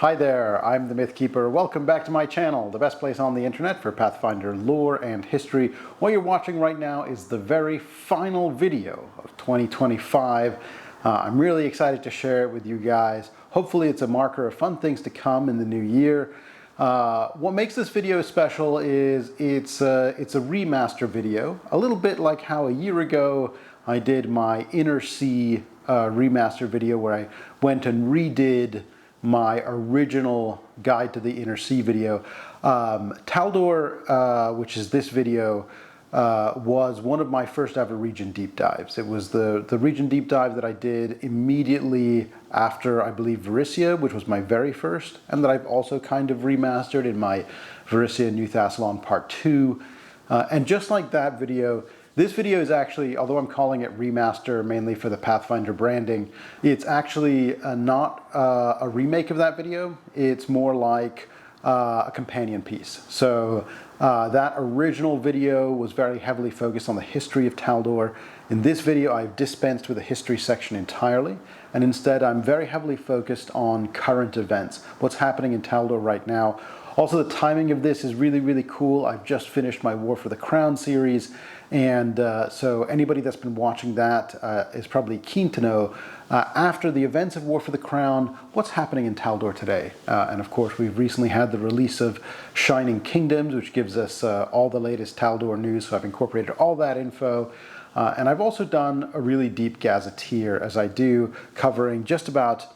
Hi there, I'm the Mythkeeper. Welcome back to my channel, the best place on the internet for Pathfinder lore and history. What you're watching right now is the very final video of 2025. I'm really excited to share it with you guys. Hopefully it's a marker of fun things to come in the new year. What makes this video special is it's a remaster video, a little bit like how a year ago I did my Inner Sea remaster video where I went and redid my original Guide to the Inner Sea video. Taldor, which is this video, was one of my first ever region deep dives. It was the region deep dive that I did immediately after, I believe, Varissia, which was my very first, and that I've also kind of remastered in my Varissia New Thassalon Part 2. And just like that video, this video is actually, although I'm calling it remaster mainly for the Pathfinder branding, it's actually not a remake of that video. It's more like a companion piece. So that original video was very heavily focused on the history of Taldor. In this video, I've dispensed with the history section entirely, and instead I'm very heavily focused on current events, what's happening in Taldor right now. Also, the timing of this is really, really cool. I've just finished my War for the Crown series, and so anybody that's been watching that is probably keen to know, after the events of War for the Crown, what's happening in Taldor today. And of course, we've recently had the release of Shining Kingdoms, which gives us all the latest Taldor news, so I've incorporated all that info. And I've also done a really deep gazetteer, as I do, covering just about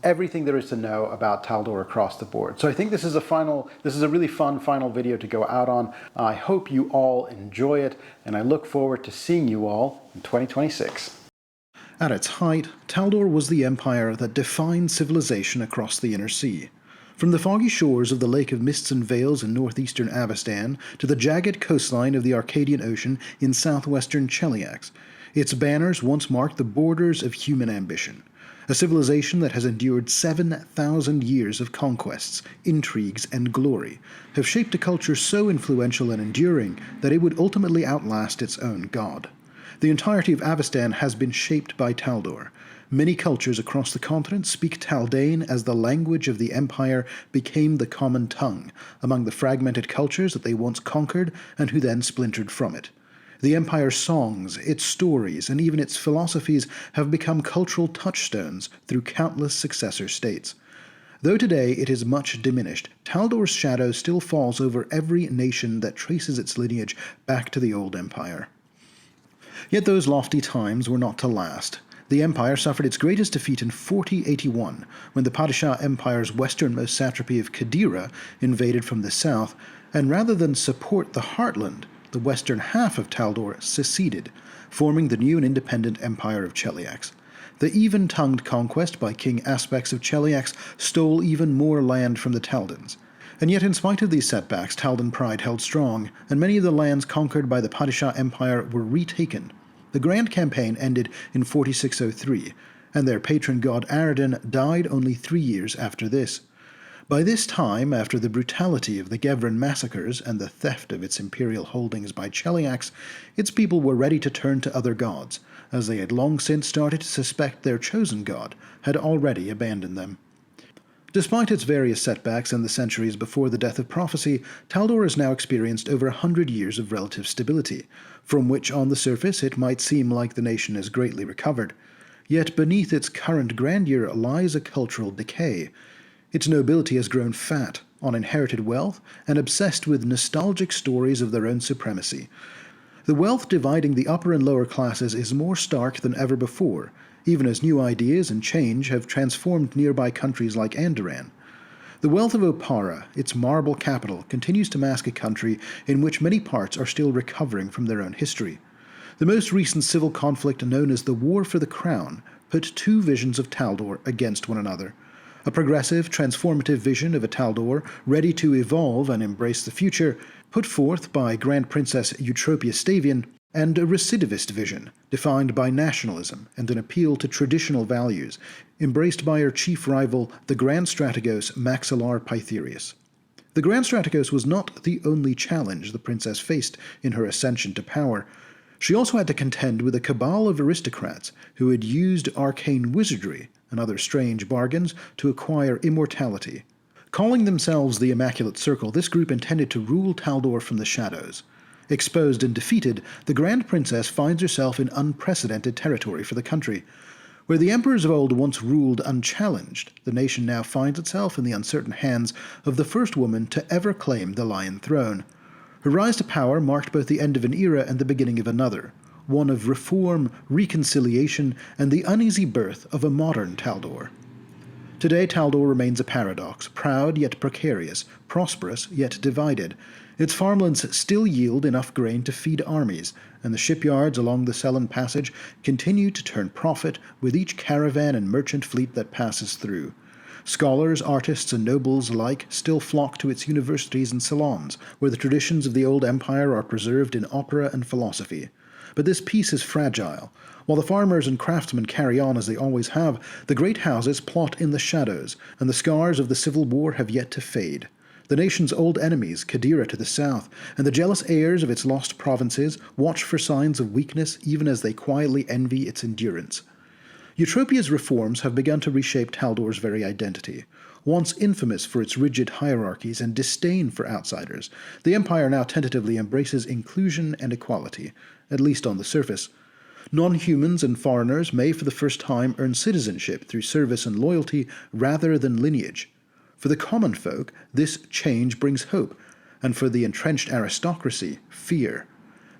everything there is to know about Taldor across the board. So I think this is a really fun final video to go out on. I hope you all enjoy it, and I look forward to seeing you all in 2026. At its height, Taldor was the empire that defined civilization across the Inner Sea. From the foggy shores of the Lake of Mists and Veils in northeastern Avestan to the jagged coastline of the Arcadian Ocean in southwestern Cheliax, its banners once marked the borders of human ambition. A civilization that has endured 7,000 years of conquests, intrigues, and glory have shaped a culture so influential and enduring that it would ultimately outlast its own god. The entirety of Avestan has been shaped by Taldor. Many cultures across the continent speak Taldane as the language of the empire became the common tongue among the fragmented cultures that they once conquered and who then splintered from it. The empire's songs, its stories, and even its philosophies have become cultural touchstones through countless successor states. Though today it is much diminished, Taldor's shadow still falls over every nation that traces its lineage back to the old empire. Yet those lofty times were not to last. The empire suffered its greatest defeat in 4081, when the Padishah Empire's westernmost satrapy of Qadira invaded from the south, and rather than support the heartland, the western half of Taldor seceded, forming the new and independent Empire of Cheliax. The even-tongued conquest by King Aspects of Cheliax stole even more land from the Taldans. And yet in spite of these setbacks, Taldan pride held strong, and many of the lands conquered by the Padishah Empire were retaken. The Grand Campaign ended in 4603, and their patron god Aradin died only 3 years after this. By this time, after the brutality of the Gevran massacres and the theft of its imperial holdings by Cheliax, its people were ready to turn to other gods, as they had long since started to suspect their chosen god had already abandoned them. Despite its various setbacks in the centuries before the death of prophecy, Taldor has now experienced over 100 years of relative stability, from which on the surface it might seem like the nation has greatly recovered. Yet beneath its current grandeur lies a cultural decay. Its nobility has grown fat on inherited wealth and obsessed with nostalgic stories of their own supremacy. The wealth dividing the upper and lower classes is more stark than ever before, even as new ideas and change have transformed nearby countries like Andoran. The wealth of Oppara, its marble capital, continues to mask a country in which many parts are still recovering from their own history. The most recent civil conflict, known as the War for the Crown, put two visions of Taldor against one another. A progressive, transformative vision of a Taldor, ready to evolve and embrace the future, put forth by Grand Princess Eutropia Stavian, and a recidivist vision, defined by nationalism and an appeal to traditional values, embraced by her chief rival, the Grand Strategos Maxillar Pytherius. The Grand Strategos was not the only challenge the princess faced in her ascension to power. She also had to contend with a cabal of aristocrats who had used arcane wizardry and other strange bargains to acquire immortality Calling themselves the Immaculate Circle, this group intended to rule Taldor from the shadows. Exposed and defeated, the Grand Princess finds herself in unprecedented territory for the country. Where the emperors of old once ruled unchallenged, the nation now finds itself in the uncertain hands of the first woman to ever claim the Lion Throne. Her rise to power marked both the end of an era and the beginning of another, one of reform, reconciliation, and the uneasy birth of a modern Taldor. Today, Taldor remains a paradox, proud yet precarious, prosperous yet divided. Its farmlands still yield enough grain to feed armies, and the shipyards along the Selen Passage continue to turn profit with each caravan and merchant fleet that passes through. Scholars, artists, and nobles alike still flock to its universities and salons, where the traditions of the old empire are preserved in opera and philosophy. But this peace is fragile. While the farmers and craftsmen carry on as they always have, the great houses plot in the shadows, and the scars of the civil war have yet to fade. The nation's old enemies, Kadira to the south, and the jealous heirs of its lost provinces, watch for signs of weakness even as they quietly envy its endurance. Eutropia's reforms have begun to reshape Taldor's very identity. Once infamous for its rigid hierarchies and disdain for outsiders, the empire now tentatively embraces inclusion and equality, at least on the surface. Non-humans and foreigners may for the first time earn citizenship through service and loyalty rather than lineage. For the common folk, this change brings hope, and for the entrenched aristocracy, fear.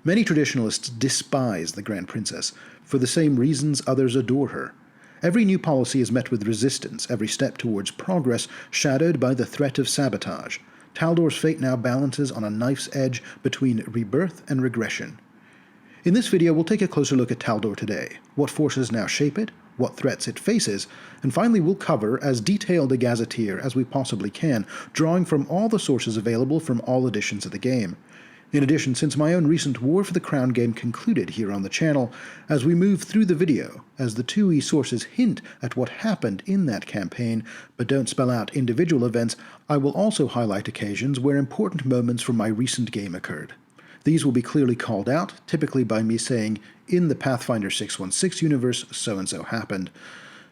Many traditionalists despise the Grand Princess. For the same reasons, others adore her. Every new policy is met with resistance, every step towards progress shadowed by the threat of sabotage. Taldor's fate now balances on a knife's edge between rebirth and regression. In this video, we'll take a closer look at Taldor today, what forces now shape it, what threats it faces, and finally we'll cover as detailed a gazetteer as we possibly can, drawing from all the sources available from all editions of the game. In addition, since my own recent War for the Crown game concluded here on the channel, as we move through the video, as the 2E sources hint at what happened in that campaign, but don't spell out individual events, I will also highlight occasions where important moments from my recent game occurred. These will be clearly called out, typically by me saying, in the Pathfinder 616 universe, so-and-so happened.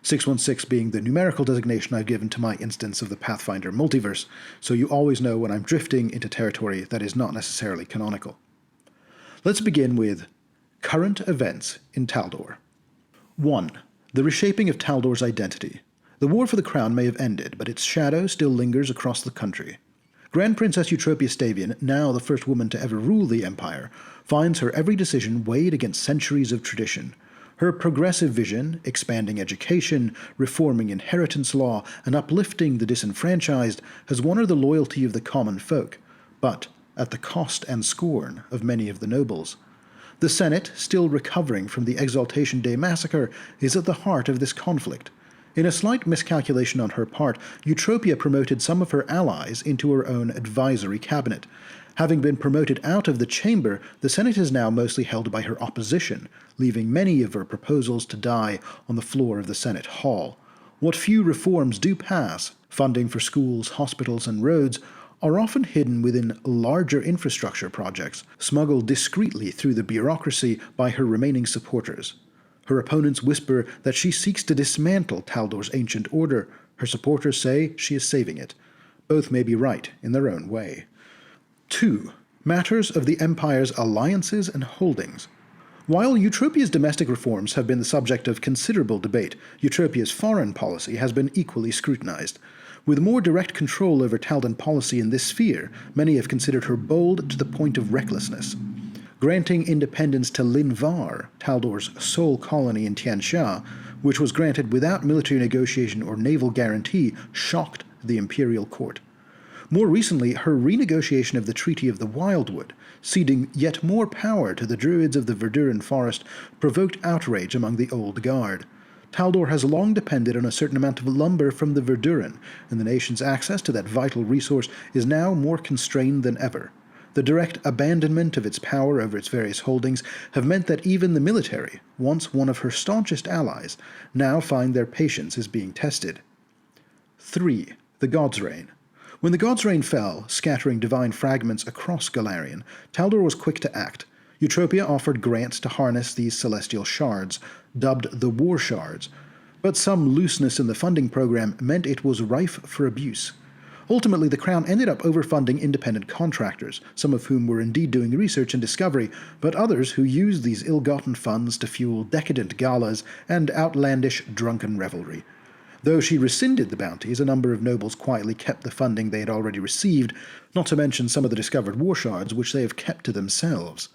616 being the numerical designation I've given to my instance of the Pathfinder multiverse, so you always know when I'm drifting into territory that is not necessarily canonical. Let's begin with current events in Taldor. 1. The reshaping of Taldor's identity. The War for the Crown may have ended, but its shadow still lingers across the country. Grand Princess Eutropia Stavian, now the first woman to ever rule the Empire, finds her every decision weighed against centuries of tradition. Her progressive vision, expanding education, reforming inheritance law, and uplifting the disenfranchised, has won her the loyalty of the common folk, but at the cost and scorn of many of the nobles. The Senate, still recovering from the Exaltation Day massacre, is at the heart of this conflict. In a slight miscalculation on her part, Eutropia promoted some of her allies into her own advisory cabinet. Having been promoted out of the chamber, the Senate is now mostly held by her opposition, leaving many of her proposals to die on the floor of the Senate Hall. What few reforms do pass, funding for schools, hospitals, and roads, are often hidden within larger infrastructure projects, smuggled discreetly through the bureaucracy by her remaining supporters. Her opponents whisper that she seeks to dismantle Taldor's ancient order. Her supporters say she is saving it. Both may be right in their own way. 2. Matters of the Empire's alliances and holdings. While Eutropia's domestic reforms have been the subject of considerable debate, Eutropia's foreign policy has been equally scrutinized. With more direct control over Taldan policy in this sphere, many have considered her bold to the point of recklessness. Granting independence to Linvar, Taldor's sole colony in Tianxia, which was granted without military negotiation or naval guarantee, shocked the imperial court. More recently, her renegotiation of the Treaty of the Wildwood, ceding yet more power to the druids of the Verduran forest, provoked outrage among the old guard. Taldor has long depended on a certain amount of lumber from the Verduran, and the nation's access to that vital resource is now more constrained than ever. The direct abandonment of its power over its various holdings have meant that even the military, once one of her staunchest allies, now find their patience is being tested. 3. The God's Reign. When the God's Reign fell, scattering divine fragments across Galarian, Taldor was quick to act. Eutropia offered grants to harness these celestial shards, dubbed the War Shards, but some looseness in the funding program meant it was rife for abuse. Ultimately, the Crown ended up overfunding independent contractors, some of whom were indeed doing research and discovery, but others who used these ill-gotten funds to fuel decadent galas and outlandish drunken revelry. Though she rescinded the bounties, a number of nobles quietly kept the funding they had already received, not to mention some of the discovered war shards which they have kept to themselves.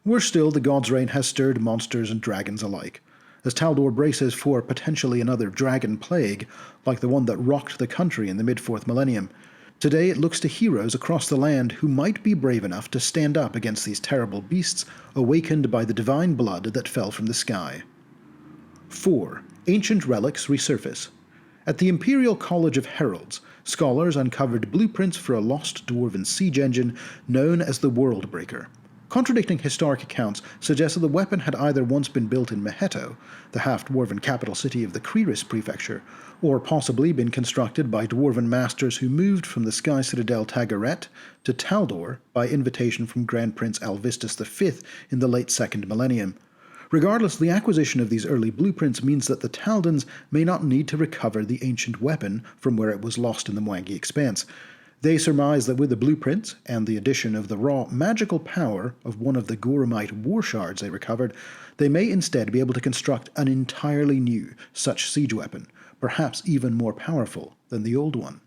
Worse still, the God's Reign has stirred monsters and dragons alike. As Taldor braces for potentially another dragon plague, like the one that rocked the country in the mid-4th millennium, today it looks to heroes across the land who might be brave enough to stand up against these terrible beasts awakened by the divine blood that fell from the sky. 4. Ancient relics resurface. At the Imperial College of Heralds, scholars uncovered blueprints for a lost dwarven siege engine known as the Worldbreaker. Contradicting historic accounts suggest that the weapon had either once been built in Meheto, the half-dwarven capital city of the Krearis Prefecture, or possibly been constructed by dwarven masters who moved from the sky citadel Tagaret to Taldor by invitation from Grand Prince Alvistus V in the late 2nd millennium. Regardless, the acquisition of these early blueprints means that the Taldans may not need to recover the ancient weapon from where it was lost in the Mwangi Expanse. They surmise that with the blueprints, and the addition of the raw magical power of one of the Goromite war shards they recovered, they may instead be able to construct an entirely new such siege weapon, perhaps even more powerful than the old one.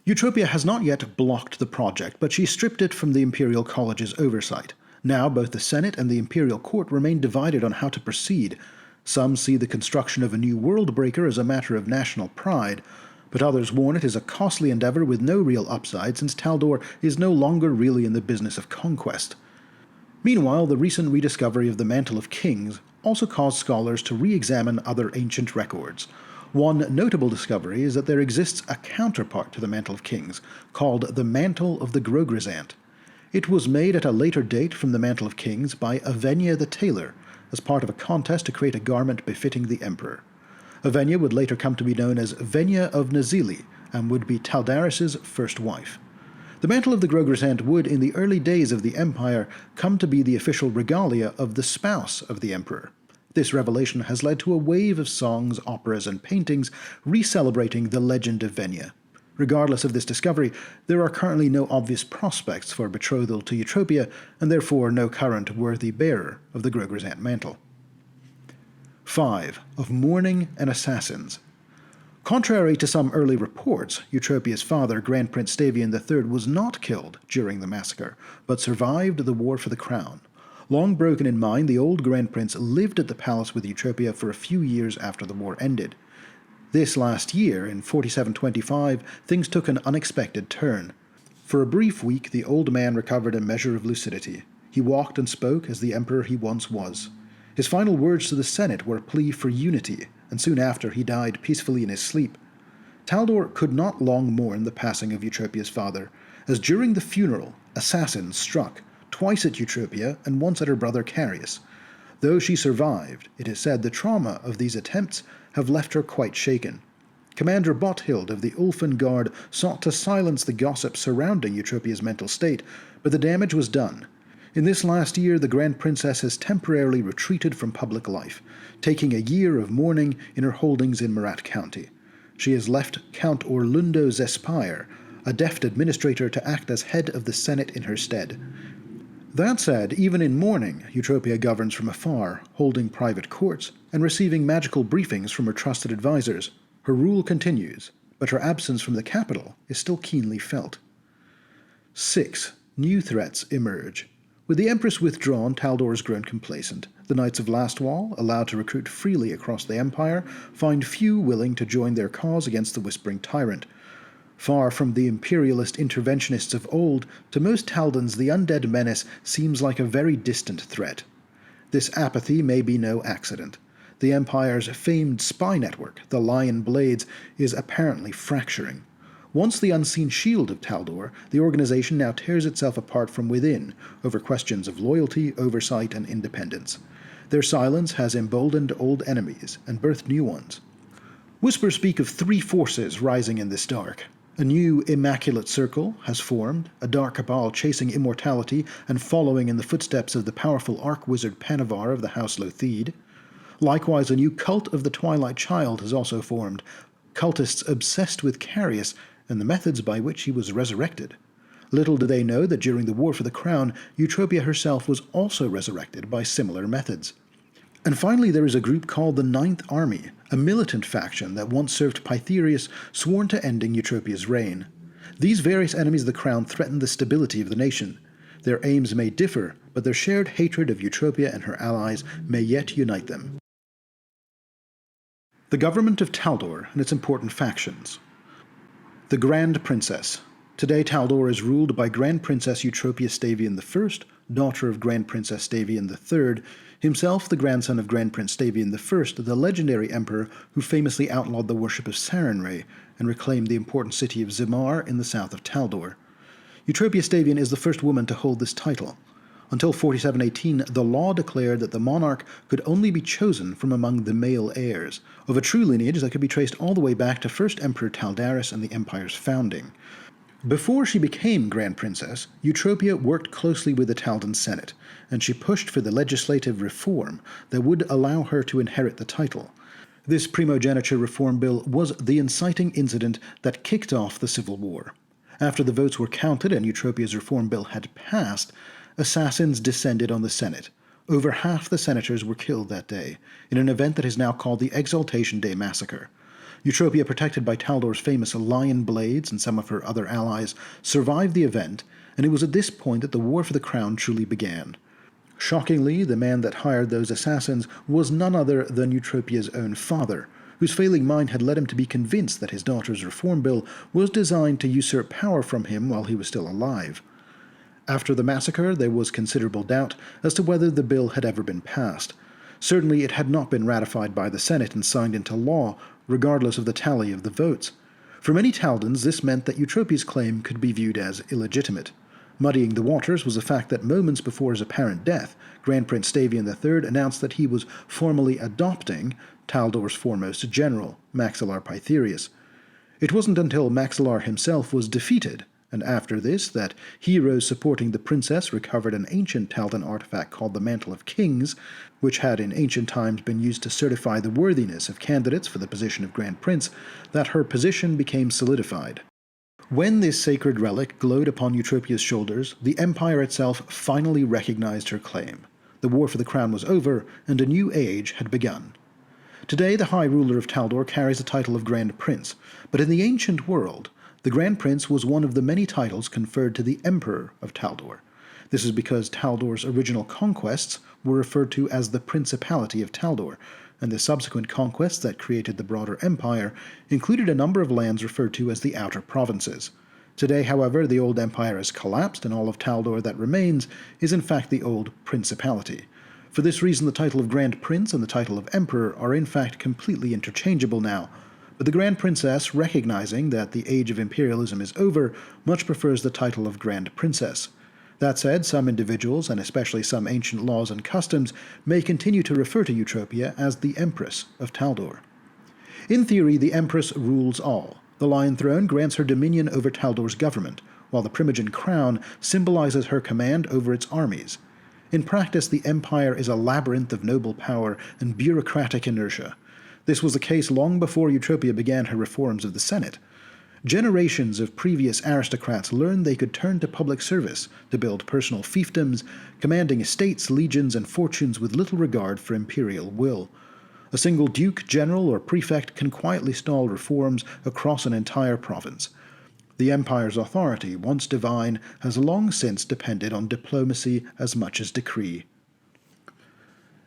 Eutropia has not yet blocked the project, but she stripped it from the Imperial College's oversight. Now both the Senate and the Imperial Court remain divided on how to proceed. Some see the construction of a new Worldbreaker as a matter of national pride, but others warn it is a costly endeavor with no real upside since Taldor is no longer really in the business of conquest. Meanwhile, the recent rediscovery of the Mantle of Kings also caused scholars to re-examine other ancient records. One notable discovery is that there exists a counterpart to the Mantle of Kings, called the Mantle of the Grogrizant. It was made at a later date from the Mantle of Kings by Avenia the Tailor, as part of a contest to create a garment befitting the Emperor. Avenia would later come to be known as Venia of Nazili, and would be Taldaris' first wife. The Mantle of the Grogrizant would, in the early days of the Empire, come to be the official regalia of the spouse of the Emperor. This revelation has led to a wave of songs, operas, and paintings re-celebrating the legend of Venia. Regardless of this discovery, there are currently no obvious prospects for betrothal to Eutropia, and therefore no current worthy bearer of the Grogrizant mantle. 5. Of mourning and assassins. Contrary to some early reports, Eutropia's father, Grand Prince Stavian III, was not killed during the massacre, but survived the war for the crown. Long broken in mind, the old Grand Prince lived at the palace with Eutropia for a few years after the war ended. This last year, in 4725, things took an unexpected turn. For a brief week, the old man recovered a measure of lucidity. He walked and spoke as the emperor he once was. His final words to the Senate were a plea for unity, and soon after he died peacefully in his sleep. Taldor could not long mourn the passing of Eutropia's father, as during the funeral, assassins struck, twice at Eutropia and once at her brother Krearis. Though she survived, it is said the trauma of these attempts have left her quite shaken. Commander Bothild of the Ulfin Guard sought to silence the gossip surrounding Eutropia's mental state, but the damage was done. In this last year, the Grand Princess has temporarily retreated from public life, taking a year of mourning in her holdings in Marat County. She has left Count Orlundo Zespire, a deft administrator, to act as head of the Senate in her stead. That said, even in mourning, Eutropia governs from afar, holding private courts and receiving magical briefings from her trusted advisors. Her rule continues, but her absence from the capital is still keenly felt. 6. New threats emerge. With the Empress withdrawn, Taldor has grown complacent. The Knights of Lastwall, allowed to recruit freely across the Empire, find few willing to join their cause against the Whispering Tyrant. Far from the imperialist interventionists of old, to most Taldans the undead menace seems like a very distant threat. This apathy may be no accident. The Empire's famed spy network, the Lion Blades, is apparently fracturing. Once the unseen shield of Taldor, the organization now tears itself apart from within over questions of loyalty, oversight, and independence. Their silence has emboldened old enemies and birthed new ones. Whispers speak of 3 forces rising in this dark. A new Immaculate Circle has formed, a dark cabal chasing immortality and following in the footsteps of the powerful arch-wizard Panavar of the House Lothide. Likewise, a new cult of the Twilight Child has also formed, cultists obsessed with Krearis and the methods by which he was resurrected. Little do they know that during the War for the Crown, Eutropia herself was also resurrected by similar methods. And finally, there is a group called the Ninth Army, a militant faction that once served Pytherius, sworn to ending Eutropia's reign. These various enemies of the crown threaten the stability of the nation. Their aims may differ, but their shared hatred of Eutropia and her allies may yet unite them. The government of Taldor and its important factions. The Grand Princess. Today Taldor is ruled by Grand Princess Eutropia Stavian I, daughter of Grand Princess Stavian III, himself the grandson of Grand Prince Stavian I, the legendary emperor who famously outlawed the worship of Sarenrae and reclaimed the important city of Zimar in the south of Taldor. Eutropia Stavian is the first woman to hold this title. Until 4718, the law declared that the monarch could only be chosen from among the male heirs, of a true lineage that could be traced all the way back to first Emperor Taldaris and the empire's founding. Before she became Grand Princess, Eutropia worked closely with the Taldan Senate, and she pushed for the legislative reform that would allow her to inherit the title. This primogeniture reform bill was the inciting incident that kicked off the Civil War. After the votes were counted and Eutropia's reform bill had passed, assassins descended on the Senate. Over half the senators were killed that day, in an event that is now called the Exaltation Day Massacre. Eutropia, protected by Taldor's famous lion blades and some of her other allies, survived the event, and it was at this point that the war for the crown truly began. Shockingly, the man that hired those assassins was none other than Eutropia's own father, whose failing mind had led him to be convinced that his daughter's reform bill was designed to usurp power from him while he was still alive. After the massacre, there was considerable doubt as to whether the bill had ever been passed. Certainly it had not been ratified by the Senate and signed into law, regardless of the tally of the votes. For many Taldans, this meant that Eutropia's claim could be viewed as illegitimate. Muddying the waters was the fact that moments before his apparent death, Grand Prince Stavian III announced that he was formally adopting Taldor's foremost general, Maxillar Pytherius. It wasn't until Maxillar himself was defeated, and after this, that heroes supporting the princess recovered an ancient Taldan artifact called the Mantle of Kings, which had in ancient times been used to certify the worthiness of candidates for the position of Grand Prince, that her position became solidified. When this sacred relic glowed upon Eutropia's shoulders, the empire itself finally recognized her claim. The war for the crown was over, and a new age had begun. Today, the High Ruler of Taldor carries the title of Grand Prince, but in the ancient world, the Grand Prince was one of the many titles conferred to the Emperor of Taldor. This is because Taldor's original conquests were referred to as the Principality of Taldor, and the subsequent conquests that created the broader empire included a number of lands referred to as the Outer Provinces. Today, however, the old empire has collapsed, and all of Taldor that remains is in fact the old Principality. For this reason, the title of Grand Prince and the title of Emperor are in fact completely interchangeable now, but the Grand Princess, recognizing that the age of imperialism is over, much prefers the title of Grand Princess. That said, some individuals, and especially some ancient laws and customs, may continue to refer to Eutropia as the Empress of Taldor. In theory, the Empress rules all. The Lion Throne grants her dominion over Taldor's government, while the Primogen Crown symbolizes her command over its armies. In practice, the empire is a labyrinth of noble power and bureaucratic inertia. This was the case long before Eutropia began her reforms of the Senate. Generations of previous aristocrats learned they could turn to public service to build personal fiefdoms, commanding estates, legions, and fortunes with little regard for imperial will. A single duke, general, or prefect can quietly stall reforms across an entire province. The empire's authority, once divine, has long since depended on diplomacy as much as decree.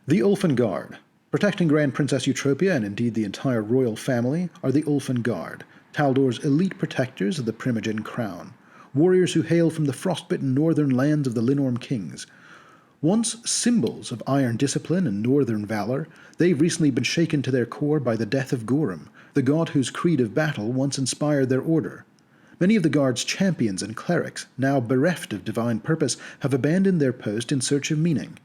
The Ulfen Guard. Protecting Grand Princess Eutropia, and indeed the entire royal family, are the Ulfen Guard, Taldor's elite protectors of the Primogen Crown, warriors who hail from the frostbitten northern lands of the Linorm kings. Once symbols of iron discipline and northern valor, they've recently been shaken to their core by the death of Gorum, the god whose creed of battle once inspired their order. Many of the Guard's champions and clerics, now bereft of divine purpose, have abandoned their post in search of meaning.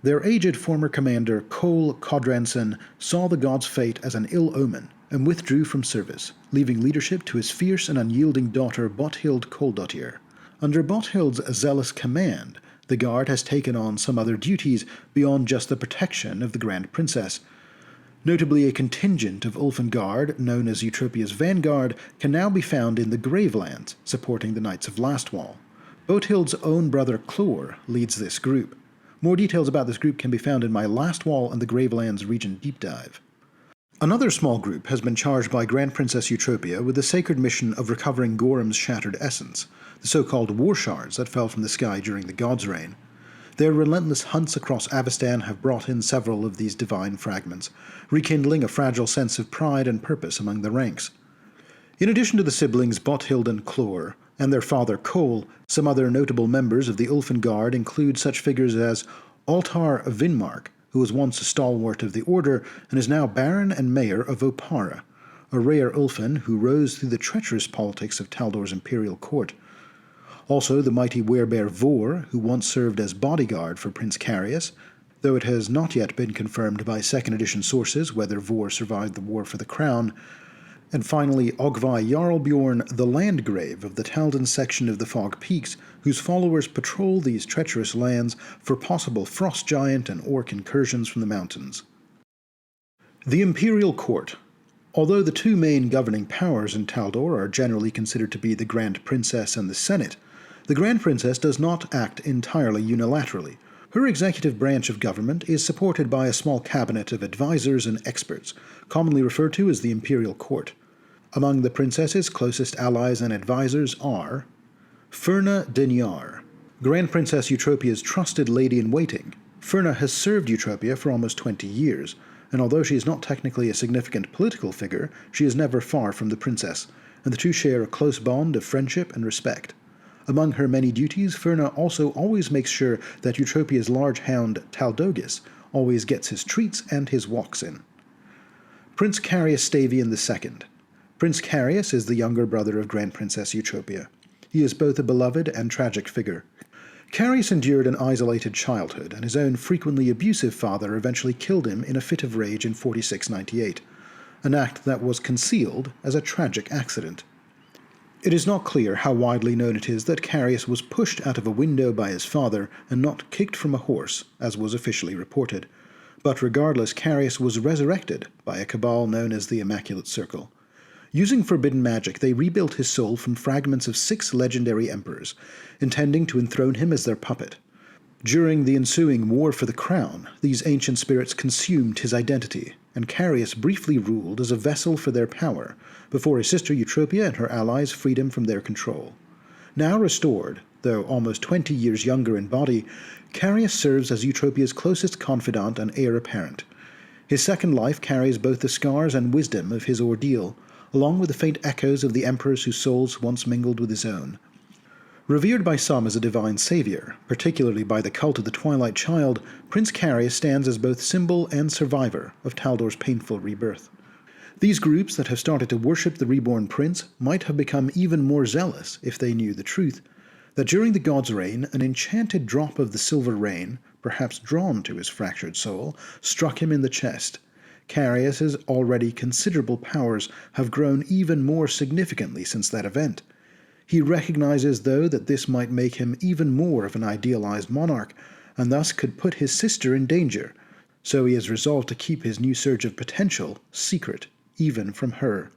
Their aged former commander, Cole Codranson, saw the god's fate as an ill omen and withdrew from service, leaving leadership to his fierce and unyielding daughter Bothild Koldottir. Under Bothild's zealous command, the Guard has taken on some other duties beyond just the protection of the Grand Princess. Notably, a contingent of Ulfengard, known as Eutropia's Vanguard, can now be found in the Gravelands, supporting the Knights of Lastwall. Bothild's own brother Clor leads this group. More details about this group can be found in my Lastwall and the Gravelands region deep dive. Another small group has been charged by Grand Princess Eutropia with the sacred mission of recovering Gorham's shattered essence, the so-called war shards that fell from the sky during the God's Reign. Their relentless hunts across Avestan have brought in several of these divine fragments, rekindling a fragile sense of pride and purpose among the ranks. In addition to the siblings Bothild and Clor, and their father Cole, some other notable members of the Ulfengard include such figures as Altar Vinmark, who was once a stalwart of the Order and is now Baron and Mayor of Oppara, a rare Ulfen who rose through the treacherous politics of Taldor's imperial court. Also the mighty werebear Vor, who once served as bodyguard for Prince Krearis, though it has not yet been confirmed by 2nd edition sources whether Vor survived the war for the crown. And finally, Ogvai Jarlbjorn, the Landgrave of the Taldan section of the Fog Peaks, whose followers patrol these treacherous lands for possible frost giant and orc incursions from the mountains. The Imperial Court. Although the two main governing powers in Taldor are generally considered to be the Grand Princess and the Senate, the Grand Princess does not act entirely unilaterally. Her executive branch of government is supported by a small cabinet of advisors and experts, commonly referred to as the Imperial Court. Among the princess's closest allies and advisors are Ferna Denyar, Grand Princess Eutropia's trusted lady-in-waiting. Ferna has served Eutropia for almost 20 years, and although she is not technically a significant political figure, she is never far from the princess, and the two share a close bond of friendship and respect. Among her many duties, Ferna also always makes sure that Eutropia's large hound Taldogus always gets his treats and his walks in. Prince Carius Stavian II. Prince Carius is the younger brother of Grand Princess Eutropia. He is both a beloved and tragic figure. Carius endured an isolated childhood, and his own frequently abusive father eventually killed him in a fit of rage in 4698, an act that was concealed as a tragic accident. It is not clear how widely known it is that Carius was pushed out of a window by his father and not kicked from a horse, as was officially reported. But regardless, Carius was resurrected by a cabal known as the Immaculate Circle. Using forbidden magic, they rebuilt his soul from fragments of 6 legendary emperors, intending to enthrone him as their puppet. During the ensuing War for the Crown, these ancient spirits consumed his identity, and Carius briefly ruled as a vessel for their power, before his sister Eutropia and her allies freed him from their control. Now restored, though almost 20 years younger in body, Carius serves as Eutropia's closest confidant and heir apparent. His second life carries both the scars and wisdom of his ordeal, along with the faint echoes of the emperors whose souls once mingled with his own. Revered by some as a divine savior, particularly by the cult of the Twilight Child, Prince Carius stands as both symbol and survivor of Taldor's painful rebirth. These groups that have started to worship the reborn prince might have become even more zealous if they knew the truth, that during the God's Reign, an enchanted drop of the silver rain, perhaps drawn to his fractured soul, struck him in the chest. Carius's already considerable powers have grown even more significantly since that event. He recognizes, though, that this might make him even more of an idealized monarch, and thus could put his sister in danger, so he has resolved to keep his new surge of potential secret, even from her.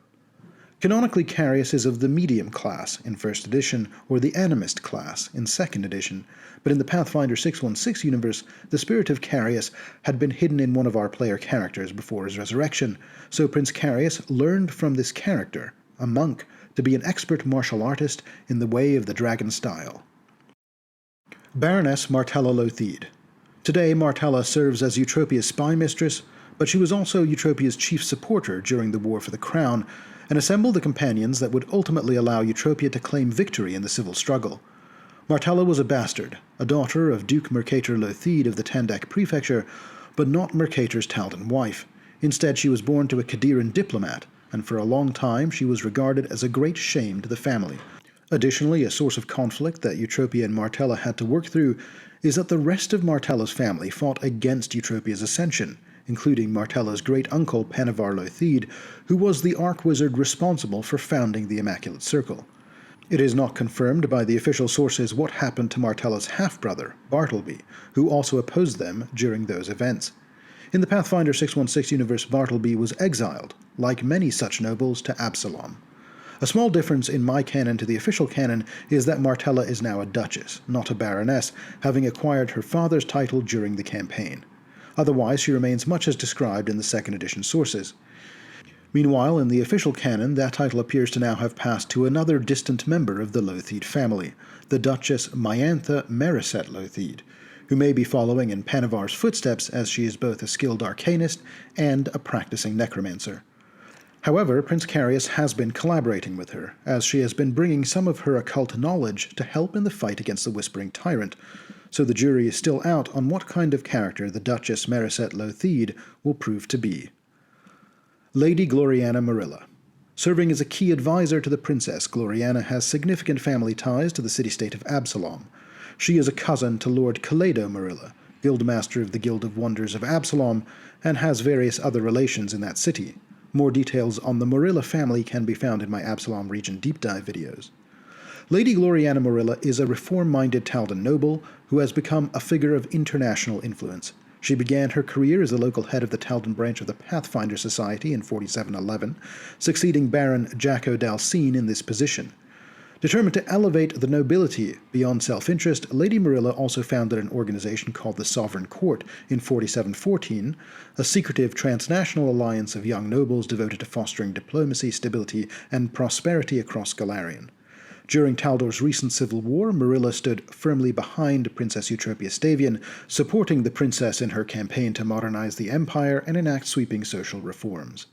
Canonically, Carius is of the medium class in 1st edition, or the animist class in 2nd edition, but in the Pathfinder 616 universe, the spirit of Carius had been hidden in one of our player characters before his resurrection, so Prince Carius learned from this character, a monk, to be an expert martial artist in the way of the dragon style. Baroness Martella Lothide. Today, Martella serves as Eutropia's spy mistress, but she was also Eutropia's chief supporter during the War for the Crown, and assembled the companions that would ultimately allow Eutropia to claim victory in the civil struggle. Martella was a bastard, a daughter of Duke Mercator Lothide of the Tandak Prefecture, but not Mercator's Taldan wife. Instead, she was born to a Kadiran diplomat, and for a long time she was regarded as a great shame to the family. Additionally, a source of conflict that Eutropia and Martella had to work through is that the rest of Martella's family fought against Eutropia's ascension, including Martella's great-uncle Panevar Lothide, who was the archwizard responsible for founding the Immaculate Circle. It is not confirmed by the official sources what happened to Martella's half-brother, Bartleby, who also opposed them during those events. In the Pathfinder 616 universe, Bartleby was exiled, like many such nobles, to Absalom. A small difference in my canon to the official canon is that Martella is now a duchess, not a baroness, having acquired her father's title during the campaign. Otherwise, she remains much as described in the second edition sources. Meanwhile, in the official canon, that title appears to now have passed to another distant member of the Lothide family, the Duchess Myantha Meriset Lothide, who may be following in Panavar's footsteps as she is both a skilled arcanist and a practicing necromancer. However, Prince Krearis has been collaborating with her, as she has been bringing some of her occult knowledge to help in the fight against the Whispering Tyrant, so the jury is still out on what kind of character the Duchess Meriset Lothide will prove to be. Lady Gloriana Marilla. Serving as a key advisor to the princess, Gloriana has significant family ties to the city-state of Absalom. She is a cousin to Lord Kaledo Marilla, Guildmaster of the Guild of Wonders of Absalom, and has various other relations in that city. More details on the Marilla family can be found in my Absalom region deep dive videos. Lady Gloriana Marilla is a reform-minded Taldan noble who has become a figure of international influence. She began her career as the local head of the Taldan branch of the Pathfinder Society in 4711, succeeding Baron Jacko Dalcine in this position. Determined to elevate the nobility beyond self-interest, Lady Marilla also founded an organization called the Sovereign Court in 4714, a secretive transnational alliance of young nobles devoted to fostering diplomacy, stability, and prosperity across Golarion. During Taldor's recent civil war, Marilla stood firmly behind Princess Eutropia Stavian, supporting the princess in her campaign to modernize the empire and enact sweeping social reforms.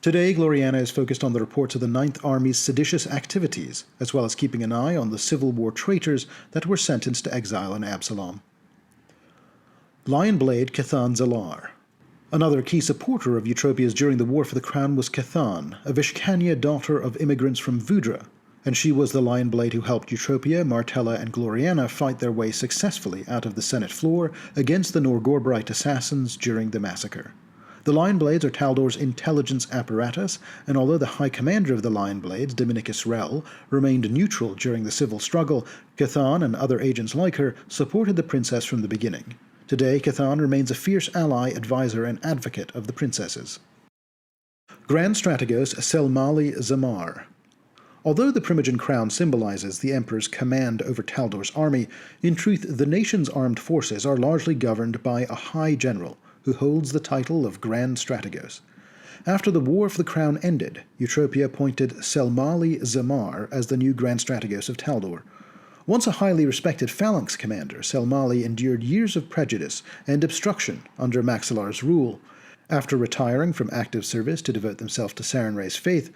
Today, Gloriana is focused on the reports of the Ninth Army's seditious activities, as well as keeping an eye on the Civil War traitors that were sentenced to exile in Absalom. Lionblade Cathan Zalar. Another key supporter of Eutropia's during the War for the Crown was Cathan, a Vishkanya daughter of immigrants from Vudra, and she was the Lionblade who helped Eutropia, Martella, and Gloriana fight their way successfully out of the Senate floor against the Norgorbrite assassins during the massacre. The Lionblades are Taldor's intelligence apparatus, and although the High Commander of the Lionblades, Dominicus Rel, remained neutral during the civil struggle, Cathan and other agents like her supported the princess from the beginning. Today, Cathan remains a fierce ally, advisor, and advocate of the princesses. Grand Strategos Selmali Zamar. Although the Primogen crown symbolizes the Emperor's command over Taldor's army, in truth the nation's armed forces are largely governed by a High General, who holds the title of Grand Strategos. After the War for the Crown ended, Eutropia appointed Selmali Zamar as the new Grand Strategos of Taldor. Once a highly respected phalanx commander, Selmali endured years of prejudice and obstruction under Maxillar's rule. After retiring from active service to devote themselves to Sarenrae's faith,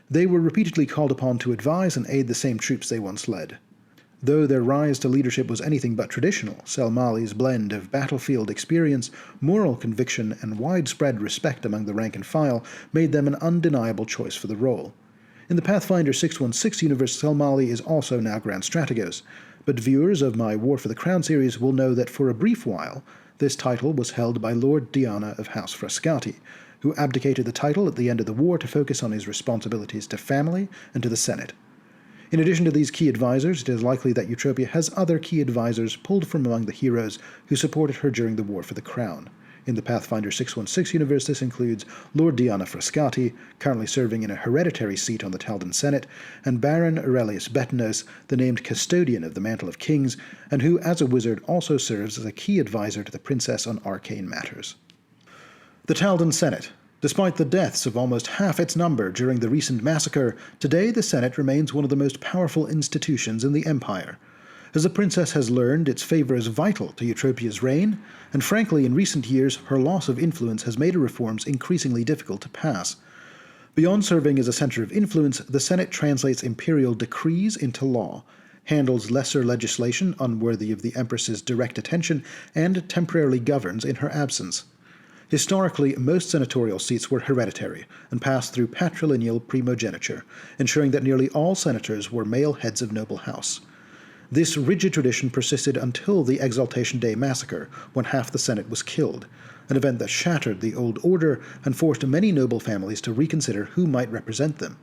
they were repeatedly called upon to advise and aid the same troops they once led. Though their rise to leadership was anything but traditional, Selmali's blend of battlefield experience, moral conviction, and widespread respect among the rank and file made them an undeniable choice for the role. In the Pathfinder 616 universe, Selmali is also now Grand Strategos, but viewers of my War for the Crown series will know that for a brief while, this title was held by Lord Diana of House Frascati, who abdicated the title at the end of the war to focus on his responsibilities to family and to the Senate. In addition to these key advisors, it is likely that Eutropia has other key advisors pulled from among the heroes who supported her during the War for the Crown. In the Pathfinder 616 universe, this includes Lord Diana Frascati, currently serving in a hereditary seat on the Taldan Senate, and Baron Aurelius Betinos, the named custodian of the Mantle of Kings, and who, as a wizard, also serves as a key advisor to the princess on arcane matters. The Taldan Senate. Despite the deaths of almost half its number during the recent massacre, today the Senate remains one of the most powerful institutions in the Empire. As the princess has learned, its favor is vital to Eutropia's reign, and frankly, in recent years, her loss of influence has made her reforms increasingly difficult to pass. Beyond serving as a center of influence, the Senate translates imperial decrees into law, handles lesser legislation unworthy of the Empress's direct attention, and temporarily governs in her absence. Historically, most senatorial seats were hereditary and passed through patrilineal primogeniture, ensuring that nearly all senators were male heads of noble house. This rigid tradition persisted until the Exaltation Day massacre, when half the Senate was killed, an event that shattered the old order and forced many noble families to reconsider who might represent them.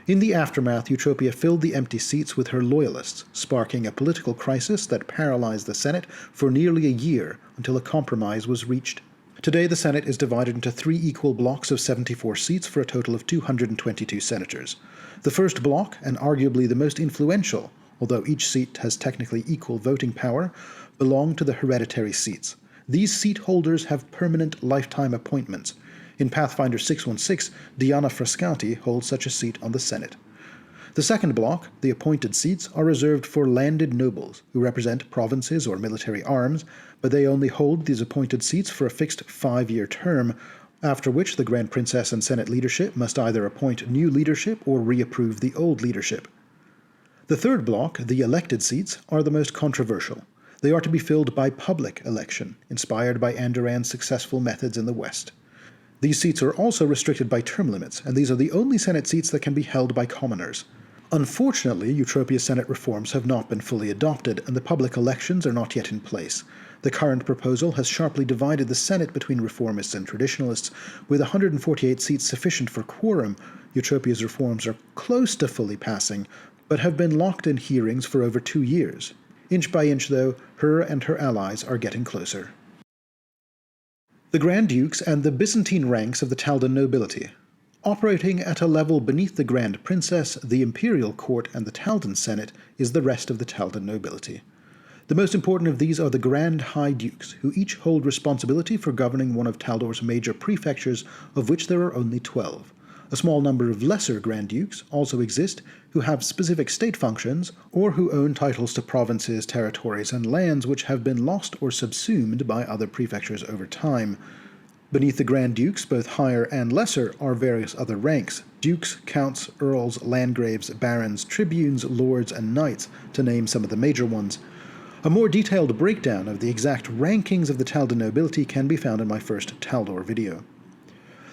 In the aftermath, Eutropia filled the empty seats with her loyalists, sparking a political crisis that paralyzed the Senate for nearly a year until a compromise was reached. Today the Senate is divided into 3 equal blocks of 74 seats for a total of 222 senators. The first block, and arguably the most influential, although each seat has technically equal voting power, belong to the hereditary seats. These seat holders have permanent lifetime appointments. In Pathfinder 616, Diana Frascati holds such a seat on the Senate. The second block, the appointed seats, are reserved for landed nobles, who represent provinces or military arms, but they only hold these appointed seats for a fixed 5-year term, after which the Grand Princess and Senate leadership must either appoint new leadership or reapprove the old leadership. The third block, the elected seats, are the most controversial. They are to be filled by public election, inspired by Andorran's successful methods in the West. These seats are also restricted by term limits, and these are the only Senate seats that can be held by commoners. Unfortunately, Eutropia's Senate reforms have not been fully adopted, and the public elections are not yet in place. The current proposal has sharply divided the Senate between reformists and traditionalists. With 148 seats sufficient for quorum, Eutropia's reforms are close to fully passing, but have been locked in hearings for over 2 years. Inch by inch, though, her and her allies are getting closer. The Grand Dukes and the Byzantine ranks of the Taldor nobility. Operating at a level beneath the Grand Princess, the Imperial Court, and the Taldan Senate is the rest of the Taldan nobility. The most important of these are the Grand High Dukes, who each hold responsibility for governing one of Taldor's major prefectures, of which there are only 12. A small number of lesser Grand Dukes also exist, who have specific state functions, or who own titles to provinces, territories, and lands which have been lost or subsumed by other prefectures over time. Beneath the Grand Dukes, both higher and lesser, are various other ranks: dukes, counts, earls, landgraves, barons, tribunes, lords, and knights, to name some of the major ones. A more detailed breakdown of the exact rankings of the Taldor nobility can be found in my first Taldor video.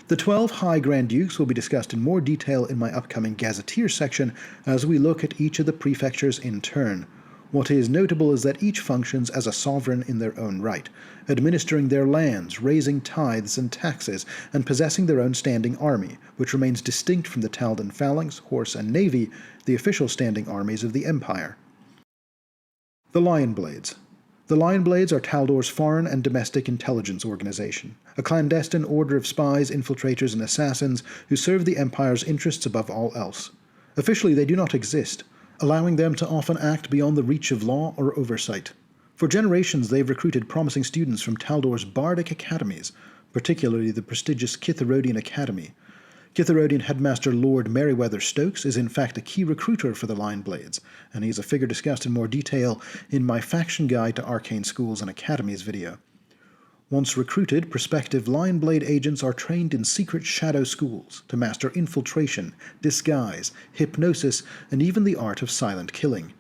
The 12 High Grand Dukes will be discussed in more detail in my upcoming Gazetteer section as we look at each of the prefectures in turn. What is notable is that each functions as a sovereign in their own right, administering their lands, raising tithes and taxes, and possessing their own standing army, which remains distinct from the Taldan phalanx, horse, and navy, the official standing armies of the Empire. The Lion Blades. The Lion Blades are Taldor's foreign and domestic intelligence organization, a clandestine order of spies, infiltrators, and assassins who serve the Empire's interests above all else. Officially, they do not exist, allowing them to often act beyond the reach of law or oversight. For generations, they've recruited promising students from Taldor's bardic academies, particularly the prestigious Kitharodian Academy. Kitharodian headmaster Lord Meriwether Stokes is in fact a key recruiter for the Lion Blades, and he is a figure discussed in more detail in my Faction Guide to Arcane Schools and Academies video. Once recruited, prospective Lion Blade agents are trained in secret shadow schools to master infiltration, disguise, hypnosis, and even the art of silent killing.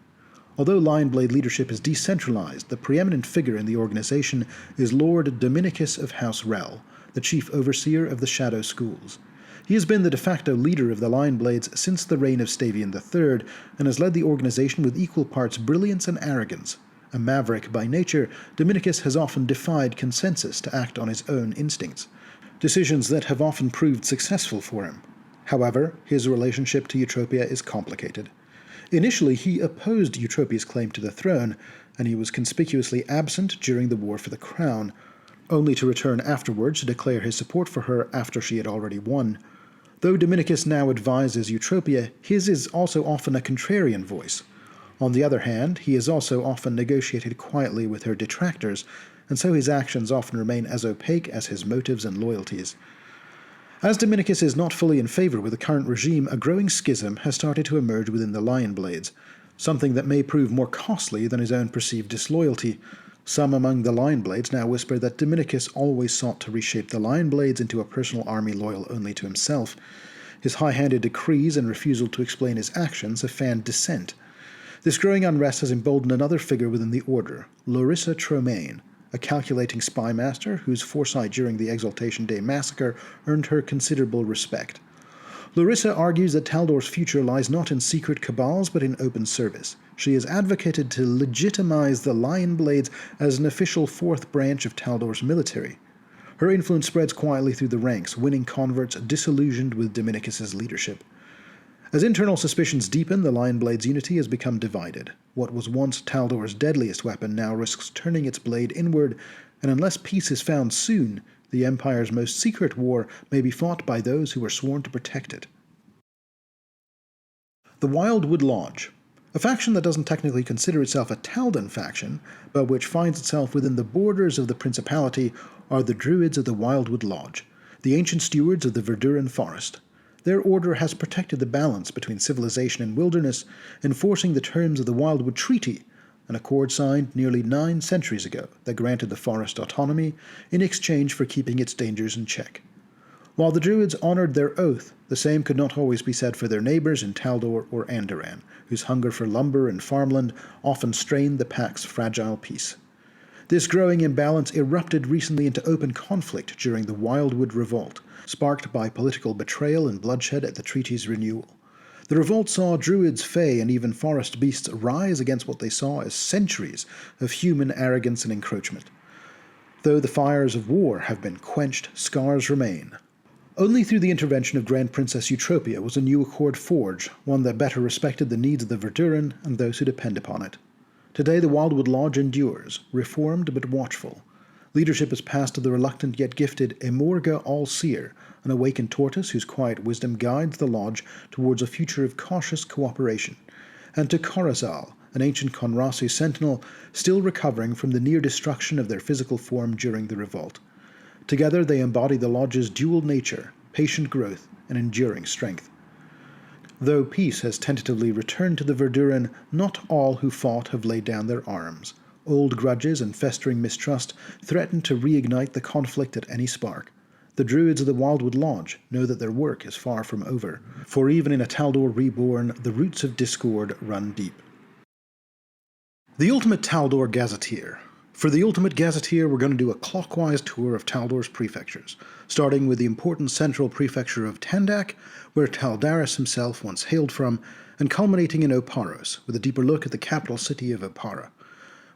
Although Lion Blade leadership is decentralized, the preeminent figure in the organization is Lord Dominicus of House Rel, the chief overseer of the shadow schools. He has been the de facto leader of the Lion Blades since the reign of Stavian III, and has led the organization with equal parts brilliance and arrogance. A maverick by nature, Dominicus has often defied consensus to act on his own instincts, decisions that have often proved successful for him. However, his relationship to Eutropia is complicated. Initially, he opposed Eutropia's claim to the throne, and he was conspicuously absent during the War for the Crown, only to return afterwards to declare his support for her after she had already won. Though Dominicus now advises Eutropia, his is also often a contrarian voice. On the other hand, he has also often negotiated quietly with her detractors, and so his actions often remain as opaque as his motives and loyalties. As Dominicus is not fully in favor with the current regime, a growing schism has started to emerge within the Lion Blades, something that may prove more costly than his own perceived disloyalty. Some among the Lion Blades now whisper that Dominicus always sought to reshape the Lion Blades into a personal army loyal only to himself. His high-handed decrees and refusal to explain his actions have fanned dissent. This growing unrest has emboldened another figure within the order, Larissa Tremaine, a calculating spy master whose foresight during the Exaltation Day massacre earned her considerable respect. Larissa argues that Taldor's future lies not in secret cabals but in open service. She has advocated to legitimize the Lion Blades as an official fourth branch of Taldor's military. Her influence spreads quietly through the ranks, winning converts disillusioned with Dominicus's leadership. As internal suspicions deepen, the Lion Blade's unity has become divided. What was once Taldor's deadliest weapon now risks turning its blade inward, and unless peace is found soon, The Empire's most secret war may be fought by those who are sworn to protect it. The Wildwood Lodge. A faction that doesn't technically consider itself a Taldan faction, but which finds itself within the borders of the Principality, are the Druids of the Wildwood Lodge, the ancient stewards of the Verduran Forest. Their order has protected the balance between civilization and wilderness, enforcing the terms of the Wildwood Treaty, an accord signed nearly 9 centuries ago that granted the forest autonomy in exchange for keeping its dangers in check. While the Druids honoured their oath, the same could not always be said for their neighbours in Taldor or Andoran, whose hunger for lumber and farmland often strained the Pact's fragile peace. This growing imbalance erupted recently into open conflict during the Wildwood Revolt, sparked by political betrayal and bloodshed at the treaty's renewal. The revolt saw Druids, Fae, and even forest beasts rise against what they saw as centuries of human arrogance and encroachment. Though the fires of war have been quenched, scars remain. Only through the intervention of Grand Princess Eutropia was a new accord forged, one that better respected the needs of the Verduran and those who depend upon it. Today the Wildwood Lodge endures, reformed but watchful. Leadership is passed to the reluctant yet gifted Emorga All-Seer, an awakened tortoise whose quiet wisdom guides the lodge towards a future of cautious cooperation, and to Corazal, an ancient Conrasu sentinel still recovering from the near destruction of their physical form during the revolt. Together they embody the lodge's dual nature, patient growth, and enduring strength. Though peace has tentatively returned to the Verduran, not all who fought have laid down their arms. Old grudges and festering mistrust threaten to reignite the conflict at any spark. The Druids of the Wildwood Lodge know that their work is far from over, for even in a Taldor reborn, the roots of discord run deep. The Ultimate Taldor Gazetteer. For the Ultimate Gazetteer, we're going to do a clockwise tour of Taldor's prefectures, starting with the important central prefecture of Tandak, where Taldaris himself once hailed from, and culminating in Opparos, with a deeper look at the capital city of Oppara.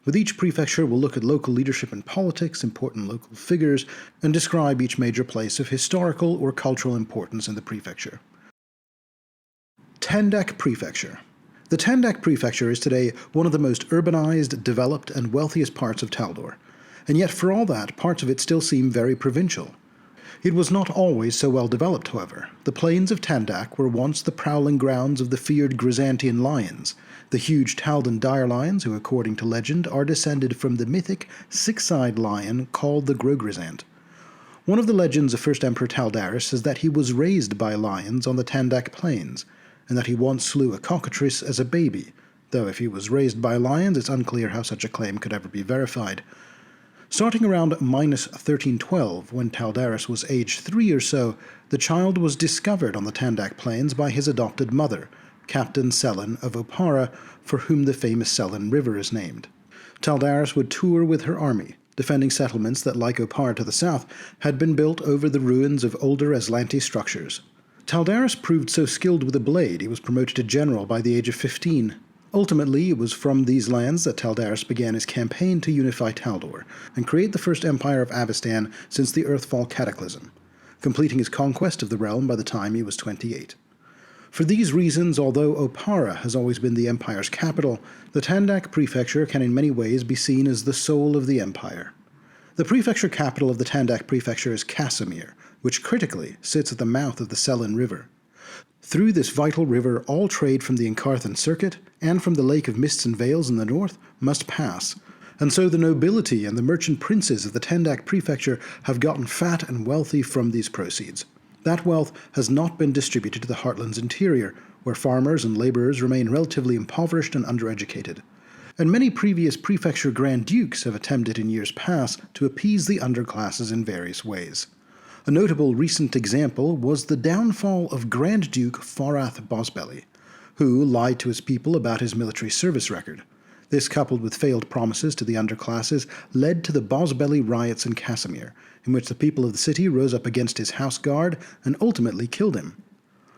With each prefecture, we'll look at local leadership and politics, important local figures, and describe each major place of historical or cultural importance in the prefecture. Tandak Prefecture. The Tandak Prefecture is today one of the most urbanized, developed, and wealthiest parts of Taldor, and yet for all that, parts of it still seem very provincial. It was not always so well developed, however. The plains of Tandak were once the prowling grounds of the feared Grizantian lions, the huge Taldan dire lions who, according to legend, are descended from the mythic six-eyed lion called the Grogrizant. One of the legends of First Emperor Taldaris is that he was raised by lions on the Tandak plains, and that he once slew a cockatrice as a baby, though if he was raised by lions, it's unclear how such a claim could ever be verified. Starting around minus 1312, when Taldaris was aged 3 or so, the child was discovered on the Tandak plains by his adopted mother, Captain Selen of Oppara, for whom the famous Selen River is named. Taldaris would tour with her army, defending settlements that, like Oppara to the south, had been built over the ruins of older Aslanti structures. Taldaris proved so skilled with a blade he was promoted to general by the age of 15. Ultimately, it was from these lands that Taldaris began his campaign to unify Taldor and create the first empire of Avestan since the Earthfall Cataclysm, completing his conquest of the realm by the time he was 28. For these reasons, although Oppara has always been the empire's capital, the Tandak Prefecture can in many ways be seen as the soul of the empire. The prefecture capital of the Tandak Prefecture is Casimir, which critically sits at the mouth of the Selen River. Through this vital river, all trade from the Encarthan Circuit and from the Lake of Mists and Vales in the north must pass, and so the nobility and the merchant princes of the Tandak Prefecture have gotten fat and wealthy from these proceeds. That wealth has not been distributed to the heartland's interior, where farmers and labourers remain relatively impoverished and undereducated. And many previous prefecture Grand Dukes have attempted in years past to appease the underclasses in various ways. A notable recent example was the downfall of Grand Duke Forath Bosbelly, who lied to his people about his military service record. This, coupled with failed promises to the underclasses, led to the Bosbelly riots in Casimir, in which the people of the city rose up against his house guard and ultimately killed him.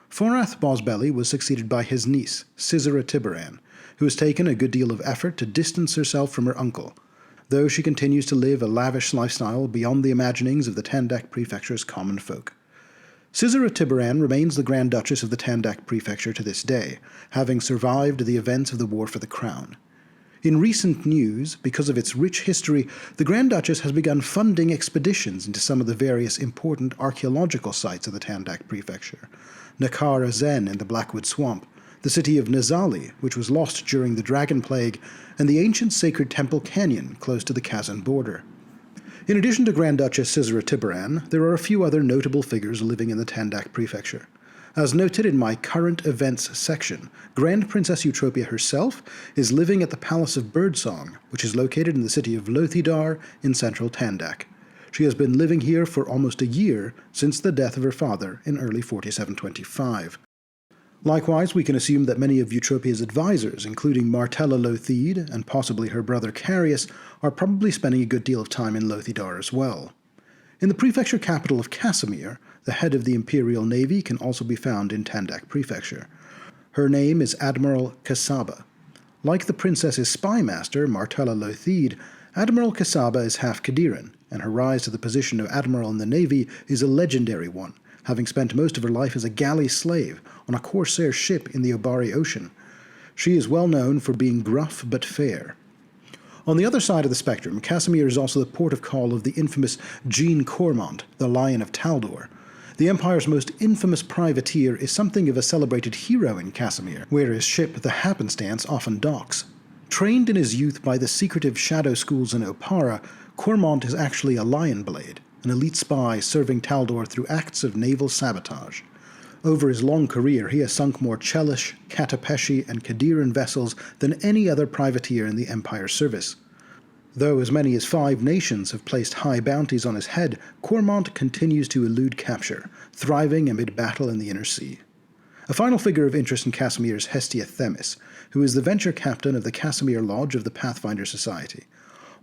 Forath Bosbelly was succeeded by his niece, Sisera Tiberan, who has taken a good deal of effort to distance herself from her uncle, though she continues to live a lavish lifestyle beyond the imaginings of the Tandak Prefecture's common folk. Sisera Tiberan remains the Grand Duchess of the Tandak Prefecture to this day, having survived the events of the War for the Crown. In recent news, because of its rich history, the Grand Duchess has begun funding expeditions into some of the various important archaeological sites of the Tandak Prefecture. Nakara Zen in the Blackwood Swamp, the city of Nazali, which was lost during the Dragon Plague, and the ancient sacred Temple Canyon close to the Kazuhn border. In addition to Grand Duchess Caesara Tiberan, there are a few other notable figures living in the Tandak Prefecture. As noted in my current events section, Grand Princess Eutropia herself is living at the Palace of Birdsong, which is located in the city of Lothidar in central Tandak. She has been living here for almost a year since the death of her father in early 4725. Likewise, we can assume that many of Eutropia's advisors, including Martella Lothide and possibly her brother Carius, are probably spending a good deal of time in Lothidar as well. In the prefecture capital of Casimir, the head of the Imperial Navy can also be found in Tandak Prefecture. Her name is Admiral Kasaba. Like the princess's spymaster, Martella Lothide, Admiral Kasaba is half Kadiran, and her rise to the position of admiral in the navy is a legendary one, having spent most of her life as a galley slave on a corsair ship in the Obari Ocean. She is well known for being gruff but fair. On the other side of the spectrum, Casimir is also the port of call of the infamous Jean Cormont, the Lion of Taldor. The Empire's most infamous privateer is something of a celebrated hero in Casimir, where his ship, the Happenstance, often docks. Trained in his youth by the secretive shadow schools in Oppara, Cormont is actually a lion blade, an elite spy serving Taldor through acts of naval sabotage. Over his long career, he has sunk more Chelish, Katapeshi, and Kadiran vessels than any other privateer in the Empire's service. Though as many as 5 nations have placed high bounties on his head, Cormont continues to elude capture, thriving amid battle in the inner sea. A final figure of interest in Casimir is Hestia Themis, who is the venture captain of the Casimir Lodge of the Pathfinder Society.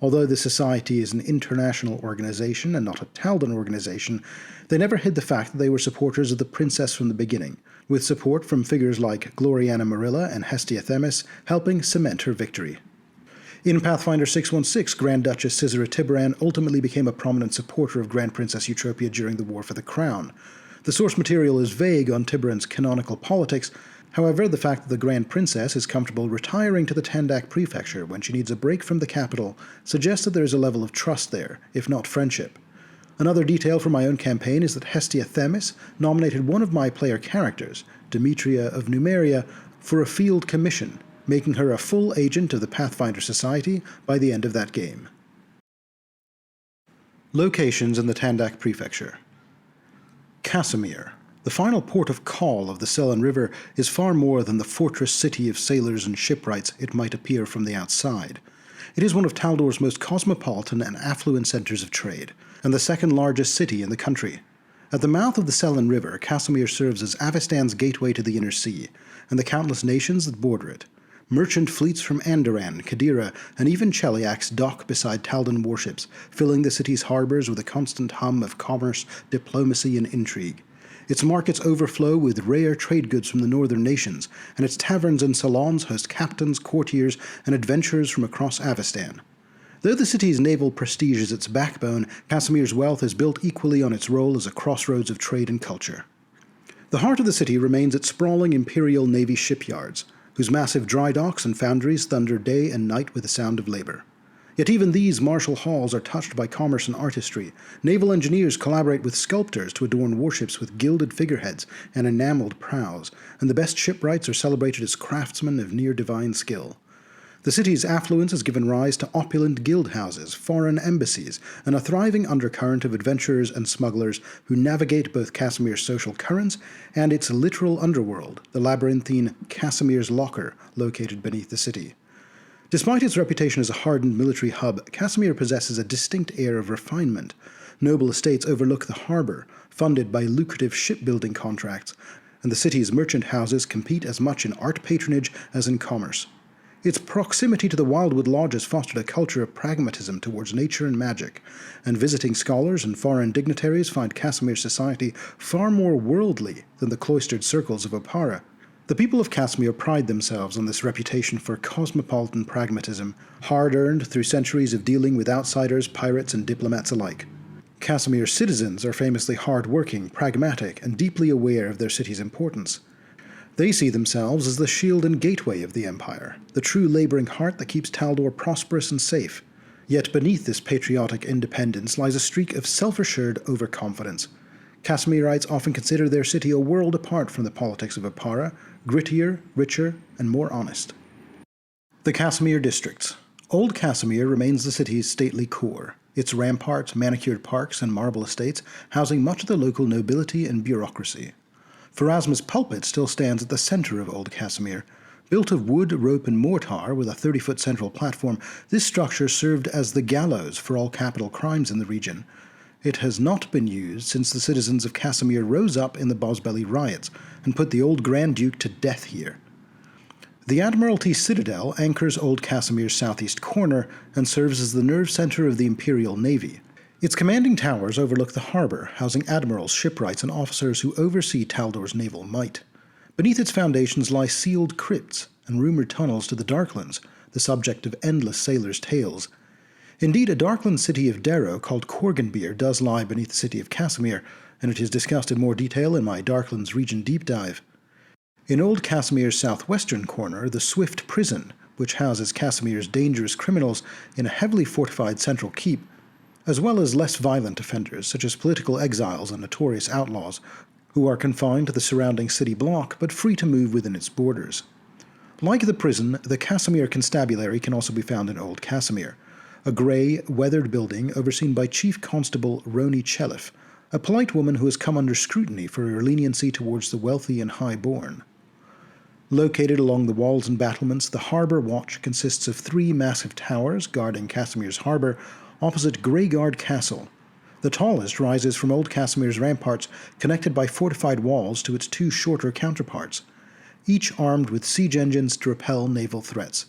Although the Society is an international organization and not a Taldan organization, they never hid the fact that they were supporters of the princess from the beginning, with support from figures like Gloriana Marilla and Hestia Themis helping cement her victory. In Pathfinder 616, Grand Duchess Caesara Tiberan ultimately became a prominent supporter of Grand Princess Eutropia during the War for the Crown. The source material is vague on Tiberan's canonical politics. However, the fact that the Grand Princess is comfortable retiring to the Tandak Prefecture when she needs a break from the capital suggests that there is a level of trust there, if not friendship. Another detail from my own campaign is that Hestia Themis nominated one of my player characters, Demetria of Numeria, for a field commission, making her a full agent of the Pathfinder Society by the end of that game. Locations in the Tandak Prefecture. Casimir. The final port of call of the Selen River is far more than the fortress city of sailors and shipwrights it might appear from the outside. It is one of Taldor's most cosmopolitan and affluent centers of trade, and the second largest city in the country. At the mouth of the Selen River, Casimir serves as Avistan's gateway to the inner sea, and the countless nations that border it. Merchant fleets from Andoran, Kadira, and even Cheliax dock beside Taldan warships, filling the city's harbors with a constant hum of commerce, diplomacy, and intrigue. Its markets overflow with rare trade goods from the northern nations, and its taverns and salons host captains, courtiers, and adventurers from across Avistan. Though the city's naval prestige is its backbone, Casimir's wealth is built equally on its role as a crossroads of trade and culture. The heart of the city remains its sprawling Imperial Navy shipyards, whose massive dry docks and foundries thunder day and night with the sound of labor. Yet even these martial halls are touched by commerce and artistry. Naval engineers collaborate with sculptors to adorn warships with gilded figureheads and enameled prows, and the best shipwrights are celebrated as craftsmen of near-divine skill. The city's affluence has given rise to opulent guild houses, foreign embassies, and a thriving undercurrent of adventurers and smugglers who navigate both Casimir's social currents and its literal underworld, the labyrinthine Casimir's Locker, located beneath the city. Despite its reputation as a hardened military hub, Casimir possesses a distinct air of refinement. Noble estates overlook the harbor, funded by lucrative shipbuilding contracts, and the city's merchant houses compete as much in art patronage as in commerce. Its proximity to the Wildwood Lodges fostered a culture of pragmatism towards nature and magic, and visiting scholars and foreign dignitaries find Casimir's society far more worldly than the cloistered circles of Oppara. The people of Casimir pride themselves on this reputation for cosmopolitan pragmatism, hard-earned through centuries of dealing with outsiders, pirates, and diplomats alike. Casimir's citizens are famously hard-working, pragmatic, and deeply aware of their city's importance. They see themselves as the shield and gateway of the empire, the true labouring heart that keeps Taldor prosperous and safe. Yet beneath this patriotic independence lies a streak of self-assured overconfidence. Casimierites often consider their city a world apart from the politics of Oppara, grittier, richer, and more honest. The Casimir districts. Old Casimir remains the city's stately core, its ramparts, manicured parks, and marble estates housing much of the local nobility and bureaucracy. Pharasma's pulpit still stands at the center of Old Casimir. Built of wood, rope, and mortar with a 30-foot central platform, this structure served as the gallows for all capital crimes in the region. It has not been used since the citizens of Casimir rose up in the Bosbelly riots and put the old Grand Duke to death here. The Admiralty Citadel anchors Old Casimir's southeast corner and serves as the nerve center of the Imperial Navy. Its commanding towers overlook the harbor, housing admirals, shipwrights, and officers who oversee Taldor's naval might. Beneath its foundations lie sealed crypts and rumored tunnels to the Darklands, the subject of endless sailors' tales. Indeed, a Darkland city of Darrow called Korganbeer does lie beneath the city of Casimir, and it is discussed in more detail in my Darklands region deep dive. In Old Casimir's southwestern corner, the Swift Prison, which houses Casimir's dangerous criminals in a heavily fortified central keep, as well as less violent offenders such as political exiles and notorious outlaws, who are confined to the surrounding city block but free to move within its borders. Like the prison, the Casimir Constabulary can also be found in Old Casimir, a grey, weathered building overseen by Chief Constable Roni Chelif, a polite woman who has come under scrutiny for her leniency towards the wealthy and high-born. Located along the walls and battlements, the Harbour Watch consists of 3 massive towers guarding Casimir's harbour, opposite Greyguard Castle. The tallest rises from Old Casimir's ramparts, connected by fortified walls to its 2 shorter counterparts, each armed with siege engines to repel naval threats.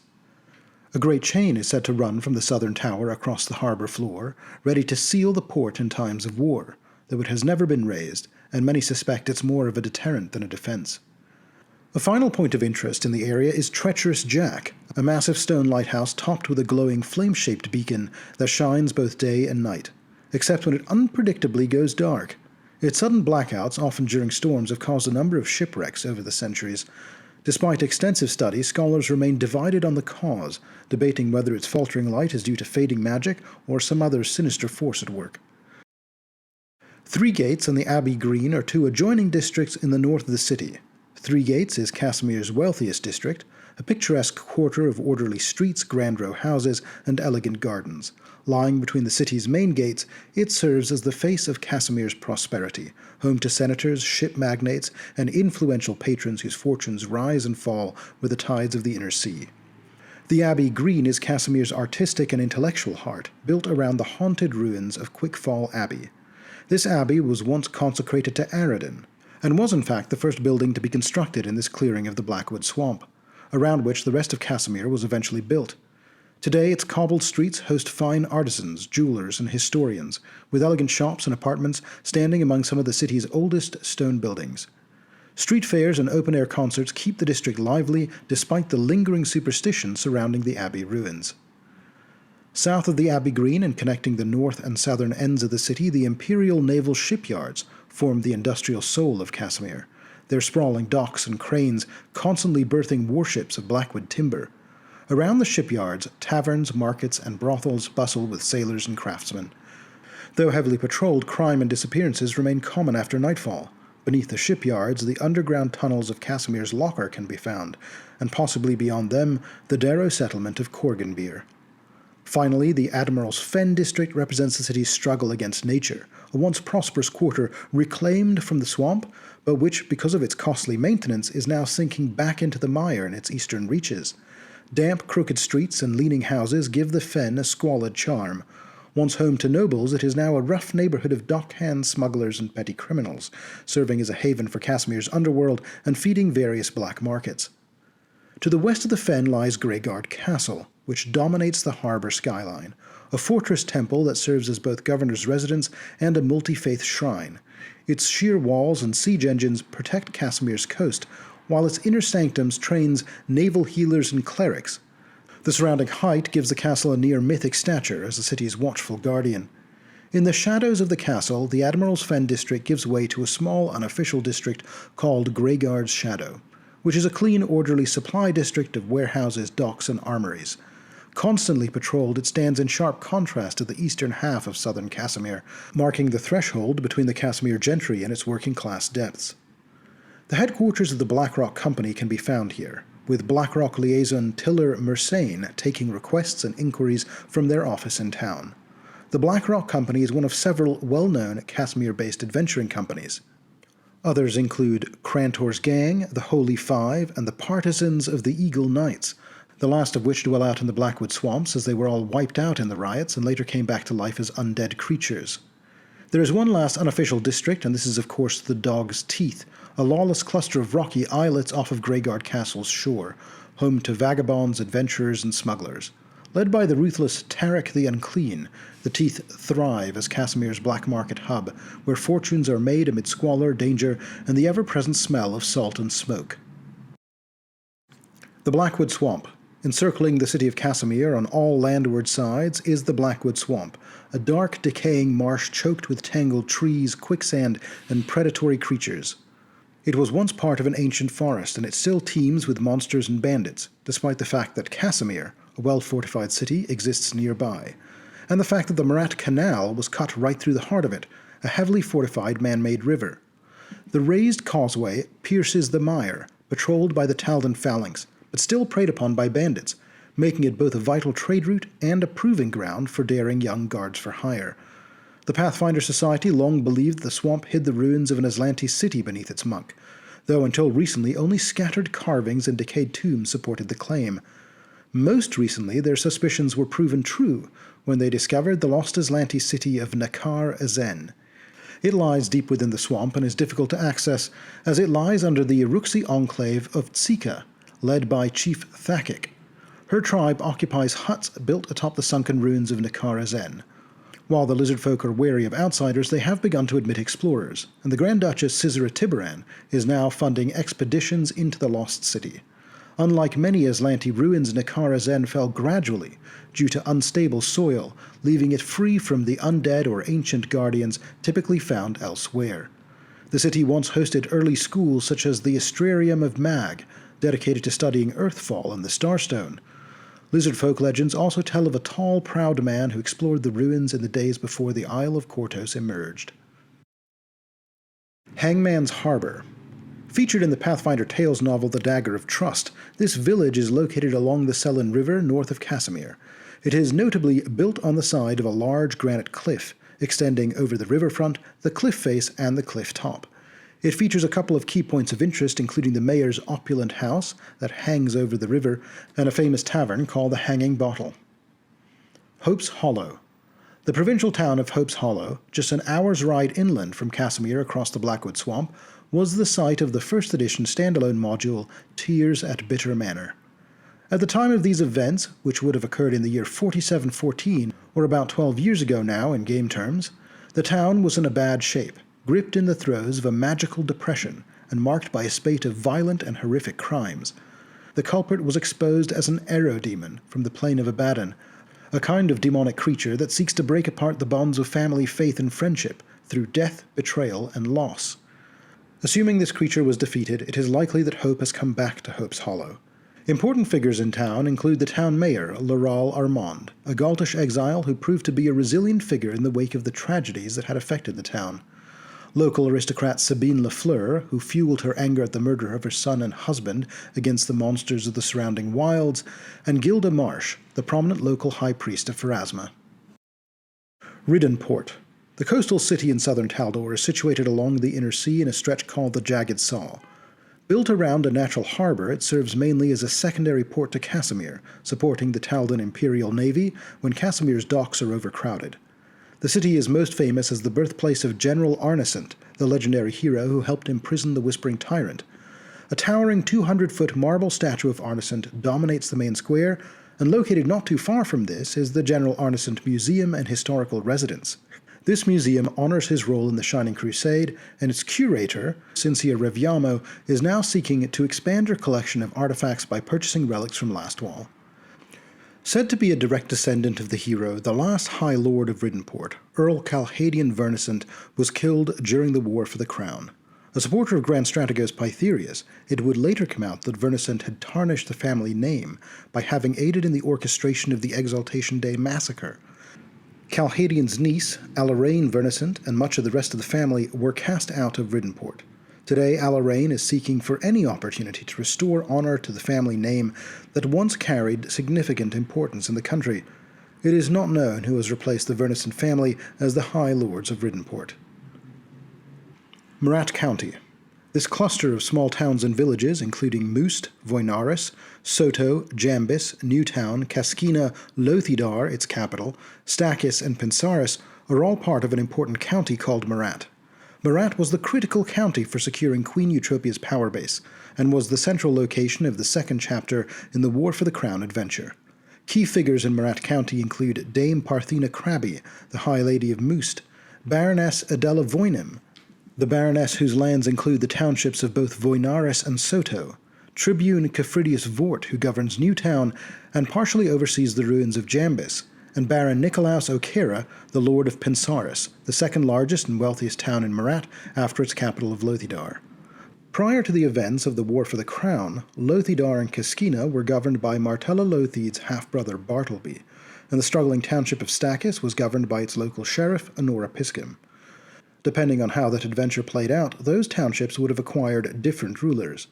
A great chain is said to run from the southern tower across the harbour floor, ready to seal the port in times of war, though it has never been raised, and many suspect it's more of a deterrent than a defence. A final point of interest in the area is Treacherous Jack, a massive stone lighthouse topped with a glowing flame-shaped beacon that shines both day and night, except when it unpredictably goes dark. Its sudden blackouts, often during storms, have caused a number of shipwrecks over the centuries. Despite extensive study, scholars remain divided on the cause, debating whether its faltering light is due to fading magic or some other sinister force at work. 3 Gates and the Abbey Green are 2 adjoining districts in the north of the city. 3 Gates is Casimir's wealthiest district, a picturesque quarter of orderly streets, grand row houses, and elegant gardens. Lying between the city's main gates, it serves as the face of Casimir's prosperity, home to senators, ship magnates, and influential patrons whose fortunes rise and fall with the tides of the inner sea. The Abbey Green is Casimir's artistic and intellectual heart, built around the haunted ruins of Quickfall Abbey. This abbey was once consecrated to Aradin, and was in fact the first building to be constructed in this clearing of the Blackwood Swamp, around which the rest of Casimir was eventually built. Today its cobbled streets host fine artisans, jewelers, and historians, with elegant shops and apartments standing among some of the city's oldest stone buildings. Street fairs and open-air concerts keep the district lively despite the lingering superstition surrounding the abbey ruins. South of the Abbey Green and connecting the north and southern ends of the city, the Imperial Naval Shipyards form the industrial soul of Casimir, their sprawling docks and cranes constantly birthing warships of Blackwood timber. Around the shipyards, taverns, markets, and brothels bustle with sailors and craftsmen. Though heavily patrolled, crime and disappearances remain common after nightfall. Beneath the shipyards, the underground tunnels of Casimir's Locker can be found, and possibly beyond them, the Darrow settlement of Korganbeer. Finally, the Admiral's Fen district represents the city's struggle against nature, a once prosperous quarter reclaimed from the swamp, but which, because of its costly maintenance, is now sinking back into the mire in its eastern reaches. Damp, crooked streets and leaning houses give the Fen a squalid charm. Once home to nobles, it is now a rough neighborhood of dockhand smugglers and petty criminals, serving as a haven for Casimir's underworld and feeding various black markets. To the west of the Fen lies Greyguard Castle, which dominates the harbour skyline, a fortress temple that serves as both governor's residence and a multi-faith shrine. Its sheer walls and siege engines protect Casimir's coast, while its inner sanctums trains naval healers and clerics. The surrounding height gives the castle a near-mythic stature as the city's watchful guardian. In the shadows of the castle, the Admiral's Fen district gives way to a small unofficial district called Greyguard's Shadow, which is a clean, orderly supply district of warehouses, docks, and armories. Constantly patrolled, it stands in sharp contrast to the eastern half of southern Casimir, marking the threshold between the Casimir gentry and its working-class depths. The headquarters of the Blackrock Company can be found here, with Blackrock liaison Tiller Mersane taking requests and inquiries from their office in town. The Blackrock Company is one of several well-known Casimir-based adventuring companies. Others include Crantor's Gang, the Holy Five, and the Partisans of the Eagle Knights, the last of which dwell out in the Blackwood Swamps as they were all wiped out in the riots and later came back to life as undead creatures. There is one last unofficial district, and this is of course the Dog's Teeth, a lawless cluster of rocky islets off of Greyguard Castle's shore, home to vagabonds, adventurers, and smugglers. Led by the ruthless Tarek the Unclean, the Teeth thrive as Casimir's black market hub, where fortunes are made amid squalor, danger, and the ever-present smell of salt and smoke. The Blackwood Swamp. Encircling the city of Casimir on all landward sides is the Blackwood Swamp, a dark, decaying marsh choked with tangled trees, quicksand, and predatory creatures. It was once part of an ancient forest, and it still teems with monsters and bandits, despite the fact that Casimir, a well-fortified city, exists nearby, and the fact that the Marat Canal was cut right through the heart of it, a heavily fortified man-made river. The raised causeway pierces the mire, patrolled by the Taldan phalanx, but still preyed upon by bandits, making it both a vital trade route and a proving ground for daring young guards for hire. The Pathfinder Society long believed the swamp hid the ruins of an Aslanti city beneath its muck, though until recently only scattered carvings and decayed tombs supported the claim. Most recently, their suspicions were proven true when they discovered the lost Aslanti city of Nakar Azen. It lies deep within the swamp and is difficult to access, as it lies under the Iruxi enclave of Tsika, led by Chief Thakik. Her tribe occupies huts built atop the sunken ruins of Nakar Azen. While the lizard folk are wary of outsiders, they have begun to admit explorers, and the Grand Duchess Sizera Tiberan is now funding expeditions into the lost city. Unlike many Aslanti ruins, Nakar Azen fell gradually due to unstable soil, leaving it free from the undead or ancient guardians typically found elsewhere. The city once hosted early schools such as the Astrarium of Mag, dedicated to studying Earthfall and the Starstone. Lizard folk legends also tell of a tall, proud man who explored the ruins in the days before the Isle of Kortos emerged. Hangman's Harbor. Featured in the Pathfinder Tales novel The Dagger of Trust, this village is located along the Selen River north of Casimir. It is notably built on the side of a large granite cliff, extending over the riverfront, the cliff face, and the cliff top. It features a couple of key points of interest, including the mayor's opulent house that hangs over the river and a famous tavern called the Hanging Bottle. Hope's Hollow. The provincial town of Hope's Hollow, just an hour's ride inland from Casimir across the Blackwood Swamp, was the site of the first edition standalone module Tears at Bitter Manor. At the time of these events, which would have occurred in the year 4714, or about 12 years ago now in game terms, the town was in a bad shape, gripped in the throes of a magical depression and marked by a spate of violent and horrific crimes. The culprit was exposed as an aerodemon from the plane of Abaddon, a kind of demonic creature that seeks to break apart the bonds of family, faith, and friendship through death, betrayal, and loss. Assuming this creature was defeated, it is likely that Hope has come back to Hope's Hollow. Important figures in town include the town mayor, Laurel Armand, a Galtish exile who proved to be a resilient figure in the wake of the tragedies that had affected the town. Local aristocrat Sabine Lafleur, who fueled her anger at the murder of her son and husband against the monsters of the surrounding wilds, and Gilda Marsh, the prominent local high priest of Pharasma. Riddenport. The coastal city in southern Taldor is situated along the inner sea in a stretch called the Jagged Saw. Built around a natural harbor, it serves mainly as a secondary port to Casimir, supporting the Taldan Imperial Navy when Casimir's docks are overcrowded. The city is most famous as the birthplace of General Arnesant, the legendary hero who helped imprison the Whispering Tyrant. A towering 200-foot marble statue of Arnesant dominates the main square, and located not too far from this is the General Arnesant Museum and Historical Residence. This museum honors his role in the Shining Crusade, and its curator, Cincia Reviamo, is now seeking to expand her collection of artifacts by purchasing relics from Lastwall. Said to be a direct descendant of the hero, the last High Lord of Riddenport, Earl Calhadian Vernissant, was killed during the War for the Crown. A supporter of Grand Strategos Pytherius, it would later come out that Vernocent had tarnished the family name by having aided in the orchestration of the Exaltation Day massacre. Calhadian's niece, Alaraine Vernocent, and much of the rest of the family were cast out of Ridenport. Today, Alaraine is seeking for any opportunity to restore honor to the family name that once carried significant importance in the country. It is not known who has replaced the Vernocent family as the High Lords of Ridenport. Murat County. This cluster of small towns and villages, including Must, Voinaris, Soto, Jambis, Newtown, Kaskina, Lothidar, its capital, Stakis, and Pensaris, are all part of an important county called Murat. Murat was the critical county for securing Queen Eutropia's power base, and was the central location of the second chapter in the War for the Crown adventure. Key figures in Murat County include Dame Parthena Crabby, the High Lady of Must, Baroness Adela Voinem, the Baroness whose lands include the townships of both Voinaris and Soto, Tribune Caphridius Vort, who governs Newtown and partially oversees the ruins of Jambis, and Baron Nicolaus O'Cara, the Lord of Pensaris, the second largest and wealthiest town in Murat after its capital of Lothidar. Prior to the events of the War for the Crown, Lothidar and Kaskina were governed by Martella Lotheid's half-brother Bartleby, and the struggling township of Stakis was governed by its local sheriff, Honora Piscum. Depending on how that adventure played out, those townships would have acquired different rulers.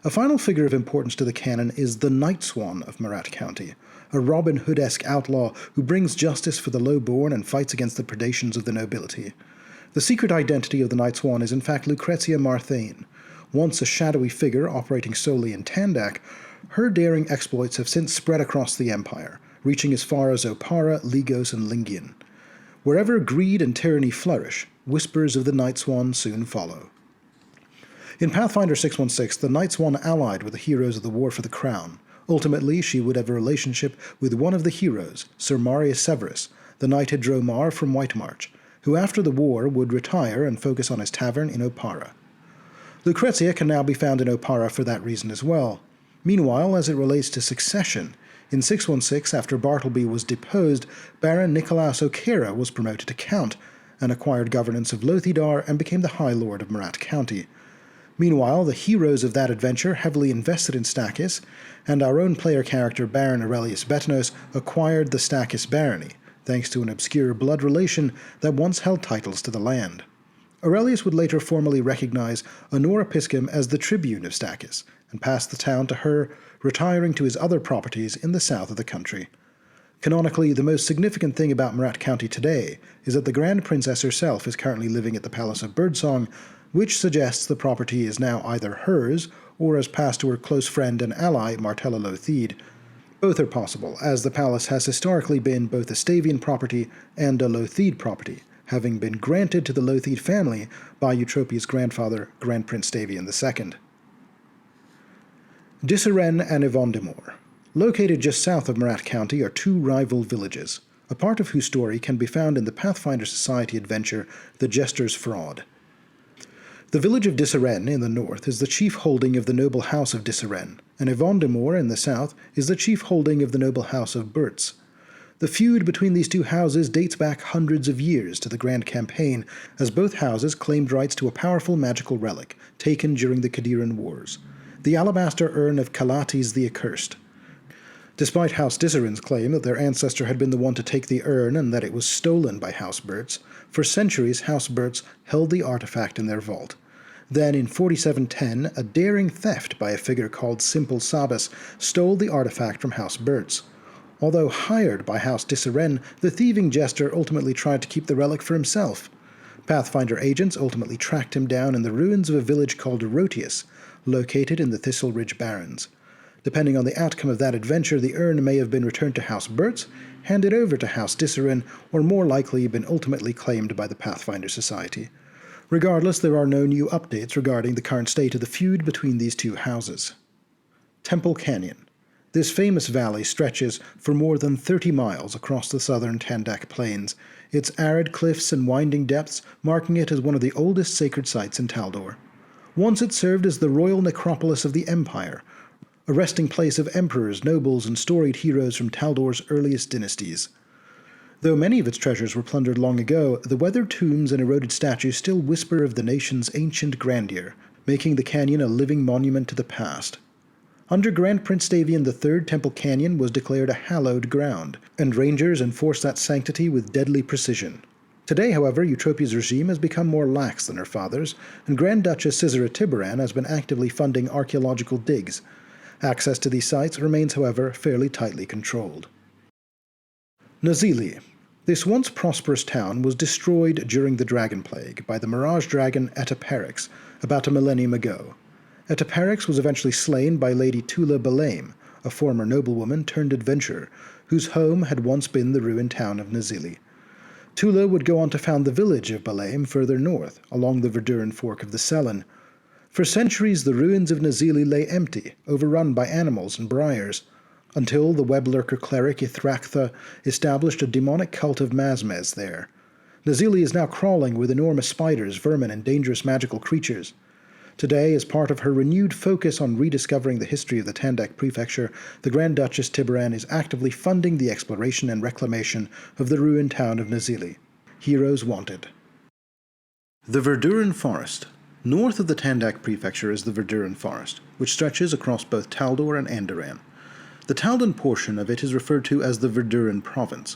A final figure of importance to the canon is the Night Swan of Murat County, a Robin Hood-esque outlaw who brings justice for the low-born and fights against the predations of the nobility. The secret identity of the Night Swan is in fact Lucrezia Marthane. Once a shadowy figure operating solely in Tandak, her daring exploits have since spread across the empire, reaching as far as Oppara, Ligos, and Lingian. Wherever greed and tyranny flourish, whispers of the Night Swan soon follow. In Pathfinder 616, the Night Swan allied with the heroes of the War for the Crown. Ultimately, she would have a relationship with one of the heroes, Sir Marius Severus, the knighted Dromar from Whitemarch, who after the war would retire and focus on his tavern in Oppara. Lucrezia can now be found in Oppara for that reason as well. Meanwhile, as it relates to succession, in 616, after Bartleby was deposed, Baron Nicolaus O'Cara was promoted to Count, and acquired governance of Lothidar and became the High Lord of Murat County. Meanwhile, the heroes of that adventure heavily invested in Stakis, and our own player character Baron Aurelius Betinos acquired the Stakis barony, thanks to an obscure blood relation that once held titles to the land. Aurelius would later formally recognize Honora Piscum as the tribune of Stakis, and pass the town to her, retiring to his other properties in the south of the country. Canonically, the most significant thing about Murat County today is that the Grand Princess herself is currently living at the Palace of Birdsong, which suggests the property is now either hers or has passed to her close friend and ally, Martella Lotheid. Both are possible, as the palace has historically been both a Stavian property and a Lotheid property, having been granted to the Lotheid family by Eutropia's grandfather, Grand Prince Stavian II. Disseren and Evondimor. Located just south of Murat County are two rival villages, a part of whose story can be found in the Pathfinder Society adventure The Jester's Fraud. The village of Disseren in the north is the chief holding of the noble house of Disseren, and Evondimor in the south is the chief holding of the noble house of Bertz. The feud between these two houses dates back hundreds of years to the Grand Campaign, as both houses claimed rights to a powerful magical relic taken during the Khadiran Wars, the alabaster urn of Calates the Accursed. Despite House Disseren's claim that their ancestor had been the one to take the urn and that it was stolen by House Bertz, for centuries House Bertz held the artifact in their vault. Then, in 4710, a daring theft by a figure called Simple Sabas stole the artifact from House Bertz. Although hired by House Disseren, the thieving jester ultimately tried to keep the relic for himself. Pathfinder agents ultimately tracked him down in the ruins of a village called Erotius, located in the Thistle Ridge Barrens. Depending on the outcome of that adventure, the urn may have been returned to House Bertz, handed over to House Disseren, or more likely been ultimately claimed by the Pathfinder Society. Regardless, there are no new updates regarding the current state of the feud between these two houses. Temple Canyon. This famous valley stretches for more than 30 miles across the southern Tandak Plains, its arid cliffs and winding depths marking it as one of the oldest sacred sites in Taldor. Once it served as the royal necropolis of the Empire, a resting place of emperors, nobles, and storied heroes from Taldor's earliest dynasties. Though many of its treasures were plundered long ago, the weathered tombs and eroded statues still whisper of the nation's ancient grandeur, making the canyon a living monument to the past. Under Grand Prince Davian III, Temple Canyon was declared a hallowed ground, and rangers enforced that sanctity with deadly precision. Today, however, Eutropia's regime has become more lax than her father's, and Grand Duchess Caesara Tiberan has been actively funding archaeological digs. Access to these sites remains, however, fairly tightly controlled. Nazili. This once prosperous town was destroyed during the Dragon Plague by the mirage dragon Etaperix about a millennium ago. Etaperix was eventually slain by Lady Tula Balaim, a former noblewoman turned adventurer, whose home had once been the ruined town of Nazili. Tula would go on to found the village of Balaim further north, along the Verduran fork of the Selen. For centuries the ruins of Nazili lay empty, overrun by animals and briars, until the web-lurker cleric Ithraktha established a demonic cult of Mazmez there. Nazili is now crawling with enormous spiders, vermin, and dangerous magical creatures. Today, as part of her renewed focus on rediscovering the history of the Tandak Prefecture, the Grand Duchess Tiberan is actively funding the exploration and reclamation of the ruined town of Nazili. Heroes wanted. The Verduran Forest. North of the Tandak Prefecture is the Verduran Forest, which stretches across both Taldor and Andoran. The Taldan portion of it is referred to as the Verduran Province.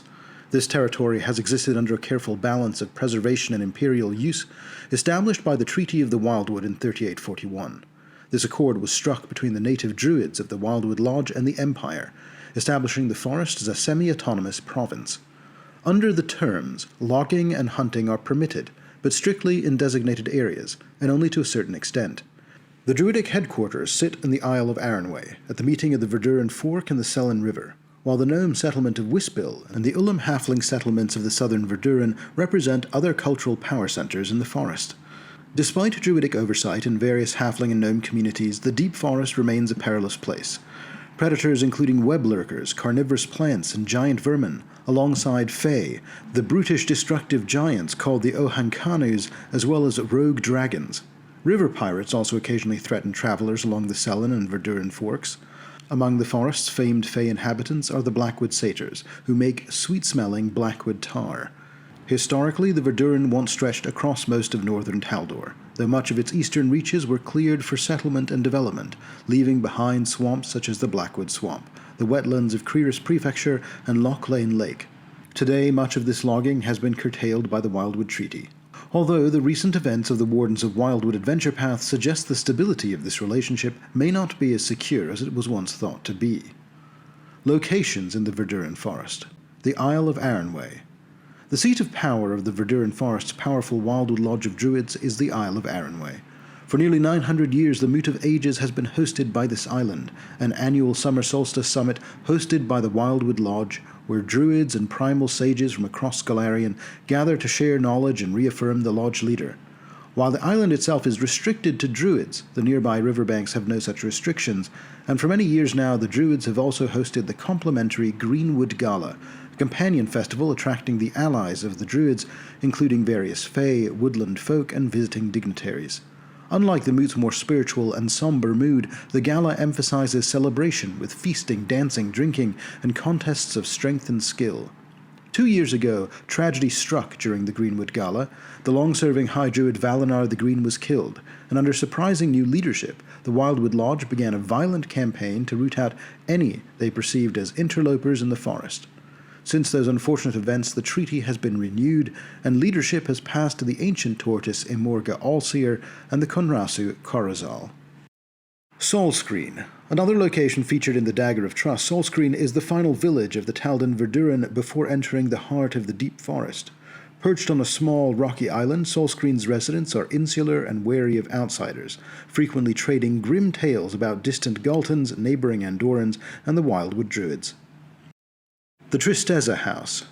This territory has existed under a careful balance of preservation and imperial use, established by the Treaty of the Wildwood in 3841. This accord was struck between the native druids of the Wildwood Lodge and the Empire, establishing the forest as a semi-autonomous province. Under the terms, logging and hunting are permitted, but strictly in designated areas, and only to a certain extent. The druidic headquarters sit in the Isle of Arranway, at the meeting of the Verduran Fork and the Selen River, while the gnome settlement of Wispil and the Ullum halfling settlements of the southern Verduran represent other cultural power centers in the forest. Despite druidic oversight in various halfling and gnome communities, the deep forest remains a perilous place. Predators including web lurkers, carnivorous plants, and giant vermin, alongside Fae, the brutish destructive giants called the Ohankanus, as well as rogue dragons. River pirates also occasionally threaten travelers along the Selen and Verduran forks. Among the forest's famed Fae inhabitants are the Blackwood Satyrs, who make sweet-smelling Blackwood tar. Historically, the Verduran once stretched across most of northern Taldor, though much of its eastern reaches were cleared for settlement and development, leaving behind swamps such as the Blackwood Swamp, the wetlands of Krearis Prefecture, and Loch Lane Lake. Today, much of this logging has been curtailed by the Wildwood Treaty. Although the recent events of the Wardens of Wildwood Adventure Path suggest the stability of this relationship may not be as secure as it was once thought to be. Locations in the Verduran Forest. The Isle of Arranway. The seat of power of the Verduran Forest's powerful Wildwood Lodge of Druids is the Isle of Arranway. For nearly 900 years, the Moot of Ages has been hosted by this island, an annual summer solstice summit hosted by the Wildwood Lodge, where druids and primal sages from across Golarion gather to share knowledge and reaffirm the lodge leader. While the island itself is restricted to druids, the nearby riverbanks have no such restrictions, and for many years now the druids have also hosted the complimentary Greenwood Gala, a companion festival attracting the allies of the druids, including various fae, woodland folk, and visiting dignitaries. Unlike the Moot's more spiritual and somber mood, the gala emphasizes celebration with feasting, dancing, drinking, and contests of strength and skill. 2 years ago, tragedy struck during the Greenwood Gala. The long-serving High Druid Valinar the Green was killed, and under surprising new leadership, the Wildwood Lodge began a violent campaign to root out any they perceived as interlopers in the forest. Since those unfortunate events, the treaty has been renewed, and leadership has passed to the ancient tortoise Imorga Allseer and the Konrasu Corazal. Solscreen. Another location featured in the Dagger of Trust, Solscreen is the final village of the Taldan Verduran before entering the heart of the deep forest. Perched on a small, rocky island, Solscreen's residents are insular and wary of outsiders, frequently trading grim tales about distant Galtans, neighboring Andorans, and the Wildwood Druids. The Tristeza House.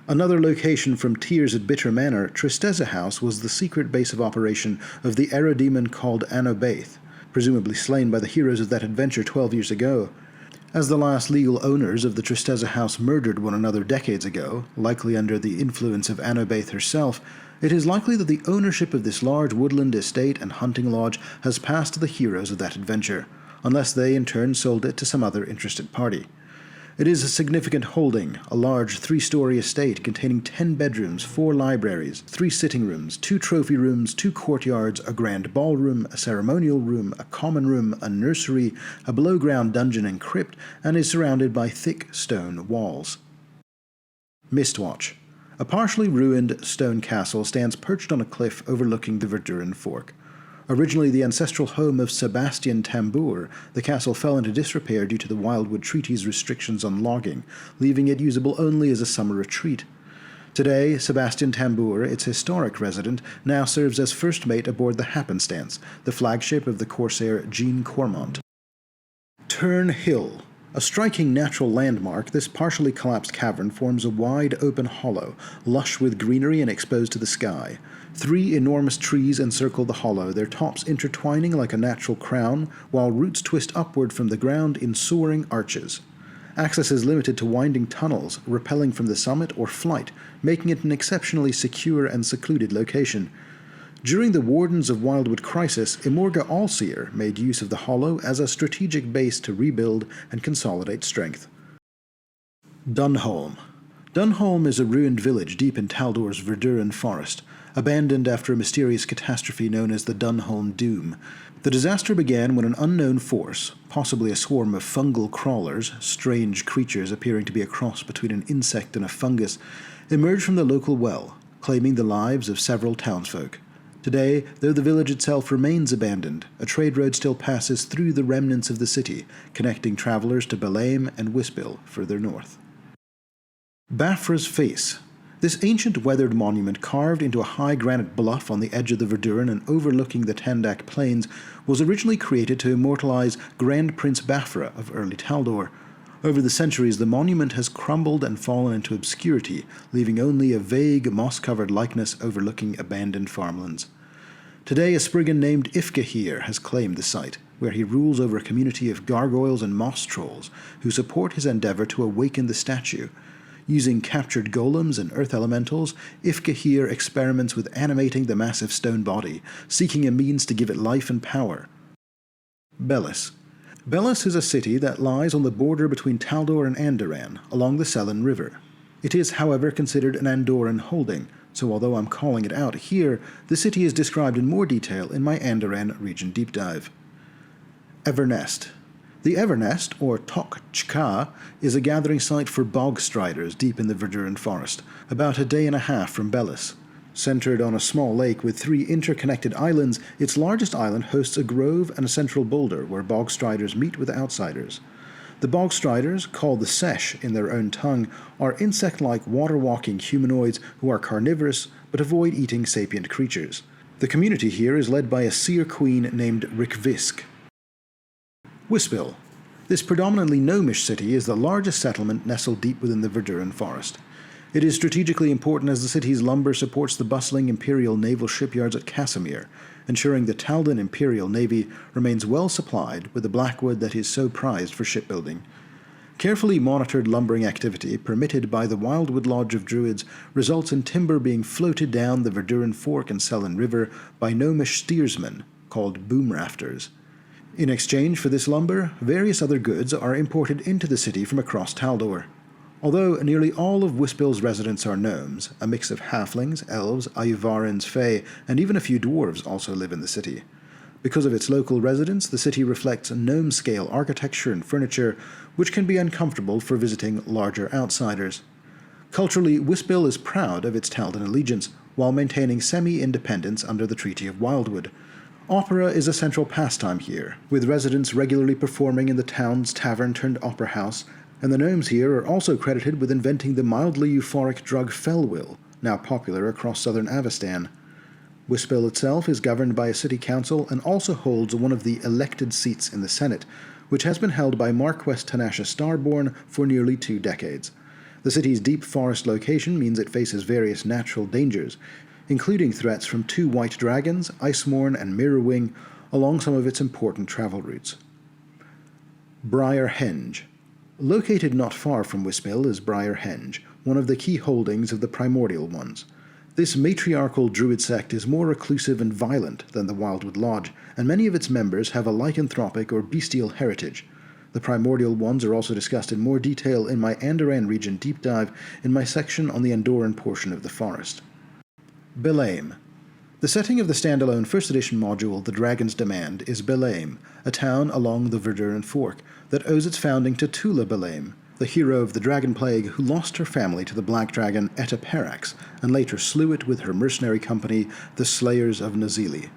Another location from Tears at Bitter Manor, Tristeza House was the secret base of operation of the aerodemon called Anobaith, presumably slain by the heroes of that adventure 12 years ago. As the last legal owners of the Tristeza House murdered one another decades ago, likely under the influence of Anobaith herself, it is likely that the ownership of this large woodland estate and hunting lodge has passed to the heroes of that adventure, unless they in turn sold it to some other interested party. It is a significant holding, a large 3-story estate containing 10 bedrooms, 4 libraries, 3 sitting rooms, 2 trophy rooms, 2 courtyards, a grand ballroom, a ceremonial room, a common room, a nursery, a below-ground dungeon and crypt, and is surrounded by thick stone walls. Mistwatch. A partially ruined stone castle stands perched on a cliff overlooking the Verduran Fork. Originally the ancestral home of Sebastian Tambour, the castle fell into disrepair due to the Wildwood Treaty's restrictions on logging, leaving it usable only as a summer retreat. Today, Sebastian Tambour, its historic resident, now serves as first mate aboard the Happenstance, the flagship of the corsair Jean Cormont. Turn Hill. A striking natural landmark, this partially collapsed cavern forms a wide open hollow, lush with greenery and exposed to the sky. 3 enormous trees encircle the hollow, their tops intertwining like a natural crown, while roots twist upward from the ground in soaring arches. Access is limited to winding tunnels, rappelling from the summit, or flight, making it an exceptionally secure and secluded location. During the Wardens of Wildwood crisis, Imorga Allseer made use of the hollow as a strategic base to rebuild and consolidate strength. Dunholm. Dunholm is a ruined village deep in Taldor's Verduran forest, abandoned after a mysterious catastrophe known as the Dunholm Doom. The disaster began when an unknown force, possibly a swarm of fungal crawlers, strange creatures appearing to be a cross between an insect and a fungus, emerged from the local well, claiming the lives of several townsfolk. Today, though the village itself remains abandoned, a trade road still passes through the remnants of the city, connecting travelers to Balaam and Wispill further north. Bafra's Face. This ancient weathered monument, carved into a high granite bluff on the edge of the Verduran and overlooking the Tandak Plains, was originally created to immortalize Grand Prince Bafra of early Taldor. Over the centuries, the monument has crumbled and fallen into obscurity, leaving only a vague, moss-covered likeness overlooking abandoned farmlands. Today, a Spriggan named Ifgahir has claimed the site, where he rules over a community of gargoyles and moss trolls who support his endeavor to awaken the statue. Using captured golems and earth elementals, Ifgahir experiments with animating the massive stone body, seeking a means to give it life and power. Bellis. Bellis is a city that lies on the border between Taldor and Andoran, along the Selen River. It is, however, considered an Andoran holding, so although I'm calling it out here, the city is described in more detail in my Andoran region deep dive. Evernest. The Evernest, or Tok Chka, is a gathering site for bog striders deep in the Verduran forest, about a day and a half from Bellis. Centered on a small lake with 3 interconnected islands, its largest island hosts a grove and a central boulder where bog striders meet with outsiders. The bog striders, called the Sesh in their own tongue, are insect-like water-walking humanoids who are carnivorous but avoid eating sapient creatures. The community here is led by a seer queen named Rikvisk. Wispill. This predominantly gnomish city is the largest settlement nestled deep within the Verduran forest. It is strategically important as the city's lumber supports the bustling Imperial naval shipyards at Casimir, ensuring the Taldan Imperial Navy remains well supplied with the blackwood that is so prized for shipbuilding. Carefully monitored lumbering activity permitted by the Wildwood Lodge of Druids results in timber being floated down the Verduran Fork and Selen River by gnomish steersmen called boom rafters. In exchange for this lumber, various other goods are imported into the city from across Taldor. Although nearly all of Wispill's residents are gnomes, a mix of halflings, elves, Ayuvarans, fae, and even a few dwarves also live in the city. Because of its local residents, the city reflects gnome-scale architecture and furniture, which can be uncomfortable for visiting larger outsiders. Culturally, Wispill is proud of its Taldan allegiance, while maintaining semi-independence under the Treaty of Wildwood. Opera is a central pastime here, with residents regularly performing in the town's tavern-turned-opera house, and the gnomes here are also credited with inventing the mildly euphoric drug Felwill, now popular across southern Avestan. Wispill itself is governed by a city council and also holds one of the elected seats in the Senate, which has been held by Marquess Tanasha Starborn for nearly 2 decades. The city's deep forest location means it faces various natural dangers, including threats from 2 white dragons, Icemorn and Mirrorwing, along some of its important travel routes. Briar Henge. Located not far from Wispill is Briar Henge, one of the key holdings of the Primordial Ones. This matriarchal druid sect is more reclusive and violent than the Wildwood Lodge, and many of its members have a lycanthropic or bestial heritage. The primordial ones are also discussed in more detail in my Andoran region deep dive in my section on the Andoran portion of the forest. Belaim. The setting of the standalone first edition module The Dragon's Demand is Belaim, a town along the Verduran Fork that owes its founding to Tula Belaim, the hero of the Dragon Plague who lost her family to the black dragon Etaperax and later slew it with her mercenary company, the Slayers of Nazili.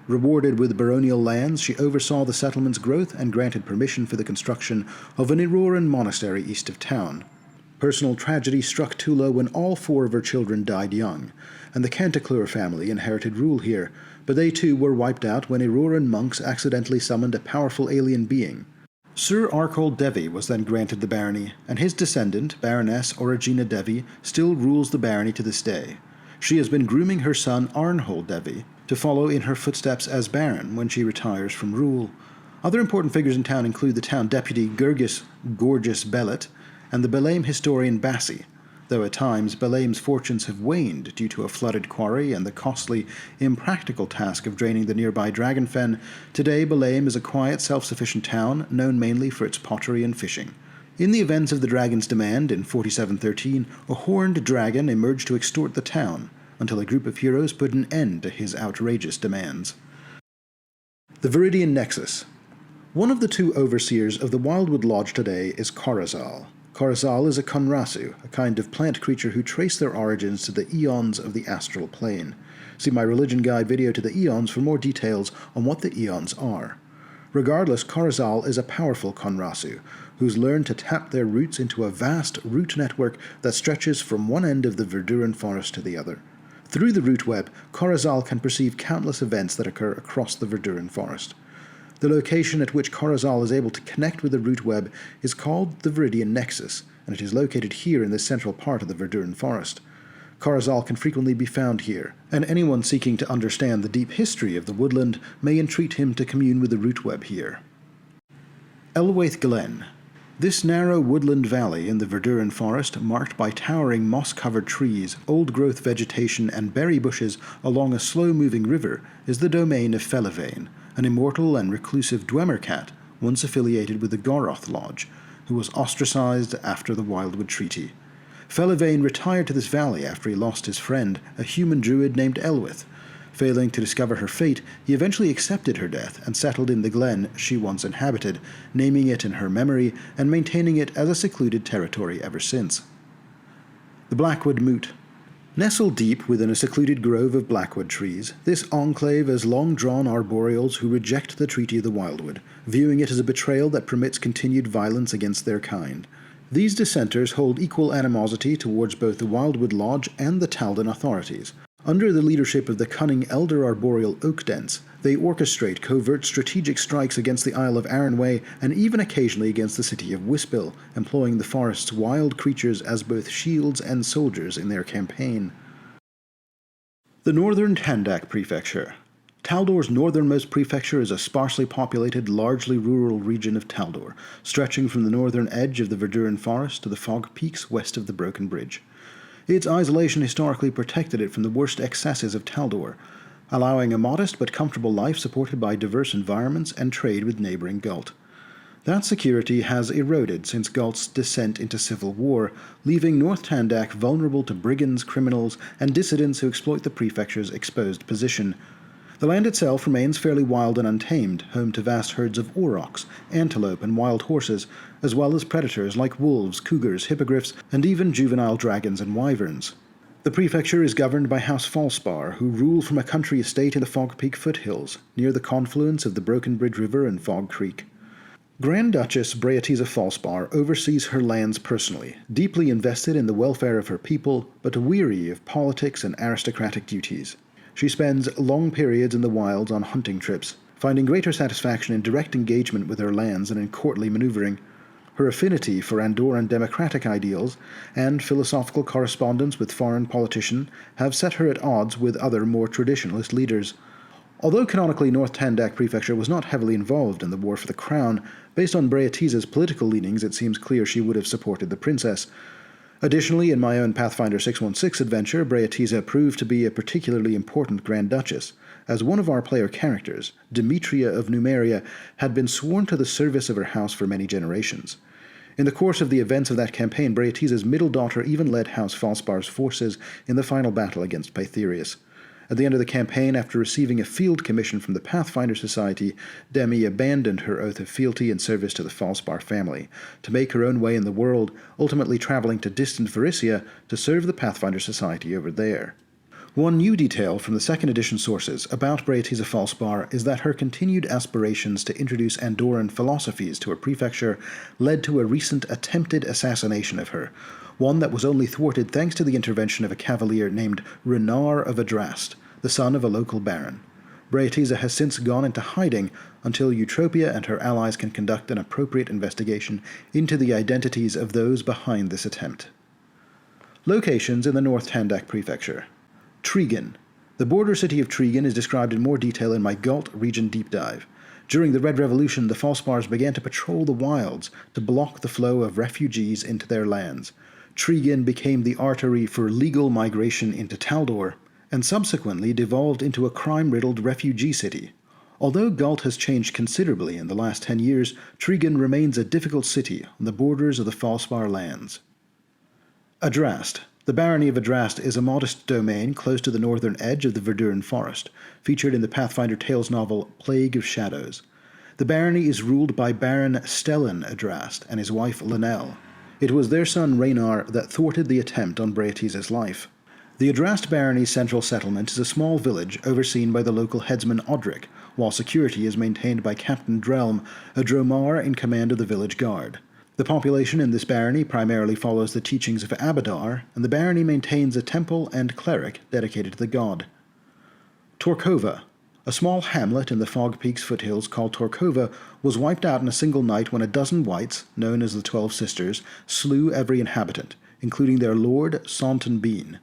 Rewarded with baronial lands, she oversaw the settlement's growth and granted permission for the construction of an Auroran monastery east of town. Personal tragedy struck Tula when all 4 of her children died young, and the Canticleur family inherited rule here, but they too were wiped out when Auroran monks accidentally summoned a powerful alien being. Sir Arkol Devi was then granted the barony, and his descendant, Baroness Origina Devi, still rules the barony to this day. She has been grooming her son Arnhold Devi to follow in her footsteps as baron when she retires from rule. Other important figures in town include the town deputy Gurgis Gorgeous Bellet and the Belaim historian Bassi, though at times Belaim's fortunes have waned due to a flooded quarry and the costly, impractical task of draining the nearby Dragonfen. Today Belaim is a quiet, self-sufficient town known mainly for its pottery and fishing. In the events of the Dragon's Demand in 4713, a horned dragon emerged to extort the town, until a group of heroes put an end to his outrageous demands. The Viridian Nexus. One of the 2 overseers of the Wildwood Lodge today is Corazal. Corazal is a Conrasu, a kind of plant creature who trace their origins to the eons of the astral plane. See my Religion Guide video to the eons for more details on what the eons are. Regardless, Corazal is a powerful Conrasu, who's learned to tap their roots into a vast root network that stretches from one end of the Verduran forest to the other. Through the root web, Corazal can perceive countless events that occur across the Verduran forest. The location at which Corazal is able to connect with the root web is called the Viridian Nexus, and it is located here in the central part of the Verduran forest. Corazal can frequently be found here, and anyone seeking to understand the deep history of the woodland may entreat him to commune with the root web here. Elwaith Glen. This narrow woodland valley in the Verduran forest, marked by towering moss-covered trees, old-growth vegetation, and berry bushes along a slow-moving river, is the domain of Felivane, an immortal and reclusive Dwemer cat once affiliated with the Goroth Lodge, who was ostracized after the Wildwood Treaty. Felivane retired to this valley after he lost his friend, a human druid named Elwith. Failing to discover her fate, he eventually accepted her death and settled in the glen she once inhabited, naming it in her memory and maintaining it as a secluded territory ever since. The Blackwood Moot. Nestled deep within a secluded grove of blackwood trees, this enclave has long-drawn arboreals who reject the Treaty of the Wildwood, viewing it as a betrayal that permits continued violence against their kind. These dissenters hold equal animosity towards both the Wildwood Lodge and the Taldan authorities. Under the leadership of the cunning elder arboreal Oakdence, they orchestrate covert strategic strikes against the Isle of Arranway and even occasionally against the city of Wispil, employing the forest's wild creatures as both shields and soldiers in their campaign. The Northern Tandak Prefecture. Taldor's northernmost prefecture is a sparsely populated, largely rural region of Taldor, stretching from the northern edge of the Verduran forest to the fog peaks west of the Broken Bridge. Its isolation historically protected it from the worst excesses of Taldor, allowing a modest but comfortable life supported by diverse environments and trade with neighboring Gult. That security has eroded since Gult's descent into civil war, leaving North Tandak vulnerable to brigands, criminals, and dissidents who exploit the prefecture's exposed position. The land itself remains fairly wild and untamed, home to vast herds of aurochs, antelope, and wild horses, as well as predators like wolves, cougars, hippogriffs, and even juvenile dragons and wyverns. The prefecture is governed by House Falspar, who rule from a country estate in the Fog Peak foothills, near the confluence of the Broken Bridge River and Fog Creek. Grand Duchess Breatiza Falspar oversees her lands personally, deeply invested in the welfare of her people, but weary of politics and aristocratic duties. She spends long periods in the wilds on hunting trips, finding greater satisfaction in direct engagement with her lands than in courtly maneuvering. Her affinity for Andoran democratic ideals and philosophical correspondence with foreign politicians have set her at odds with other more traditionalist leaders. Although canonically North Tandak Prefecture was not heavily involved in the war for the crown, based on Breatiza's political leanings it seems clear she would have supported the princess. Additionally, in my own Pathfinder 616 adventure, Breatiza proved to be a particularly important Grand Duchess, as one of our player characters, Demetria of Numeria, had been sworn to the service of her house for many generations. In the course of the events of that campaign, Breatisa's middle daughter even led House Falspar's forces in the final battle against Pytherius. At the end of the campaign, after receiving a field commission from the Pathfinder Society, Demi abandoned her oath of fealty and service to the Falspar family, to make her own way in the world, ultimately traveling to distant Varissia to serve the Pathfinder Society over there. One new detail from the second edition sources about Breatisa Falspar is that her continued aspirations to introduce Andorran philosophies to her prefecture led to a recent attempted assassination of her, one that was only thwarted thanks to the intervention of a cavalier named Renar of Adrast, the son of a local baron. Breatisa has since gone into hiding until Eutropia and her allies can conduct an appropriate investigation into the identities of those behind this attempt. Locations in the North Tandak Prefecture. Tregan. The border city of Tregan is described in more detail in my Galt region deep dive. During the Red Revolution, the Falspars began to patrol the wilds to block the flow of refugees into their lands. Tregan became the artery for legal migration into Taldor, and subsequently devolved into a crime-riddled refugee city. Although Galt has changed considerably in the last 10 years, Tregan remains a difficult city on the borders of the Falspar lands. Adrast. The barony of Adrast is a modest domain close to the northern edge of the Verduran forest, featured in the Pathfinder Tales novel Plague of Shadows. The barony is ruled by Baron Stellan Adrast and his wife Linnell. It was their son Raynar that thwarted the attempt on Breatisa's life. The Adrast barony's central settlement is a small village overseen by the local headsman Odric, while security is maintained by Captain Drelm, a dromar in command of the village guard. The population in this barony primarily follows the teachings of Abadar, and the barony maintains a temple and cleric dedicated to the god. Torkova. A small hamlet in the Fog Peaks foothills called Torkova was wiped out in a single night when a dozen wights, known as the 12 Sisters, slew every inhabitant, including their lord, Saunton Bean.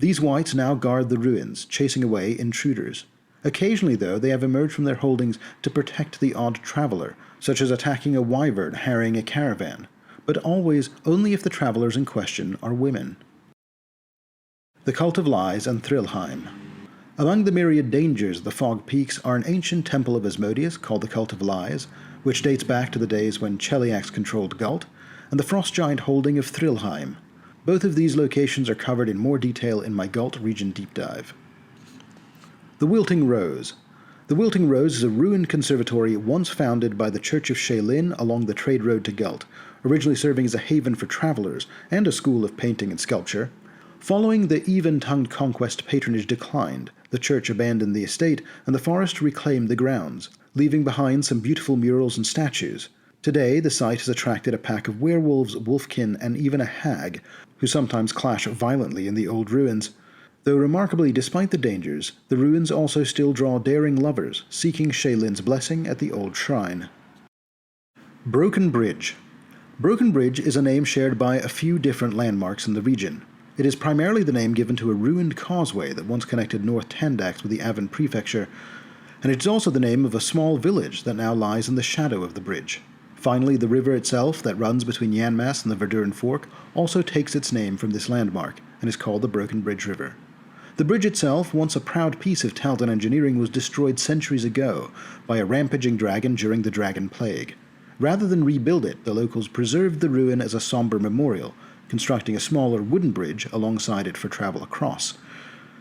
These wights now guard the ruins, chasing away intruders. Occasionally, though, they have emerged from their holdings to protect the odd traveler, such as attacking a wyvern harrying a caravan, but always only if the travelers in question are women. The Cult of Lies and Thrillheim. Among the myriad dangers of the Fog Peaks are an ancient temple of Asmodeus called the Cult of Lies, which dates back to the days when Cheliax controlled Galt, and the frost giant holding of Thrillheim. Both of these locations are covered in more detail in my Galt region deep dive. The Wilting Rose. The Wilting Rose is a ruined conservatory once founded by the Church of Shaelin along the trade road to Galt, originally serving as a haven for travelers and a school of painting and sculpture. Following the even-tongued conquest, patronage declined, the church abandoned the estate, and the forest reclaimed the grounds, leaving behind some beautiful murals and statues. Today, the site has attracted a pack of werewolves, wolfkin, and even a hag, who sometimes clash violently in the old ruins. Though remarkably, despite the dangers, the ruins also still draw daring lovers, seeking Shaelin's blessing at the old shrine. Broken Bridge. Broken Bridge is a name shared by a few different landmarks in the region. It is primarily the name given to a ruined causeway that once connected North Tandax with the Avin Prefecture, and it is also the name of a small village that now lies in the shadow of the bridge. Finally, the river itself that runs between Yanmas and the Verduran Fork also takes its name from this landmark and is called the Broken Bridge River. The bridge itself, once a proud piece of Taldan engineering, was destroyed centuries ago by a rampaging dragon during the Dragon Plague. Rather than rebuild it, the locals preserved the ruin as a somber memorial, constructing a smaller wooden bridge alongside it for travel across.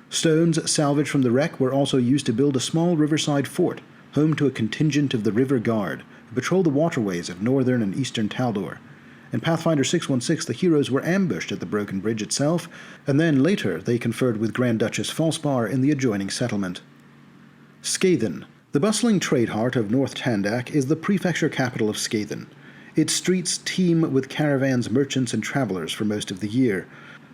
Stones salvaged from the wreck were also used to build a small riverside fort, home to a contingent of the River Guard, who patrol the waterways of northern and eastern Taldor. In Pathfinder 616, the heroes were ambushed at the broken bridge itself, and then later they conferred with Grand Duchess Falspar in the adjoining settlement. Skaithen. The bustling trade heart of North Tandak is the prefecture capital of Skaithen. Its streets teem with caravans, merchants, and travelers for most of the year.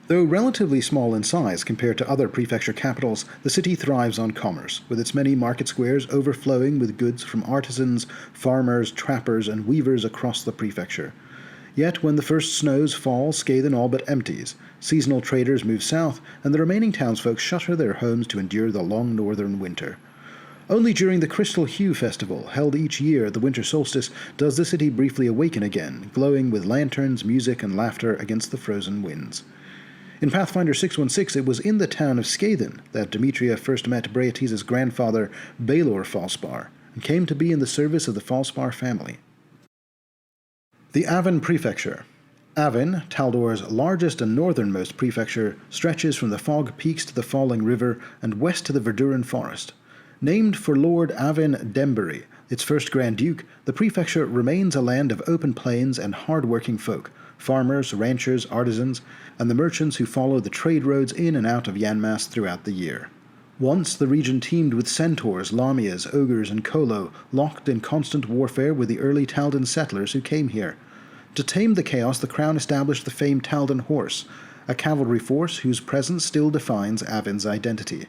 Though relatively small in size compared to other prefecture capitals, the city thrives on commerce, with its many market squares overflowing with goods from artisans, farmers, trappers, and weavers across the prefecture. Yet when the first snows fall, Skaithen all but empties. Seasonal traders move south, and the remaining townsfolk shutter their homes to endure the long northern winter. Only during the Crystal Hue Festival, held each year at the winter solstice, does the city briefly awaken again, glowing with lanterns, music, and laughter against the frozen winds. In Pathfinder 616, it was in the town of Skaden that Demetria first met Breatis' grandfather, Baelor Falspar, and came to be in the service of the Falspar family. The Avin Prefecture. Avin, Taldor's largest and northernmost prefecture, stretches from the Fog Peaks to the Falling River and west to the Verduran Forest. Named for Lord Avin Dembury, its first Grand Duke, the prefecture remains a land of open plains and hard-working folk, farmers, ranchers, artisans, and the merchants who follow the trade roads in and out of Yanmas throughout the year. Once the region teemed with centaurs, lamias, ogres, and kolo, locked in constant warfare with the early Taldan settlers who came here. To tame the chaos, the crown established the famed Taldan Horse, a cavalry force whose presence still defines Avin's identity.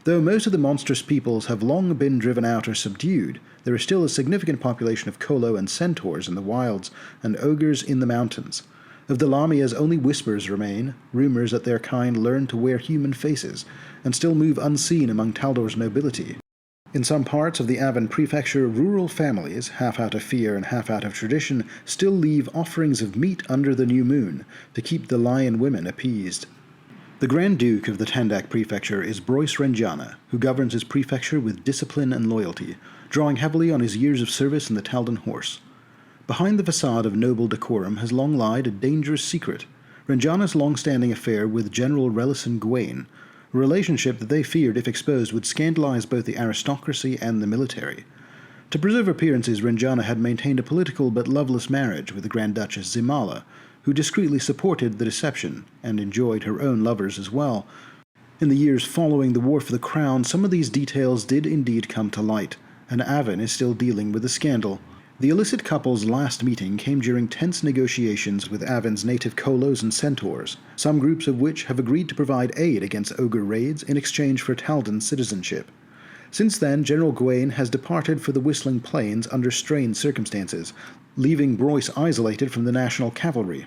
Though most of the monstrous peoples have long been driven out or subdued, there is still a significant population of kolo and centaurs in the wilds and ogres in the mountains. Of the lamias, only whispers remain, rumors that their kind learn to wear human faces, and still move unseen among Taldor's nobility. In some parts of the Avin Prefecture, rural families, half out of fear and half out of tradition, still leave offerings of meat under the new moon to keep the lion women appeased. The Grand Duke of the Tandak Prefecture is Brois Renjana, who governs his prefecture with discipline and loyalty, drawing heavily on his years of service in the Taldan Horse. Behind the facade of noble decorum has long lied a dangerous secret, Renjana's long-standing affair with General Relison Gwaine, a relationship that they feared, if exposed, would scandalize both the aristocracy and the military. To preserve appearances, Renjana had maintained a political but loveless marriage with the Grand Duchess Zimala, who discreetly supported the deception and enjoyed her own lovers as well. In the years following the War for the Crown, some of these details did indeed come to light, and Avin is still dealing with the scandal. The illicit couple's last meeting came during tense negotiations with Avin's native kolos and centaurs, some groups of which have agreed to provide aid against ogre raids in exchange for Taldan citizenship. Since then, General Gwaine has departed for the Whistling Plains under strained circumstances, leaving Brois isolated from the national cavalry.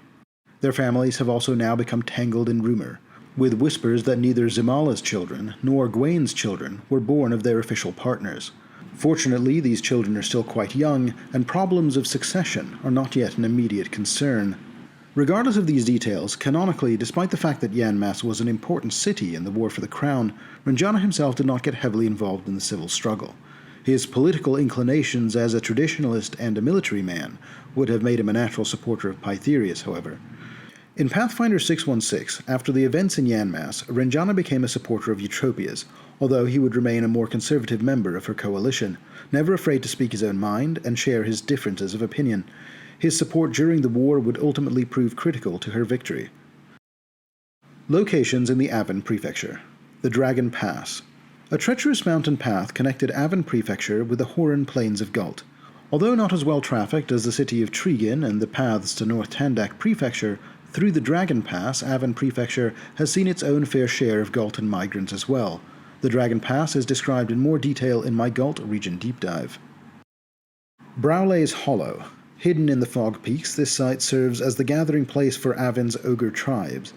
Their families have also now become tangled in rumor, with whispers that neither Zimala's children nor Gwaine's children were born of their official partners. Fortunately, these children are still quite young, and problems of succession are not yet an immediate concern. Regardless of these details, canonically, despite the fact that Yanmas was an important city in the War for the Crown, Renjana himself did not get heavily involved in the civil struggle. His political inclinations as a traditionalist and a military man would have made him a natural supporter of Pytherius, however. In Pathfinder 616, after the events in Yanmas, Renjana became a supporter of Eutropia's, although he would remain a more conservative member of her coalition, never afraid to speak his own mind and share his differences of opinion. His support during the war would ultimately prove critical to her victory. Locations in the Avin Prefecture. The Dragon Pass. A treacherous mountain path connected Avin Prefecture with the Horan Plains of Galt. Although not as well trafficked as the city of Tregan and the paths to North Tandak Prefecture, through the Dragon Pass, Avin Prefecture has seen its own fair share of Galtan migrants as well. The Dragon Pass is described in more detail in my Galt region deep dive. Browlay's Hollow. Hidden in the Fog Peaks, this site serves as the gathering place for Avin's ogre tribes.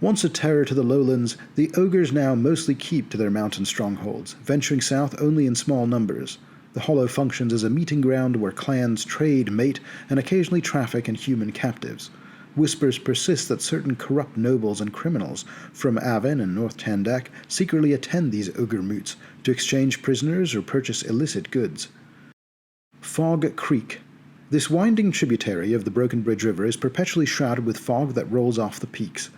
Once a terror to the lowlands, the ogres now mostly keep to their mountain strongholds, venturing south only in small numbers. The Hollow functions as a meeting ground where clans trade, mate, and occasionally traffic in human captives. Whispers persist that certain corrupt nobles and criminals from Avin and North Tandak secretly attend these ogre moots to exchange prisoners or purchase illicit goods. Fog Creek. This winding tributary of the Broken Bridge River is perpetually shrouded with fog that rolls off the peaks.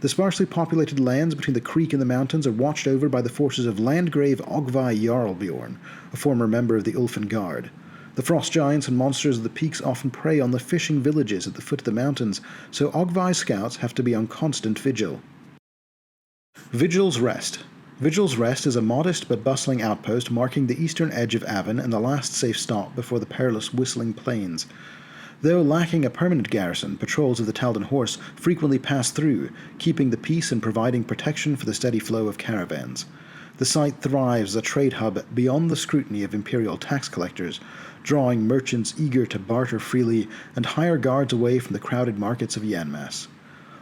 The sparsely populated lands between the creek and the mountains are watched over by the forces of Landgrave Ogvai Jarlbjorn, a former member of the Ulfen Guard. The frost giants and monsters of the peaks often prey on the fishing villages at the foot of the mountains, so Ogvai scouts have to be on constant vigil. Vigil's Rest. Vigil's Rest is a modest but bustling outpost marking the eastern edge of Avin and the last safe stop before the perilous Whistling Plains. Though lacking a permanent garrison, patrols of the Taldan Horse frequently pass through, keeping the peace and providing protection for the steady flow of caravans. The site thrives as a trade hub beyond the scrutiny of imperial tax collectors, drawing merchants eager to barter freely and hire guards away from the crowded markets of Yanmas.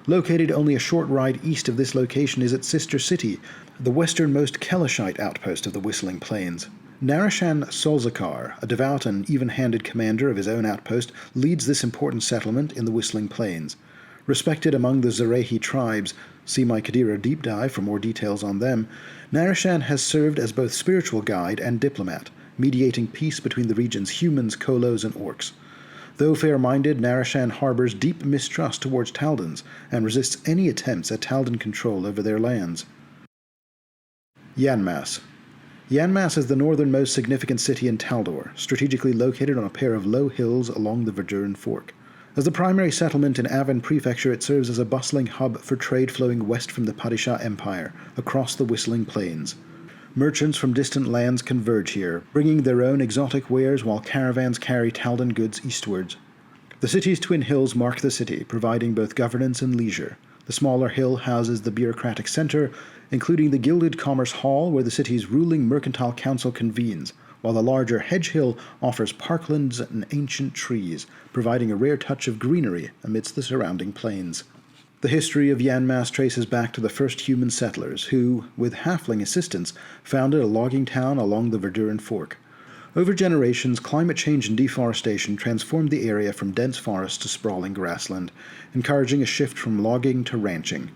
Located only a short ride east of this location is its sister city, the westernmost Kelishite outpost of the Whistling Plains. Narashan Solzakar, a devout and even-handed commander of his own outpost, leads this important settlement in the Whistling Plains. Respected among the Zarehi tribes, see my Kadira deep dive for more details on them, Narishan has served as both spiritual guide and diplomat, mediating peace between the region's humans, Kolos, and orcs. Though fair-minded, Narishan harbors deep mistrust towards Taldans and resists any attempts at Taldan control over their lands. Yanmas. Yanmas is the northernmost significant city in Taldor, strategically located on a pair of low hills along the Verduran Fork. As the primary settlement in Avin Prefecture, it serves as a bustling hub for trade flowing west from the Padishah Empire, across the Whistling Plains. Merchants from distant lands converge here, bringing their own exotic wares while caravans carry Taldan goods eastwards. The city's twin hills mark the city, providing both governance and leisure. The smaller hill houses the bureaucratic center, including the Gilded Commerce Hall where the city's ruling mercantile council convenes, while the larger Hedge Hill offers parklands and ancient trees, providing a rare touch of greenery amidst the surrounding plains. The history of Yanmas traces back to the first human settlers who, with halfling assistance, founded a logging town along the Verduran Fork. Over generations, climate change and deforestation transformed the area from dense forest to sprawling grassland, encouraging a shift from logging to ranching.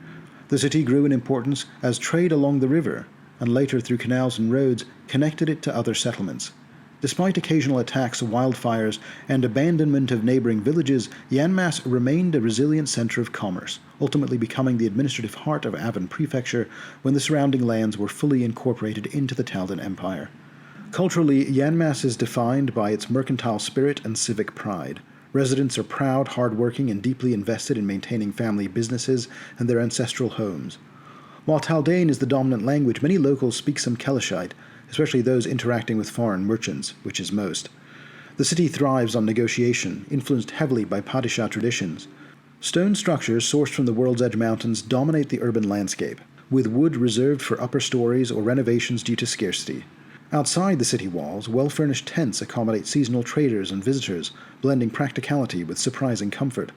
The city grew in importance as trade along the river, and later through canals and roads, connected it to other settlements. Despite occasional attacks, wildfires, and abandonment of neighboring villages, Yanmas remained a resilient center of commerce, ultimately becoming the administrative heart of Avin Prefecture when the surrounding lands were fully incorporated into the Taldan Empire. Culturally, Yanmas is defined by its mercantile spirit and civic pride. Residents are proud, hardworking, and deeply invested in maintaining family businesses and their ancestral homes. While Taldane is the dominant language, many locals speak some Kelishite, especially those interacting with foreign merchants, which is most. The city thrives on negotiation, influenced heavily by Padishah traditions. Stone structures sourced from the World's Edge Mountains dominate the urban landscape, with wood reserved for upper stories or renovations due to scarcity. Outside the city walls, well-furnished tents accommodate seasonal traders and visitors, blending practicality with surprising comfort.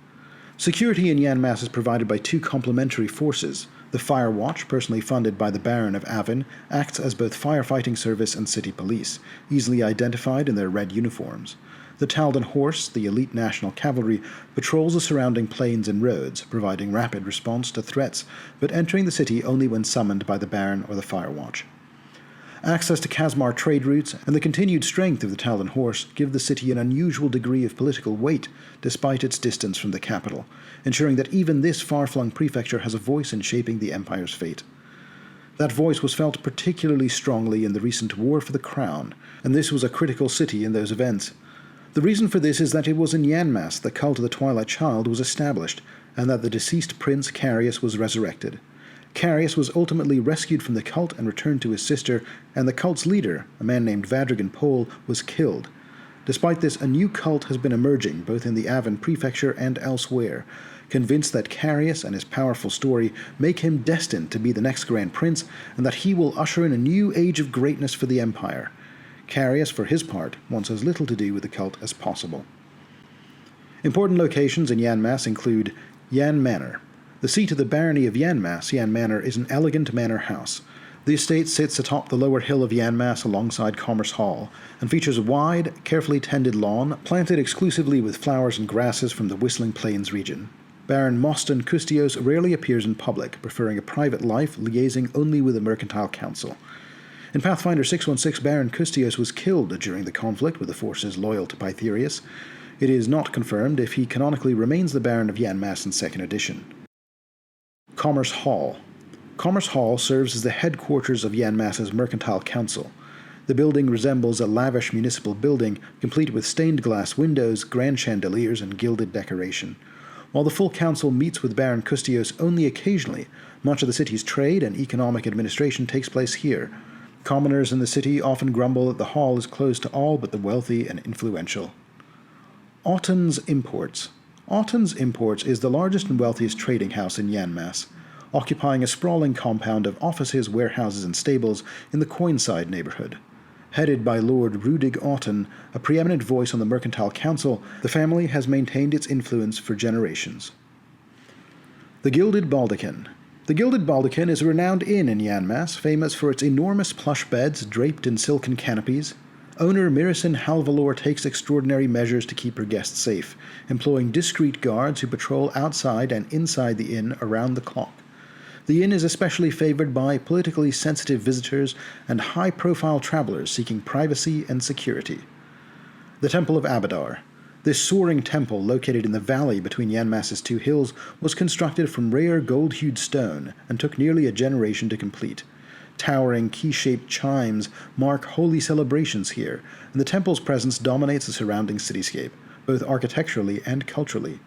Security in Yanmas is provided by two complementary forces. The Fire Watch, personally funded by the Baron of Avin, acts as both firefighting service and city police, easily identified in their red uniforms. The Taldan Horse, the elite national cavalry, patrols the surrounding plains and roads, providing rapid response to threats, but entering the city only when summoned by the Baron or the Fire Watch. Access to Khazmar trade routes and the continued strength of the Taldan Horse give the city an unusual degree of political weight despite its distance from the capital, ensuring that even this far-flung prefecture has a voice in shaping the Empire's fate. That voice was felt particularly strongly in the recent War for the Crown, and this was a critical city in those events. The reason for this is that it was in Yanmas the cult of the Twilight Child was established, and that the deceased prince Krearis was resurrected. Krearis was ultimately rescued from the cult and returned to his sister, and the cult's leader, a man named Vadrigan Pol, was killed. Despite this, a new cult has been emerging, both in the Avin Prefecture and elsewhere, convinced that Krearis and his powerful story make him destined to be the next Grand Prince, and that he will usher in a new age of greatness for the Empire. Krearis, for his part, wants as little to do with the cult as possible. Important locations in Yanmas include Yan Manor. The seat of the barony of Yanmas, Yan Manor, is an elegant manor house. The estate sits atop the lower hill of Yanmas alongside Commerce Hall, and features a wide, carefully tended lawn, planted exclusively with flowers and grasses from the Whistling Plains region. Baron Moston Kustios rarely appears in public, preferring a private life, liaising only with the Mercantile Council. In Pathfinder 616, Baron Kustios was killed during the conflict with the forces loyal to Pytherius. It is not confirmed if he canonically remains the Baron of Yanmas in 2nd edition. Commerce Hall. Commerce Hall serves as the headquarters of Yanmas's Mercantile Council. The building resembles a lavish municipal building, complete with stained glass windows, grand chandeliers, and gilded decoration. While the full council meets with Baron Kustios only occasionally, much of the city's trade and economic administration takes place here. Commoners in the city often grumble that the hall is closed to all but the wealthy and influential. Auten's Imports. Auten's Imports is the largest and wealthiest trading house in Yanmas, occupying a sprawling compound of offices, warehouses, and stables in the Coinside neighborhood. Headed by Lord Rudig Auten, a preeminent voice on the Mercantile Council, the family has maintained its influence for generations. The Gilded Baldachin. The Gilded Baldachin is a renowned inn in Yanmas, famous for its enormous plush beds draped in silken canopies. Owner Mirisin Halvalor takes extraordinary measures to keep her guests safe, employing discreet guards who patrol outside and inside the inn around the clock. The inn is especially favored by politically sensitive visitors and high-profile travelers seeking privacy and security. The Temple of Abadar. This soaring temple, located in the valley between Yanmas's two hills, was constructed from rare gold-hued stone and took nearly a generation to complete. Towering, key-shaped chimes mark holy celebrations here, and the temple's presence dominates the surrounding cityscape, both architecturally and culturally.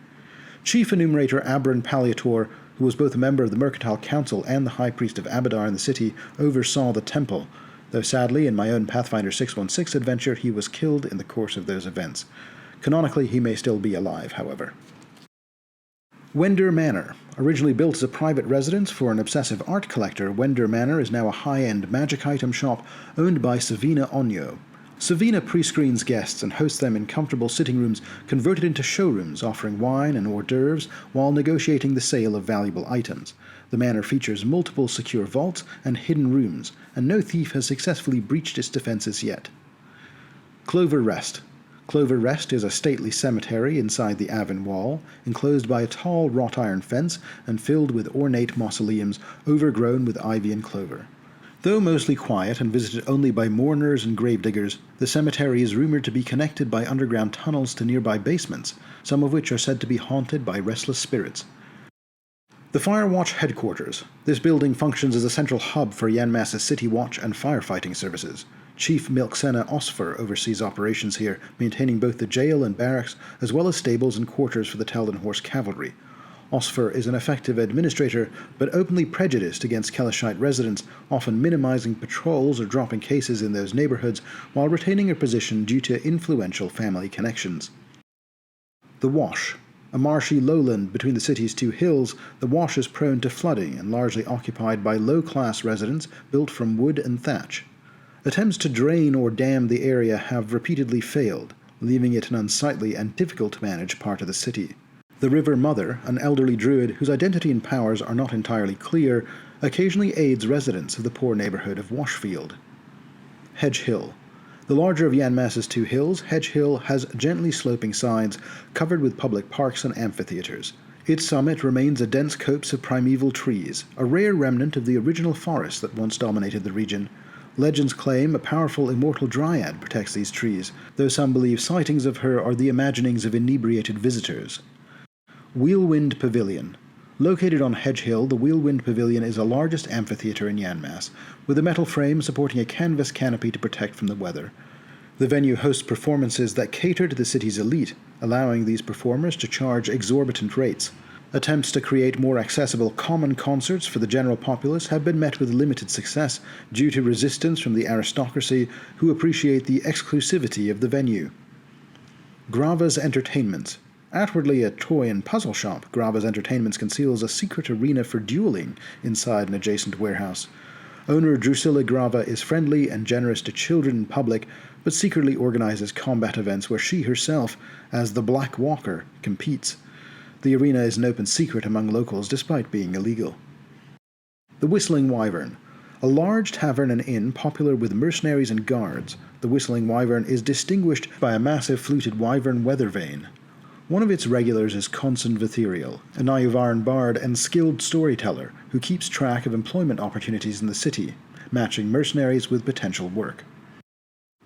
Chief Enumerator Abron Paliator, who was both a member of the Mercantile Council and the High Priest of Abadar in the city, oversaw the temple, though sadly in my own Pathfinder 616 adventure he was killed in the course of those events. Canonically, he may still be alive, however. Wender Manor. Originally built as a private residence for an obsessive art collector, Wender Manor is now a high-end magic item shop owned by Savina Onyo. Savina pre-screens guests and hosts them in comfortable sitting rooms converted into showrooms offering wine and hors d'oeuvres while negotiating the sale of valuable items. The manor features multiple secure vaults and hidden rooms, and no thief has successfully breached its defenses yet. Clover Rest. Clover Rest is a stately cemetery inside the Avin wall, enclosed by a tall wrought iron fence and filled with ornate mausoleums overgrown with ivy and clover. Though mostly quiet and visited only by mourners and gravediggers, the cemetery is rumored to be connected by underground tunnels to nearby basements, some of which are said to be haunted by restless spirits. The Firewatch Headquarters. This building functions as a central hub for Yanmas's city watch and firefighting services. Chief Milksena Osfer oversees operations here, maintaining both the jail and barracks, as well as stables and quarters for the Taldan Horse Cavalry. Osfer is an effective administrator, but openly prejudiced against Kelishite residents, often minimizing patrols or dropping cases in those neighborhoods, while retaining her position due to influential family connections. The Wash. A marshy lowland between the city's two hills, the Wash is prone to flooding and largely occupied by low-class residents built from wood and thatch. Attempts to drain or dam the area have repeatedly failed, leaving it an unsightly and difficult-to-manage part of the city. The River Mother, an elderly druid whose identity and powers are not entirely clear, occasionally aids residents of the poor neighborhood of Washfield. Hedge Hill. The larger of Yanmas's two hills, Hedge Hill has gently sloping sides covered with public parks and amphitheaters. Its summit remains a dense copse of primeval trees, a rare remnant of the original forest that once dominated the region. Legends claim a powerful immortal dryad protects these trees, though some believe sightings of her are the imaginings of inebriated visitors. Wheelwind Pavilion. Located on Hedge Hill, the Wheelwind Pavilion is the largest amphitheater in Yanmas, with a metal frame supporting a canvas canopy to protect from the weather. The venue hosts performances that cater to the city's elite, allowing these performers to charge exorbitant rates. Attempts to create more accessible common concerts for the general populace have been met with limited success due to resistance from the aristocracy who appreciate the exclusivity of the venue. Grava's Entertainments. Outwardly a toy and puzzle shop, Grava's Entertainments conceals a secret arena for dueling inside an adjacent warehouse. Owner Drusilla Grava is friendly and generous to children in public, but secretly organizes combat events where she herself, as the Black Walker, competes. The arena is an open secret among locals despite being illegal. The Whistling Wyvern. A large tavern and inn popular with mercenaries and guards, the Whistling Wyvern is distinguished by a massive fluted wyvern weather vane. One of its regulars is Conson Vitherial, a Nayuvaran bard and skilled storyteller who keeps track of employment opportunities in the city, matching mercenaries with potential work.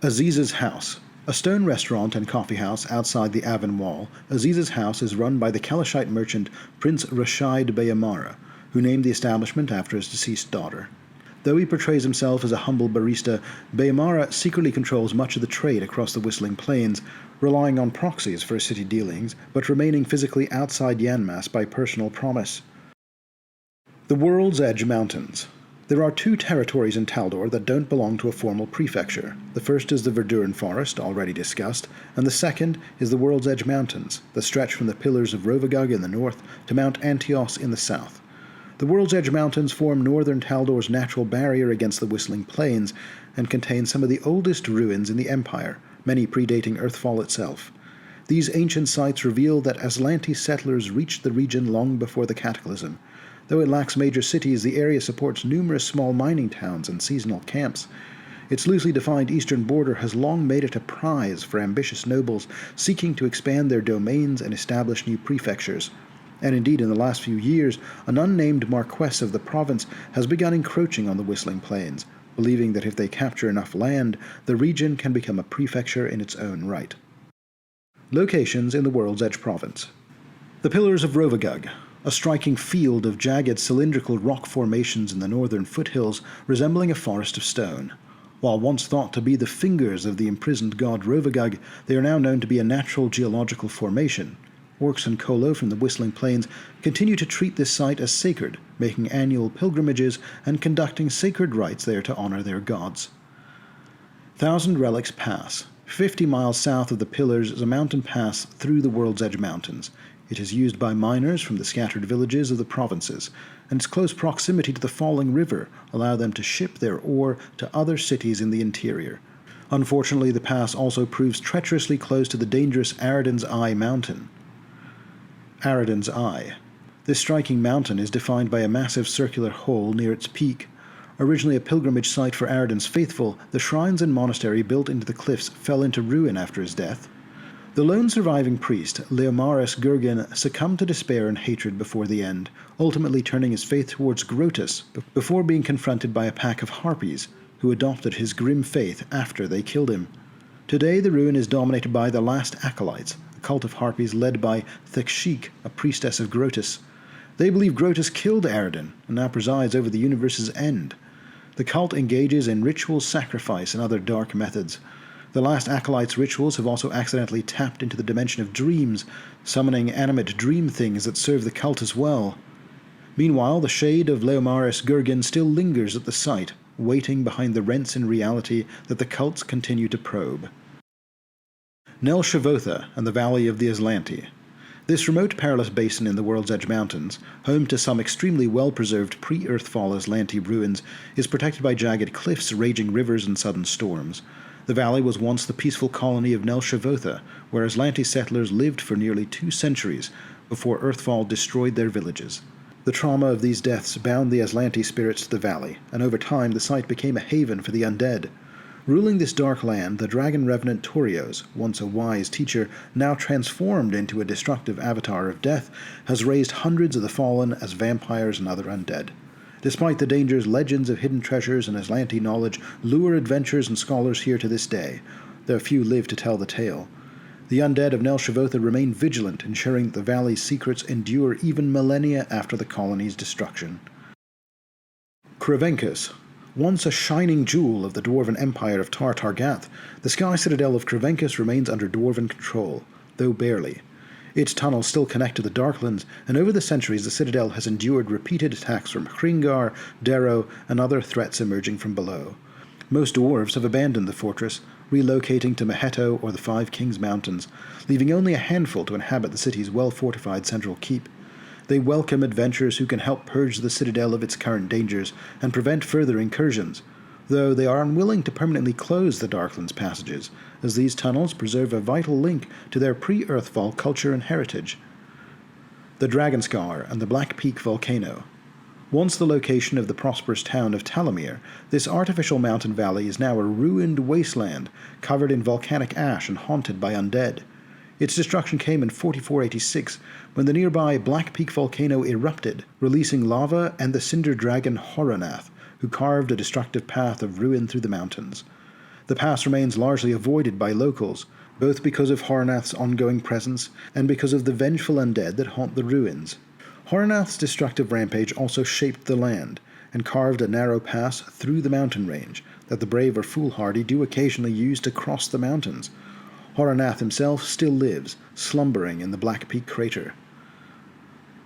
Aziz's House. A stone restaurant and coffeehouse outside the Avin Wall, Aziz's House is run by the Kelishite merchant Prince Rashid Bayamara, who named the establishment after his deceased daughter. Though he portrays himself as a humble barista, Bayamara secretly controls much of the trade across the Whistling Plains, relying on proxies for his city dealings, but remaining physically outside Yanmas by personal promise. The World's Edge Mountains. There are two territories in Taldor that don't belong to a formal prefecture. The first is the Verduran Forest, already discussed, and the second is the World's Edge Mountains, that stretch from the Pillars of Rovagug in the north to Mount Antios in the south. The World's Edge Mountains form northern Taldor's natural barrier against the Whistling Plains and contain some of the oldest ruins in the Empire, many predating Earthfall itself. These ancient sites reveal that Aslanti settlers reached the region long before the Cataclysm. Though it lacks major cities, the area supports numerous small mining towns and seasonal camps. Its loosely defined eastern border has long made it a prize for ambitious nobles seeking to expand their domains and establish new prefectures. And indeed, in the last few years, an unnamed marquess of the province has begun encroaching on the Whistling Plains, believing that if they capture enough land, the region can become a prefecture in its own right. Locations in the World's Edge province. The Pillars of Rovagug, a striking field of jagged cylindrical rock formations in the northern foothills resembling a forest of stone. While once thought to be the fingers of the imprisoned god Rovagug, they are now known to be a natural geological formation. Orcs and Kolo from the Whistling Plains continue to treat this site as sacred, making annual pilgrimages and conducting sacred rites there to honor their gods. Thousand Relics Pass. 50 miles south of the Pillars is a mountain pass through the World's Edge Mountains. It is used by miners from the scattered villages of the provinces, and its close proximity to the falling river allow them to ship their ore to other cities in the interior. Unfortunately, the pass also proves treacherously close to the dangerous Aradan's Eye mountain. Aradan's Eye. This striking mountain is defined by a massive circular hole near its peak. Originally a pilgrimage site for Aradan's faithful, the shrines and monastery built into the cliffs fell into ruin after his death. The lone surviving priest, Leomaris Gurgen, succumbed to despair and hatred before the end, ultimately turning his faith towards Grotus before being confronted by a pack of harpies, who adopted his grim faith after they killed him. Today the ruin is dominated by the last acolytes, a cult of harpies led by Thekshik, a priestess of Grotus. They believe Grotus killed Aradan and now presides over the universe's end. The cult engages in ritual sacrifice and other dark methods. The last acolyte's rituals have also accidentally tapped into the dimension of dreams, summoning animate dream things that serve the cult as well. Meanwhile, the shade of Leomaris Gurgen still lingers at the site, waiting behind the rents in reality that the cults continue to probe. Nel Shavotha and the Valley of the Aslanti. This remote perilous basin in the World's Edge Mountains, home to some extremely well-preserved pre-Earthfall Aslanti ruins, is protected by jagged cliffs, raging rivers, and sudden storms. The valley was once the peaceful colony of Nel Shavotha, where Aslanti settlers lived for nearly 2 centuries before Earthfall destroyed their villages. The trauma of these deaths bound the Aslanti spirits to the valley, and over time the site became a haven for the undead. Ruling this dark land, the dragon revenant Torios, once a wise teacher, now transformed into a destructive avatar of death, has raised hundreds of the fallen as vampires and other undead. Despite the dangers, legends of hidden treasures and Aslanti knowledge lure adventurers and scholars here to this day, though few live to tell the tale. The undead of Nel Shavotha remain vigilant, ensuring that the valley's secrets endure even millennia after the colony's destruction. Krevenkus. Once a shining jewel of the Dwarven Empire of Tar Targath, the sky citadel of Krevenkus remains under Dwarven control, though barely. Its tunnels still connect to the Darklands, and over the centuries the citadel has endured repeated attacks from Hringar, Darrow, and other threats emerging from below. Most dwarves have abandoned the fortress, relocating to Meheto or the Five Kings Mountains, leaving only a handful to inhabit the city's well-fortified central keep. They welcome adventurers who can help purge the citadel of its current dangers and prevent further incursions, though they are unwilling to permanently close the Darklands passages, as these tunnels preserve a vital link to their pre-Earthfall culture and heritage. The Dragonscar and the Black Peak Volcano. Once the location of the prosperous town of Talamir, this artificial mountain valley is now a ruined wasteland, covered in volcanic ash and haunted by undead. Its destruction came in 4486, when the nearby Black Peak volcano erupted, releasing lava and the cinder dragon Horanath, who carved a destructive path of ruin through the mountains. The pass remains largely avoided by locals, both because of Horanath's ongoing presence and because of the vengeful undead that haunt the ruins. Horanath's destructive rampage also shaped the land, and carved a narrow pass through the mountain range that the brave or foolhardy do occasionally use to cross the mountains. Horanath himself still lives, slumbering in the Black Peak crater.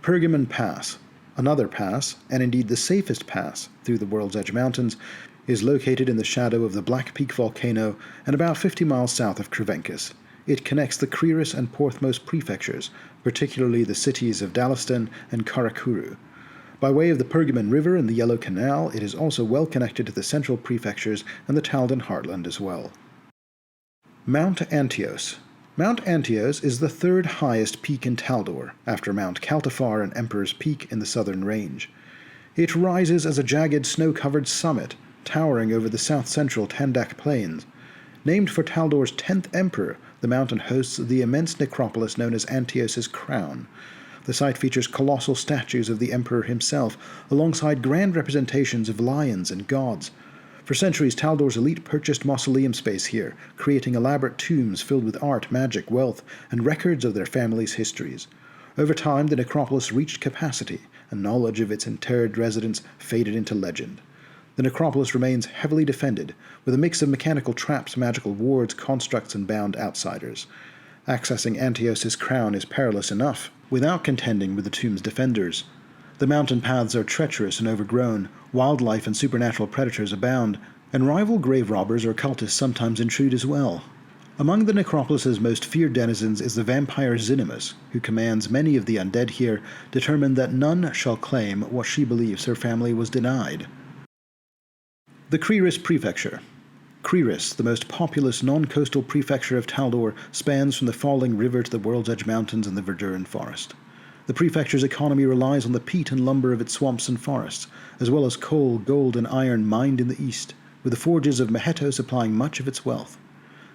Pergamon Pass, another pass, and indeed the safest pass through the World's Edge Mountains, is located in the shadow of the Black Peak volcano and about 50 miles south of Krevenkus. It connects the Krearis and Porthmos Prefectures, particularly the cities of Dalistan and Karakuru. By way of the Pergamon River and the Yellow Canal, it is also well connected to the central prefectures and the Taldan heartland as well. Mount Antios. Mount Antios is the third highest peak in Taldor, after Mount Kaltafar and Emperor's Peak in the southern range. It rises as a jagged snow-covered summit, towering over the south-central Tandak Plains. Named for Taldor's 10th emperor, the mountain hosts the immense necropolis known as Antios' Crown. The site features colossal statues of the emperor himself, alongside grand representations of lions and gods. For centuries, Taldor's elite purchased mausoleum space here, creating elaborate tombs filled with art, magic, wealth, and records of their families' histories. Over time, the necropolis reached capacity, and knowledge of its interred residents faded into legend. The necropolis remains heavily defended, with a mix of mechanical traps, magical wards, constructs, and bound outsiders. Accessing Antios' Crown is perilous enough, without contending with the tomb's defenders. The mountain paths are treacherous and overgrown, wildlife and supernatural predators abound, and rival grave robbers or cultists sometimes intrude as well. Among the necropolis's most feared denizens is the vampire Zinimus, who commands many of the undead here, determined that none shall claim what she believes her family was denied. The Krearis Prefecture. Krearis, the most populous non-coastal prefecture of Taldor, spans from the falling river to the World's Edge Mountains and the Verduran Forest. The prefecture's economy relies on the peat and lumber of its swamps and forests, as well as coal, gold, and iron mined in the east, with the forges of Meheto supplying much of its wealth.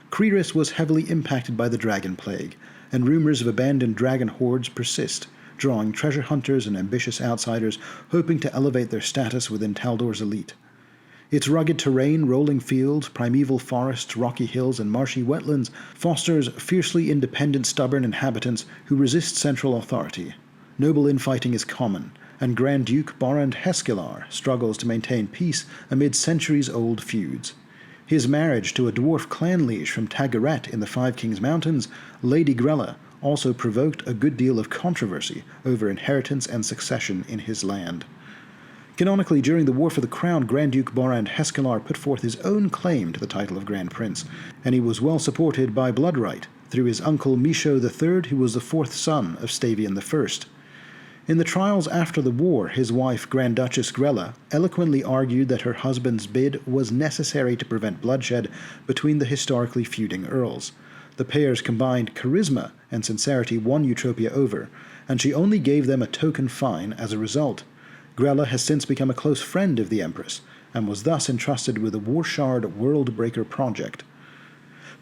Krearis was heavily impacted by the dragon plague, and rumors of abandoned dragon hordes persist, drawing treasure hunters and ambitious outsiders hoping to elevate their status within Taldor's elite. Its rugged terrain, rolling fields, primeval forests, rocky hills, and marshy wetlands fosters fiercely independent, stubborn inhabitants who resist central authority. Noble infighting is common, and Grand Duke Borand Heskelar struggles to maintain peace amid centuries-old feuds. His marriage to a dwarf clan liege from Tagaret in the Five Kings Mountains, Lady Grella, also provoked a good deal of controversy over inheritance and succession in his land. Canonically, during the War for the Crown, Grand Duke Borand Heskelar put forth his own claim to the title of Grand Prince, and he was well supported by blood right through his uncle Misho III, who was the fourth son of Stavian I. In the trials after the war, his wife, Grand Duchess Grella, eloquently argued that her husband's bid was necessary to prevent bloodshed between the historically feuding earls. The pair's combined charisma and sincerity won Eutropia over, and she only gave them a token fine as a result. Grella has since become a close friend of the Empress, and was thus entrusted with the Warshard Worldbreaker project.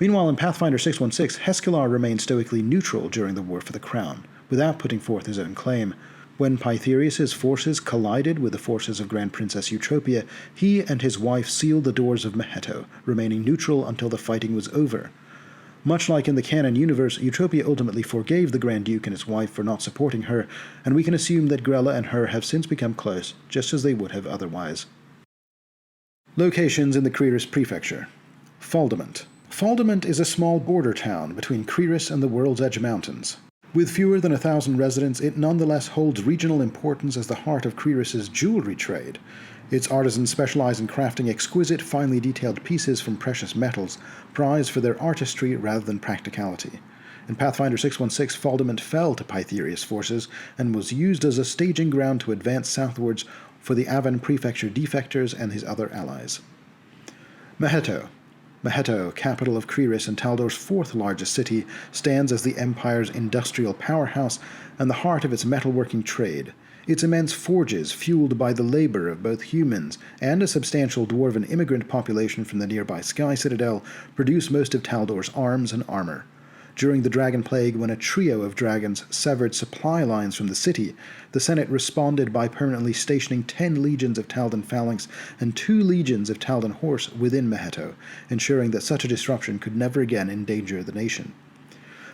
Meanwhile, in Pathfinder 616, Heskelar remained stoically neutral during the War for the Crown, without putting forth his own claim. When Pytherius' forces collided with the forces of Grand Princess Eutropia, he and his wife sealed the doors of Meheto, remaining neutral until the fighting was over. Much like in the canon universe, Eutropia ultimately forgave the Grand Duke and his wife for not supporting her, and we can assume that Grella and her have since become close, just as they would have otherwise. Locations in the Krearis Prefecture. Faldament. Faldament is a small border town between Krearis and the World's Edge Mountains. With fewer than 1,000 residents, it nonetheless holds regional importance as the heart of Krearis' jewelry trade. Its artisans specialize in crafting exquisite, finely detailed pieces from precious metals, prized for their artistry rather than practicality. In Pathfinder 616, Faldament fell to Pytherius' forces and was used as a staging ground to advance southwards for the Avin Prefecture defectors and his other allies. Meheto. Meheto, capital of Krearis and Taldor's fourth largest city, stands as the Empire's industrial powerhouse and the heart of its metalworking trade. Its immense forges, fueled by the labor of both humans and a substantial dwarven immigrant population from the nearby Sky Citadel, produce most of Taldor's arms and armor. During the Dragon Plague, when a trio of dragons severed supply lines from the city, the Senate responded by permanently stationing 10 legions of Taldan phalanx and 2 legions of Taldan horse within Meheto, ensuring that such a disruption could never again endanger the nation.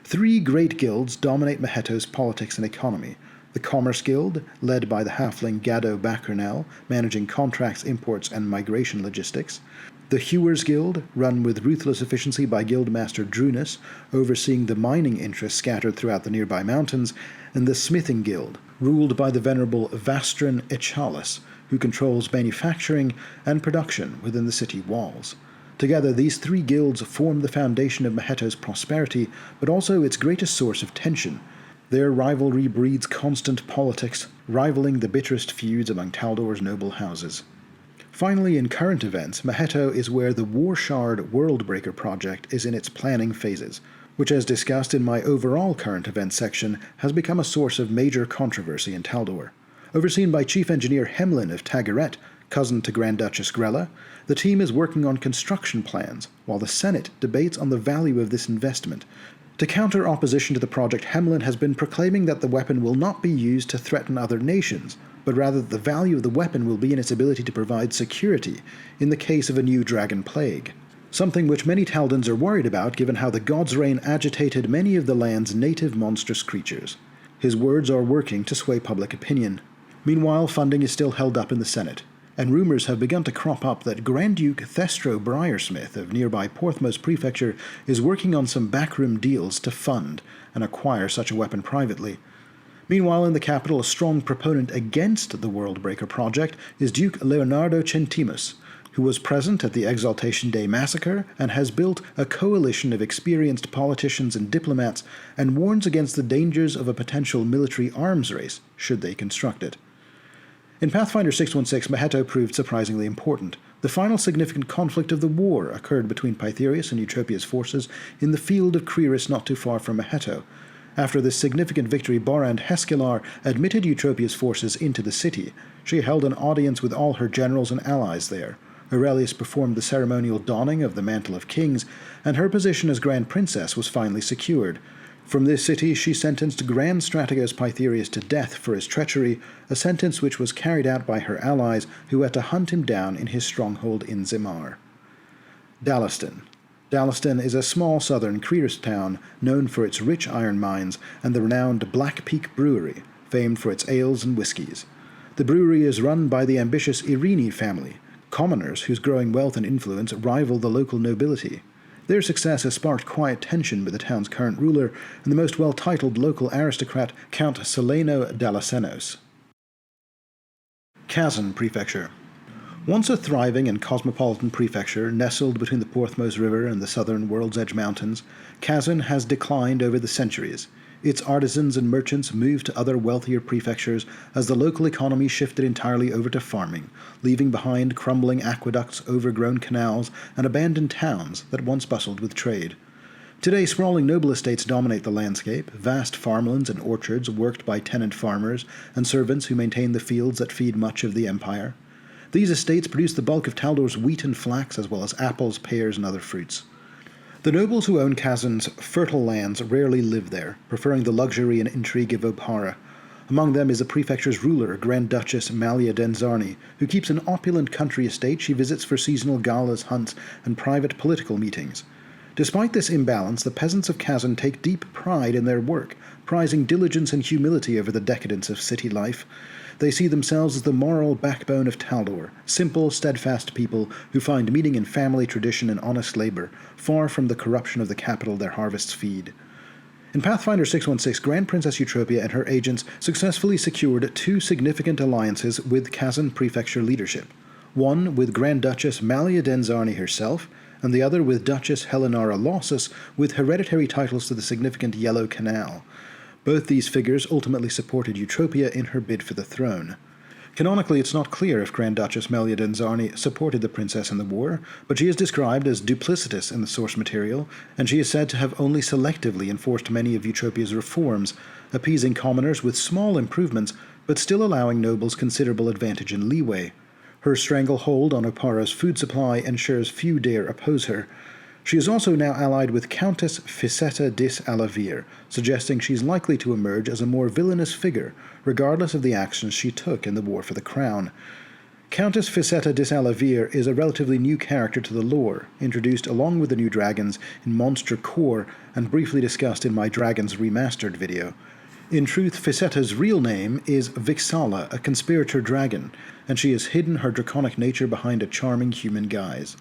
3 great guilds dominate Meheto's politics and economy. The Commerce Guild, led by the halfling Gado Bakernel, managing contracts, imports, and migration logistics. The Hewers Guild, run with ruthless efficiency by Guildmaster Drunus, overseeing the mining interests scattered throughout the nearby mountains. And the Smithing Guild, ruled by the venerable Vastran Echalis, who controls manufacturing and production within the city walls. Together, these 3 guilds form the foundation of Meheto's prosperity, but also its greatest source of tension. Their rivalry breeds constant politics, rivaling the bitterest feuds among Taldor's noble houses. Finally, in current events, Meheto is where the Warshard Worldbreaker project is in its planning phases, which, as discussed in my overall current events section, has become a source of major controversy in Taldor. Overseen by Chief Engineer Hemlin of Tagaret, cousin to Grand Duchess Grella, the team is working on construction plans, while the Senate debates on the value of this investment. To counter opposition to the project, Hemlin has been proclaiming that the weapon will not be used to threaten other nations, but rather that the value of the weapon will be in its ability to provide security in the case of a new dragon plague. Something which many Taldans are worried about given how the God's Reign agitated many of the land's native monstrous creatures. His words are working to sway public opinion. Meanwhile, funding is still held up in the Senate, and rumors have begun to crop up that Grand Duke Thestro Briersmith of nearby Porthmos Prefecture is working on some backroom deals to fund and acquire such a weapon privately. Meanwhile, in the capital, a strong proponent against the Worldbreaker project is Duke Leonardo Centimus, who was present at the Exaltation Day massacre and has built a coalition of experienced politicians and diplomats and warns against the dangers of a potential military arms race should they construct it. In Pathfinder 616, Meheto proved surprisingly important. The final significant conflict of the war occurred between Pytherius and Eutropia's forces in the field of Krearis not too far from Meheto. After this significant victory, Borand Heskelar admitted Eutropia's forces into the city. She held an audience with all her generals and allies there. Aurelius performed the ceremonial donning of the Mantle of Kings, and her position as Grand Princess was finally secured. From this city she sentenced Grand Strategos Pytherius to death for his treachery, a sentence which was carried out by her allies, who had to hunt him down in his stronghold in Zemar. Dalistan. Dalistan is a small southern Krearis town known for its rich iron mines and the renowned Black Peak Brewery, famed for its ales and whiskies. The brewery is run by the ambitious Irini family, commoners whose growing wealth and influence rival the local nobility. Their success has sparked quiet tension with the town's current ruler and the most well-titled local aristocrat, Count Seleno Dalasenos. Kazuhn Prefecture. Once a thriving and cosmopolitan prefecture nestled between the Porthmos River and the southern World's Edge Mountains, Kazuhn has declined over the centuries. Its artisans and merchants moved to other wealthier prefectures as the local economy shifted entirely over to farming, leaving behind crumbling aqueducts, overgrown canals, and abandoned towns that once bustled with trade. Today, sprawling noble estates dominate the landscape, vast farmlands and orchards worked by tenant farmers and servants who maintain the fields that feed much of the empire. These estates produce the bulk of Taldor's wheat and flax, as well as apples, pears, and other fruits. The nobles who own Kazuhn's fertile lands rarely live there, preferring the luxury and intrigue of Oppara. Among them is the prefecture's ruler, Grand Duchess Malia Denzarni, who keeps an opulent country estate she visits for seasonal galas, hunts, and private political meetings. Despite this imbalance, the peasants of Kazuhn take deep pride in their work, prizing diligence and humility over the decadence of city life. They see themselves as the moral backbone of Taldor, simple, steadfast people who find meaning in family tradition and honest labor, far from the corruption of the capital their harvests feed. In Pathfinder 616, Grand Princess Eutropia and her agents successfully secured two significant alliances with Kazuhn Prefecture leadership, one with Grand Duchess Malia Denzarni herself, and the other with Duchess Helenara Lossus, with hereditary titles to the significant Yellow Canal. Both these figures ultimately supported Eutropia in her bid for the throne. Canonically, it's not clear if Grand Duchess Malia Denzarni supported the princess in the war, but she is described as duplicitous in the source material, and she is said to have only selectively enforced many of Eutropia's reforms, appeasing commoners with small improvements, but still allowing nobles considerable advantage and leeway. Her stranglehold on Opparos' food supply ensures few dare oppose her. She is also now allied with Countess Ficetta dis Alavir, suggesting she's likely to emerge as a more villainous figure, regardless of the actions she took in the war for the crown. Countess Ficetta dis Alavir is a relatively new character to the lore, introduced along with the new dragons in Monster Core and briefly discussed in my Dragons Remastered video. In truth, Ficetta's real name is Vixala, a conspirator dragon, and she has hidden her draconic nature behind a charming human guise.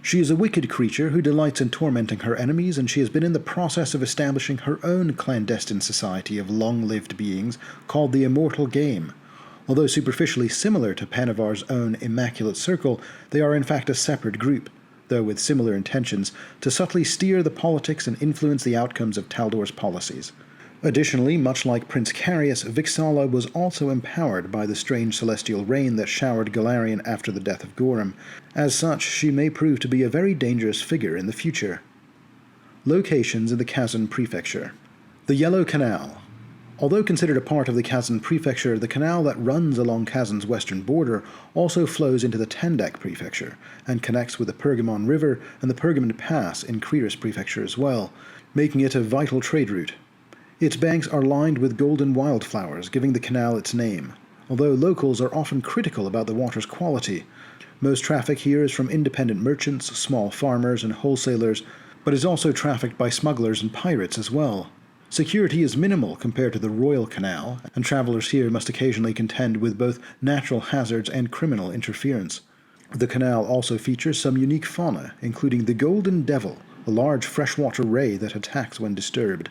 She is a wicked creature who delights in tormenting her enemies, and she has been in the process of establishing her own clandestine society of long-lived beings called the Immortal Game. Although superficially similar to Panavar's own Immaculate Circle, they are in fact a separate group, though with similar intentions, to subtly steer the politics and influence the outcomes of Taldor's policies. Additionally, much like Prince Carius, Vixala was also empowered by the strange celestial rain that showered Golarion after the death of Gorham. As such, she may prove to be a very dangerous figure in the future. Locations in the Kazuhn Prefecture. The Yellow Canal. Although considered a part of the Kazuhn Prefecture, the canal that runs along Kazuhn's western border also flows into the Tandak Prefecture and connects with the Pergamon River and the Pergamon Pass in Krearis Prefecture as well, making it a vital trade route. Its banks are lined with golden wildflowers, giving the canal its name, although locals are often critical about the water's quality. Most traffic here is from independent merchants, small farmers, and wholesalers, but is also trafficked by smugglers and pirates as well. Security is minimal compared to the Royal Canal, and travelers here must occasionally contend with both natural hazards and criminal interference. The canal also features some unique fauna, including the Golden Devil, a large freshwater ray that attacks when disturbed.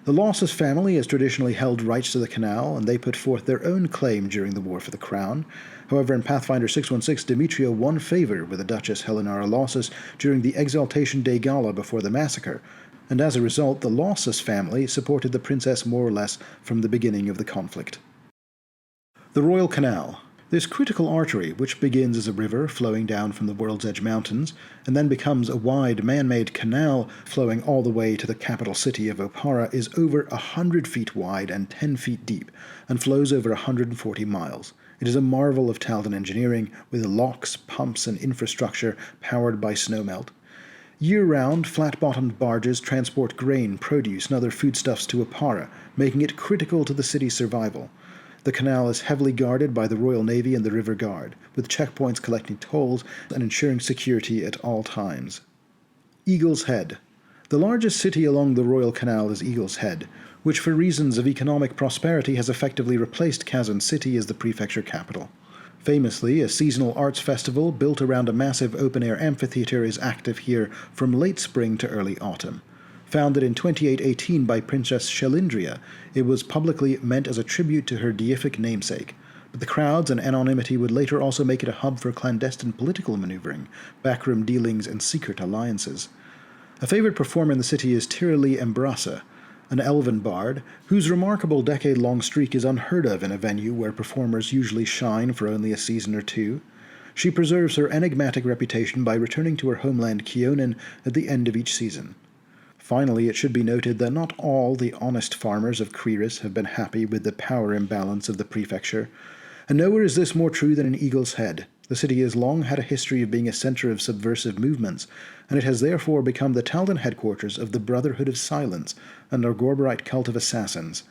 The Losses family has traditionally held rights to the canal, and they put forth their own claim during the War for the Crown. However, in Pathfinder 616, Demetria won favor with the Duchess Helenara Losses during the Exaltation Day Gala before the massacre, and as a result, the Losses family supported the princess more or less from the beginning of the conflict. The Royal Canal. This critical artery, which begins as a river flowing down from the World's Edge Mountains, and then becomes a wide man-made canal flowing all the way to the capital city of Oppara, is over 100 feet wide and 10 feet deep, and flows over 140 miles. It is a marvel of Taldan engineering, with locks, pumps, and infrastructure powered by snowmelt. Year-round, flat-bottomed barges transport grain, produce, and other foodstuffs to Oppara, making it critical to the city's survival. The canal is heavily guarded by the Royal Navy and the River Guard, with checkpoints collecting tolls and ensuring security at all times. Eagle's Head. The largest city along the Royal Canal is Eagle's Head, which for reasons of economic prosperity has effectively replaced Kazuhn City as the prefecture capital. Famously, a seasonal arts festival built around a massive open-air amphitheatre is active here from late spring to early autumn. Founded in 2818 by Princess Shelindria, it was publicly meant as a tribute to her deific namesake, but the crowds and anonymity would later also make it a hub for clandestine political maneuvering, backroom dealings, and secret alliances. A favourite performer in the city is Tirili Embrasa, an elven bard, whose remarkable decade-long streak is unheard of in a venue where performers usually shine for only a season or two. She preserves her enigmatic reputation by returning to her homeland Kionin at the end of each season. Finally, it should be noted that not all the honest farmers of Krearis have been happy with the power imbalance of the prefecture, and nowhere is this more true than in Eagle's Head. The city has long had a history of being a centre of subversive movements, and it has therefore become the Taldan headquarters of the Brotherhood of Silence, an Orgorberite cult of assassins.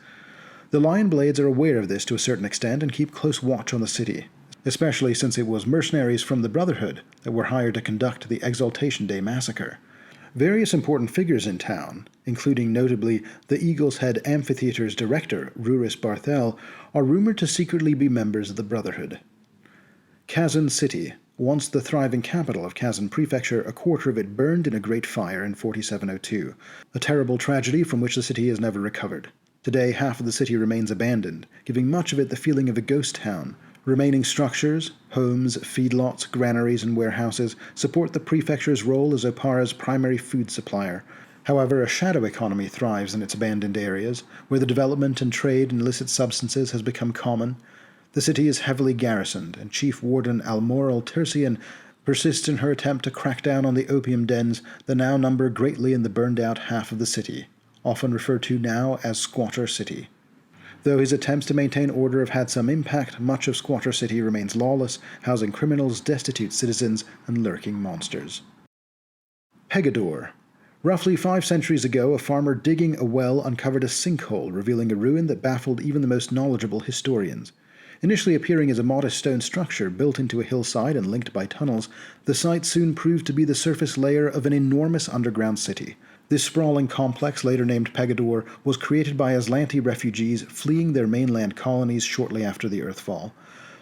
The Lion Blades are aware of this to a certain extent and keep close watch on the city, especially since it was mercenaries from the Brotherhood that were hired to conduct the Exaltation Day massacre. Various important figures in town, including notably the Eagle's Head Amphitheatre's director, Ruris Barthel, are rumoured to secretly be members of the Brotherhood. Kazuhn City. Once the thriving capital of Kazuhn Prefecture, a quarter of it burned in a great fire in 4702, a terrible tragedy from which the city has never recovered. Today, half of the city remains abandoned, giving much of it the feeling of a ghost town. Remaining structures, homes, feedlots, granaries, and warehouses support the prefecture's role as Oppara's primary food supplier. However, a shadow economy thrives in its abandoned areas, where the development and trade in illicit substances has become common. The city is heavily garrisoned, and Chief Warden Almoral Tercian persists in her attempt to crack down on the opium dens that now number greatly in the burned-out half of the city, often referred to now as Squatter City. Though his attempts to maintain order have had some impact, much of Squatter City remains lawless, housing criminals, destitute citizens, and lurking monsters. Pegador. Roughly 5 centuries ago, a farmer digging a well uncovered a sinkhole, revealing a ruin that baffled even the most knowledgeable historians. Initially appearing as a modest stone structure built into a hillside and linked by tunnels, the site soon proved to be the surface layer of an enormous underground city. This sprawling complex, later named Pegador, was created by Aslanti refugees fleeing their mainland colonies shortly after the Earthfall.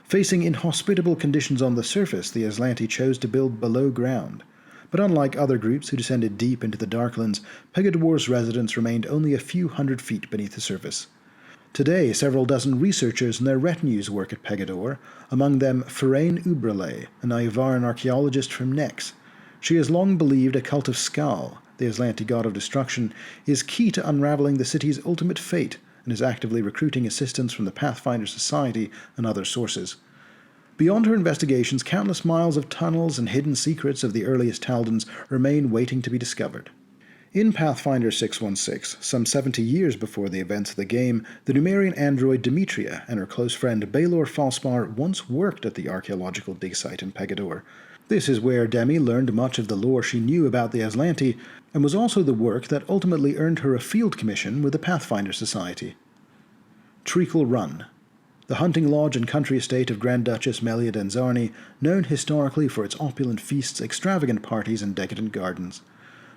Facing inhospitable conditions on the surface, the Aslanti chose to build below ground. But unlike other groups who descended deep into the Darklands, Pegador's residents remained only a few hundred feet beneath the surface. Today, several dozen researchers and their retinues work at Pegador, among them Ferain Ubrale, an Ivaran archaeologist from Nex. She has long believed a cult of Skal, the Aslanti god of destruction, is key to unraveling the city's ultimate fate, and is actively recruiting assistance from the Pathfinder Society and other sources. Beyond her investigations, countless miles of tunnels and hidden secrets of the earliest Taldans remain waiting to be discovered. In Pathfinder 616, some 70 years before the events of the game, the Numerian android Demetria and her close friend Baelor Falspar once worked at the archaeological dig site in Pegador. This is where Demi learned much of the lore she knew about the Aslanti, and was also the work that ultimately earned her a field commission with the Pathfinder Society. Treacle Run, the hunting lodge and country estate of Grand Duchess Melia Denzarni, known historically for its opulent feasts, extravagant parties, and decadent gardens.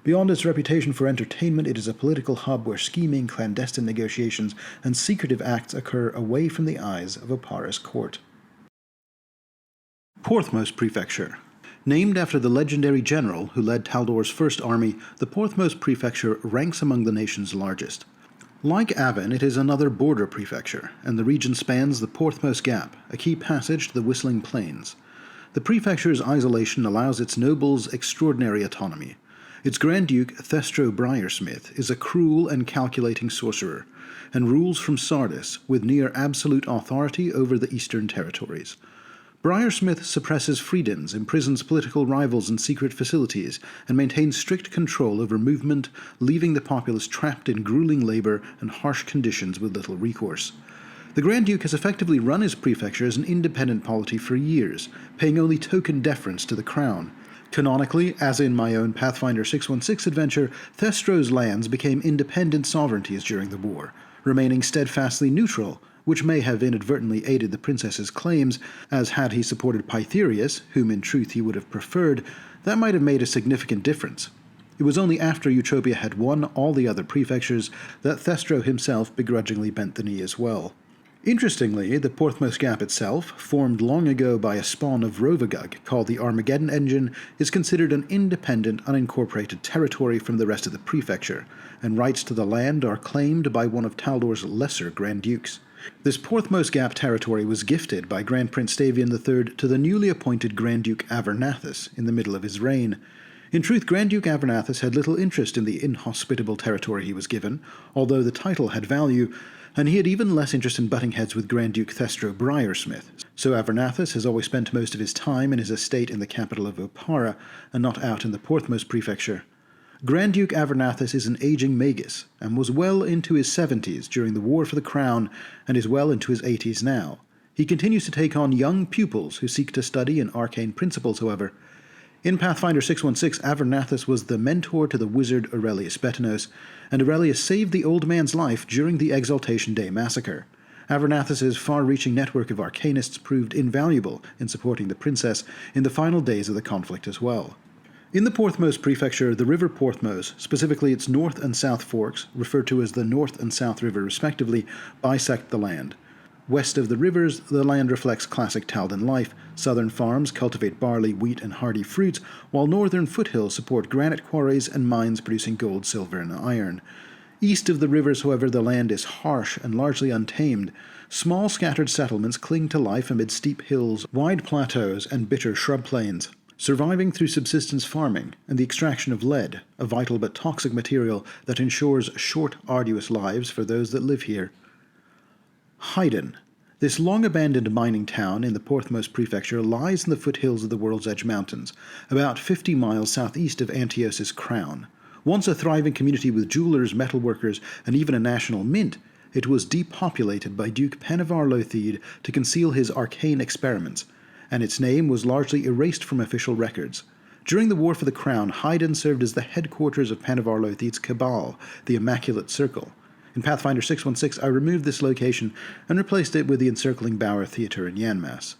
Beyond its reputation for entertainment, it is a political hub where scheming, clandestine negotiations, and secretive acts occur away from the eyes of Opparos court. Porthmos Prefecture. Named after the legendary general who led Taldor's first army, the Porthmos Prefecture ranks among the nation's largest. Like Avin, it is another border prefecture, and the region spans the Porthmos Gap, a key passage to the Whistling Plains. The prefecture's isolation allows its nobles extraordinary autonomy. Its Grand Duke, Thestro Briarsmith, is a cruel and calculating sorcerer, and rules from Sardis with near absolute authority over the eastern territories. Briarsmith suppresses freedoms, imprisons political rivals in secret facilities, and maintains strict control over movement, leaving the populace trapped in grueling labor and harsh conditions with little recourse. The Grand Duke has effectively run his prefecture as an independent polity for years, paying only token deference to the crown. Canonically, as in my own Pathfinder 616 adventure, Thestro's lands became independent sovereignties during the war, remaining steadfastly neutral, which may have inadvertently aided the princess's claims, as had he supported Pytherius, whom in truth he would have preferred, that might have made a significant difference. It was only after Eutropia had won all the other prefectures that Thestro himself begrudgingly bent the knee as well. Interestingly, the Porthmos Gap itself, formed long ago by a spawn of Rovagug called the Armageddon Engine, is considered an independent, unincorporated territory from the rest of the prefecture, and rights to the land are claimed by one of Taldor's lesser Grand Dukes. This Porthmos Gap territory was gifted by Grand Prince Stavian III to the newly appointed Grand Duke Avernathus in the middle of his reign. In truth, Grand Duke Avernathus had little interest in the inhospitable territory he was given, although the title had value, and he had even less interest in butting heads with Grand Duke Thestro Briarsmith, so Avernathus has always spent most of his time in his estate in the capital of Oppara, and not out in the Porthmos Prefecture. Grand Duke Avernathus is an aging magus, and was well into his 70s during the War for the Crown, and is well into his 80s now. He continues to take on young pupils who seek to study in arcane principles, however. In Pathfinder 616, Avernathus was the mentor to the wizard Aurelius Betinos, and Aurelius saved the old man's life during the Exaltation Day massacre. Avernathus's far-reaching network of arcanists proved invaluable in supporting the princess in the final days of the conflict as well. In the Porthmos Prefecture, the river Porthmos, specifically its north and south forks, referred to as the North and South River respectively, bisect the land. West of the rivers, the land reflects classic Taldan life. Southern farms cultivate barley, wheat, and hardy fruits, while northern foothills support granite quarries and mines producing gold, silver, and iron. East of the rivers, however, the land is harsh and largely untamed. Small scattered settlements cling to life amid steep hills, wide plateaus, and bitter shrub plains, surviving through subsistence farming and the extraction of lead, a vital but toxic material that ensures short, arduous lives for those that live here. Haydn. This long-abandoned mining town in the Porthmos Prefecture lies in the foothills of the World's Edge Mountains, about 50 miles southeast of Antiochus' crown. Once a thriving community with jewelers, metalworkers, and even a national mint, it was depopulated by Duke Penevar Lothide to conceal his arcane experiments, and its name was largely erased from official records. During the War for the Crown, Haydn served as the headquarters of Penevar Lothide's Cabal, the Immaculate Circle. In Pathfinder 616, I removed this location and replaced it with the encircling Bauer Theatre in Yanmas.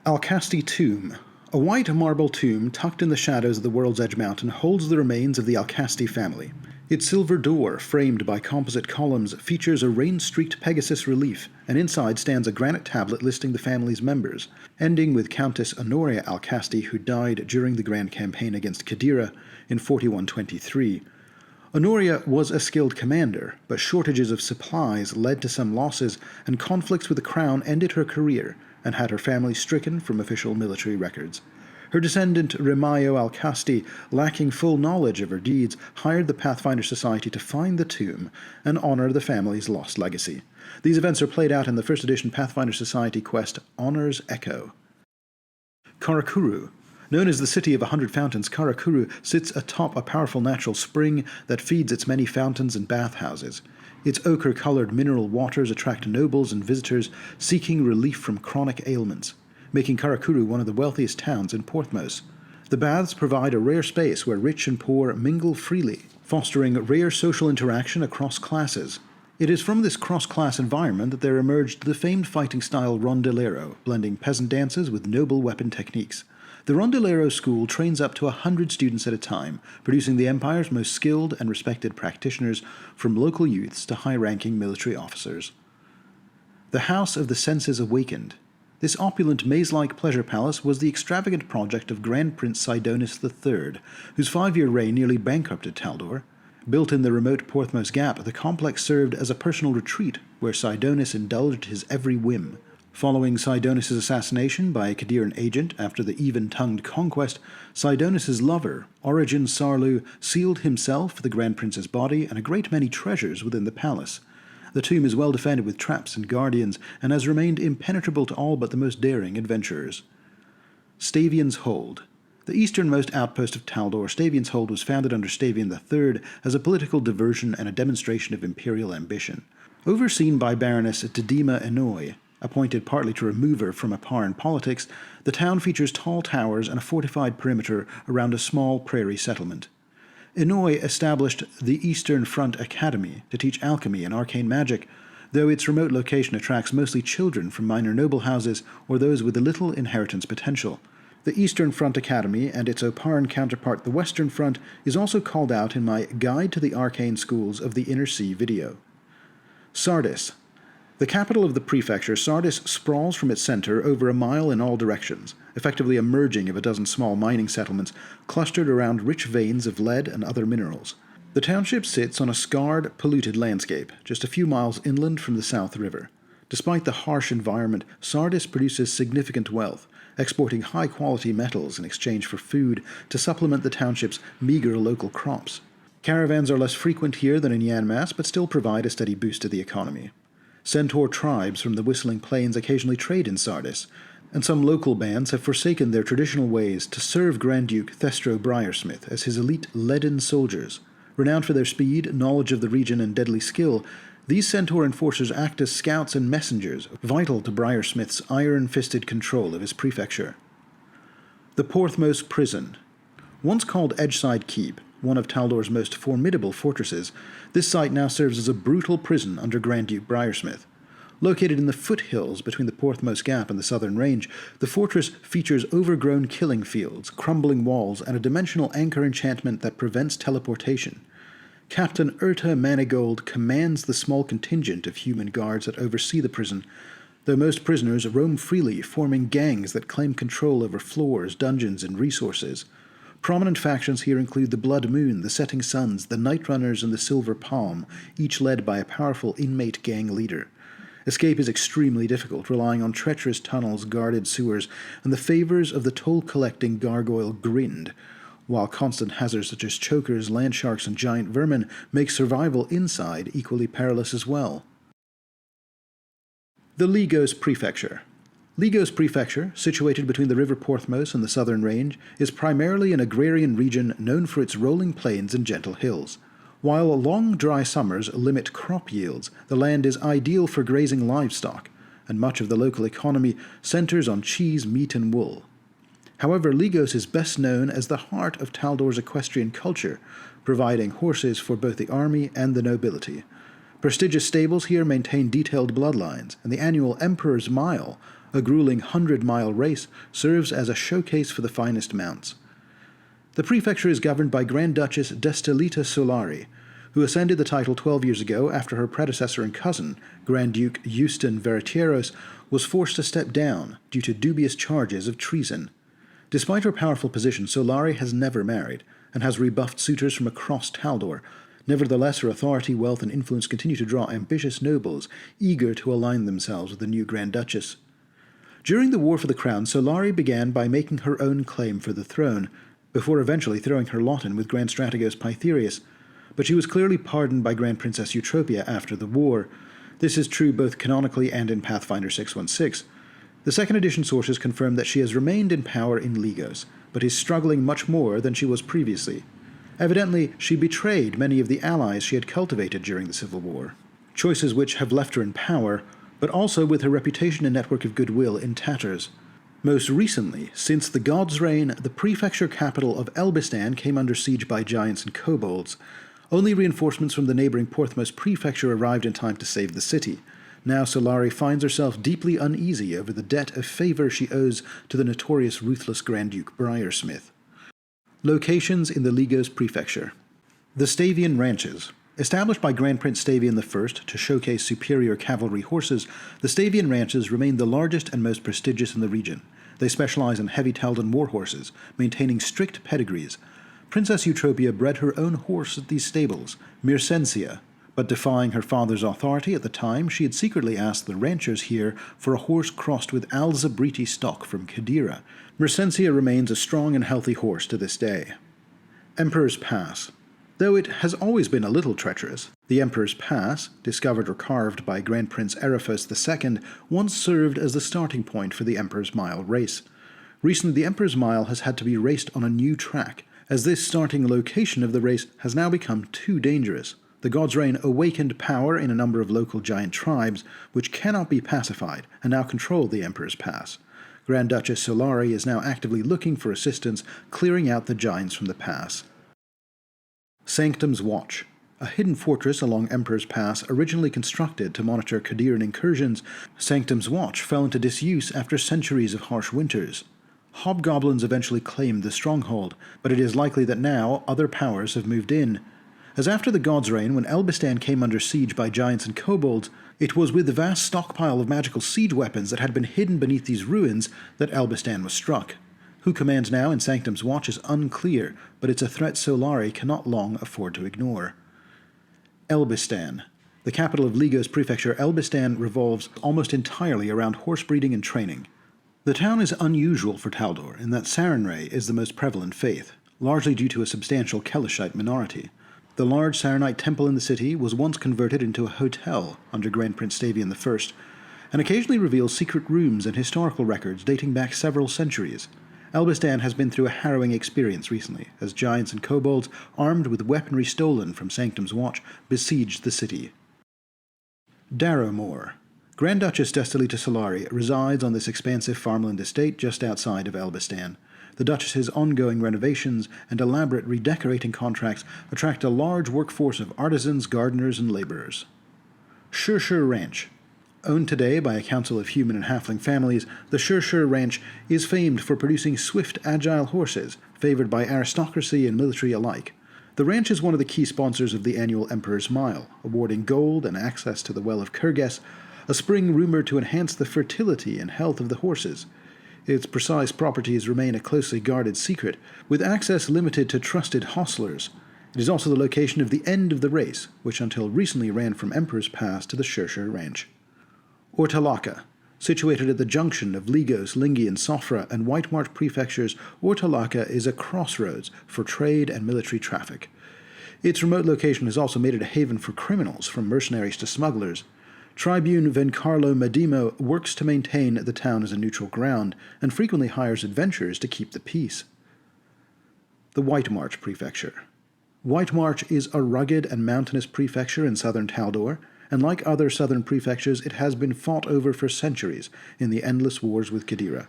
Alcasti Tomb. A white marble tomb tucked in the shadows of the World's Edge Mountain holds the remains of the Alcasti family. Its silver door, framed by composite columns, features a rain-streaked Pegasus relief, and inside stands a granite tablet listing the family's members, ending with Countess Honoria Alcasti, who died during the Grand Campaign against Cadira in 4123. Honoria was a skilled commander, but shortages of supplies led to some losses, and conflicts with the crown ended her career and had her family stricken from official military records. Her descendant Remaio Alcasti, lacking full knowledge of her deeds, hired the Pathfinder Society to find the tomb and honor the family's lost legacy. These events are played out in the first edition Pathfinder Society quest Honor's Echo. Karakuru. Known as the City of 100 Fountains, Karakuru sits atop a powerful natural spring that feeds its many fountains and bathhouses. Its ochre-colored mineral waters attract nobles and visitors seeking relief from chronic ailments, making Karakuru one of the wealthiest towns in Porthmos. The baths provide a rare space where rich and poor mingle freely, fostering rare social interaction across classes. It is from this cross-class environment that there emerged the famed fighting style rondellero, blending peasant dances with noble weapon techniques. The rondellero school trains up to 100 students at a time, producing the Empire's most skilled and respected practitioners, from local youths to high-ranking military officers. The House of the Senses Awakened. This opulent maze-like pleasure palace was the extravagant project of Grand Prince Sidonis III, whose 5-year reign nearly bankrupted Taldor. Built in the remote Porthmos Gap, the complex served as a personal retreat where Sidonis indulged his every whim. Following Sidonis' assassination by a Khadiran agent after the even-tongued conquest, Sidonis' lover, Origen Sarlu, sealed himself, the Grand Prince's body, and a great many treasures within the palace. The tomb is well defended with traps and guardians, and has remained impenetrable to all but the most daring adventurers. Stavian's Hold. The easternmost outpost of Taldor, Stavian's Hold was founded under Stavian III as a political diversion and a demonstration of imperial ambition. Overseen by Baroness Dedima Enoy, appointed partly to remove her from Aparan politics, the town features tall towers and a fortified perimeter around a small prairie settlement. Enoy established the Eastern Front Academy to teach alchemy and arcane magic, though its remote location attracts mostly children from minor noble houses or those with little inheritance potential. The Eastern Front Academy and its Oparan counterpart, the Western Front, is also called out in my Guide to the Arcane Schools of the Inner Sea video. Sardis. The capital of the prefecture, Sardis sprawls from its center over a mile in all directions, effectively a merging of a dozen small mining settlements clustered around rich veins of lead and other minerals. The township sits on a scarred, polluted landscape, just a few miles inland from the South River. Despite the harsh environment, Sardis produces significant wealth, exporting high-quality metals in exchange for food to supplement the township's meager local crops. Caravans are less frequent here than in Yanmas, but still provide a steady boost to the economy. Centaur tribes from the Whistling Plains occasionally trade in Sardis, and some local bands have forsaken their traditional ways to serve Grand Duke Thestro Briarsmith as his elite leaden soldiers. Renowned for their speed, knowledge of the region, and deadly skill, these Centaur enforcers act as scouts and messengers, vital to Briarsmith's iron-fisted control of his prefecture. The Porthmos Prison. Once called Edgeside Keep, one of Taldor's most formidable fortresses, this site now serves as a brutal prison under Grand Duke Briarsmith. Located in the foothills between the Porthmos Gap and the southern range, the fortress features overgrown killing fields, crumbling walls, and a dimensional anchor enchantment that prevents teleportation. Captain Urta Manigold commands the small contingent of human guards that oversee the prison, though most prisoners roam freely, forming gangs that claim control over floors, dungeons, and resources. Prominent factions here include the Blood Moon, the Setting Suns, the Night Runners, and the Silver Palm, each led by a powerful inmate gang leader. Escape is extremely difficult, relying on treacherous tunnels, guarded sewers, and the favors of the toll-collecting gargoyle Grind, while constant hazards such as chokers, land sharks, and giant vermin make survival inside equally perilous as well. The Ligos Prefecture. Ligos Prefecture, situated between the river Porthmos and the southern range, is primarily an agrarian region known for its rolling plains and gentle hills. While long dry summers limit crop yields, the land is ideal for grazing livestock, and much of the local economy centers on cheese, meat, and wool. However, Ligos is best known as the heart of Taldor's equestrian culture, providing horses for both the army and the nobility. Prestigious stables here maintain detailed bloodlines, and the annual Emperor's Mile, a grueling 100-mile race, serves as a showcase for the finest mounts. The prefecture is governed by Grand Duchess Destilita Solari, who ascended the title 12 years ago after her predecessor and cousin, Grand Duke Euston Veretieros, was forced to step down due to dubious charges of treason. Despite her powerful position, Solari has never married, and has rebuffed suitors from across Taldor. Nevertheless, her authority, wealth, and influence continue to draw ambitious nobles, eager to align themselves with the new Grand Duchess. During the War for the Crown, Solari began by making her own claim for the throne, before eventually throwing her lot in with Grand Strategos Pytherius, but she was clearly pardoned by Grand Princess Eutropia after the war. This is true both canonically and in Pathfinder 616. The second edition sources confirm that she has remained in power in Ligos, but is struggling much more than she was previously. Evidently, she betrayed many of the allies she had cultivated during the Civil War, choices which have left her in power, but also with her reputation and network of goodwill in tatters. Most recently, since the God's reign, the prefecture capital of Elbistan came under siege by giants and kobolds. Only reinforcements from the neighboring Porthmos Prefecture arrived in time to save the city. Now Solari finds herself deeply uneasy over the debt of favor she owes to the notorious ruthless Grand Duke Briarsmith. Locations in the Ligos Prefecture. The Stavian Ranches. Established by Grand Prince Stavian I to showcase superior cavalry horses, the Stavian Ranches remain the largest and most prestigious in the region. They specialize in heavy Taldan war horses, maintaining strict pedigrees. Princess Eutropia bred her own horse at these stables, Mircensia, but defying her father's authority at the time, she had secretly asked the ranchers here for a horse crossed with Alzabriti stock from Kadira. Mircensia remains a strong and healthy horse to this day. Emperor's Pass. Though it has always been a little treacherous, the Emperor's Pass, discovered or carved by Grand Prince Eriphos II, once served as the starting point for the Emperor's Mile race. Recently, the Emperor's Mile has had to be raced on a new track, as this starting location of the race has now become too dangerous. The God's Reign awakened power in a number of local giant tribes, which cannot be pacified, and now control the Emperor's Pass. Grand Duchess Solari is now actively looking for assistance, clearing out the giants from the pass. Sanctum's Watch. A hidden fortress along Emperor's Pass, originally constructed to monitor Kadiran incursions, Sanctum's Watch fell into disuse after centuries of harsh winters. Hobgoblins eventually claimed the stronghold, but it is likely that now other powers have moved in. As after the God's Reign, when Elbistan came under siege by giants and kobolds, it was with the vast stockpile of magical siege weapons that had been hidden beneath these ruins that Elbistan was struck. Who commands now in Sanctum's Watch is unclear, but it's a threat Solari cannot long afford to ignore. Elbistan. The capital of Ligos Prefecture, Elbistan revolves almost entirely around horse breeding and training. The town is unusual for Taldor in that Sarenrae is the most prevalent faith, largely due to a substantial Kelishite minority. The large Sarenite temple in the city was once converted into a hotel under Grand Prince Stavian I, and occasionally reveals secret rooms and historical records dating back several centuries. Elbistan has been through a harrowing experience recently, as giants and kobolds, armed with weaponry stolen from Sanctum's Watch, besieged the city. Darrowmore. Grand Duchess Destalita Solari resides on this expansive farmland estate just outside of Elbistan. The Duchess's ongoing renovations and elaborate redecorating contracts attract a large workforce of artisans, gardeners, and laborers. Shurshur Ranch. Owned today by a council of human and halfling families, the Shurshur Ranch is famed for producing swift, agile horses, favored by aristocracy and military alike. The ranch is one of the key sponsors of the annual Emperor's Mile, awarding gold and access to the Well of Kurges, a spring rumored to enhance the fertility and health of the horses. Its precise properties remain a closely guarded secret, with access limited to trusted hostlers. It is also the location of the end of the race, which until recently ran from Emperor's Pass to the Shurshur Ranch. Ortalaka. Situated at the junction of Ligos, Lingian, Sophra, and Whitemarch Prefectures, Ortalaka is a crossroads for trade and military traffic. Its remote location has also made it a haven for criminals, from mercenaries to smugglers. Tribune Vencarlo Medimo works to maintain the town as a neutral ground, and frequently hires adventurers to keep the peace. The Whitemarch Prefecture. Whitemarch is a rugged and mountainous prefecture in southern Taldor, and like other southern prefectures, it has been fought over for centuries in the endless wars with Kadira.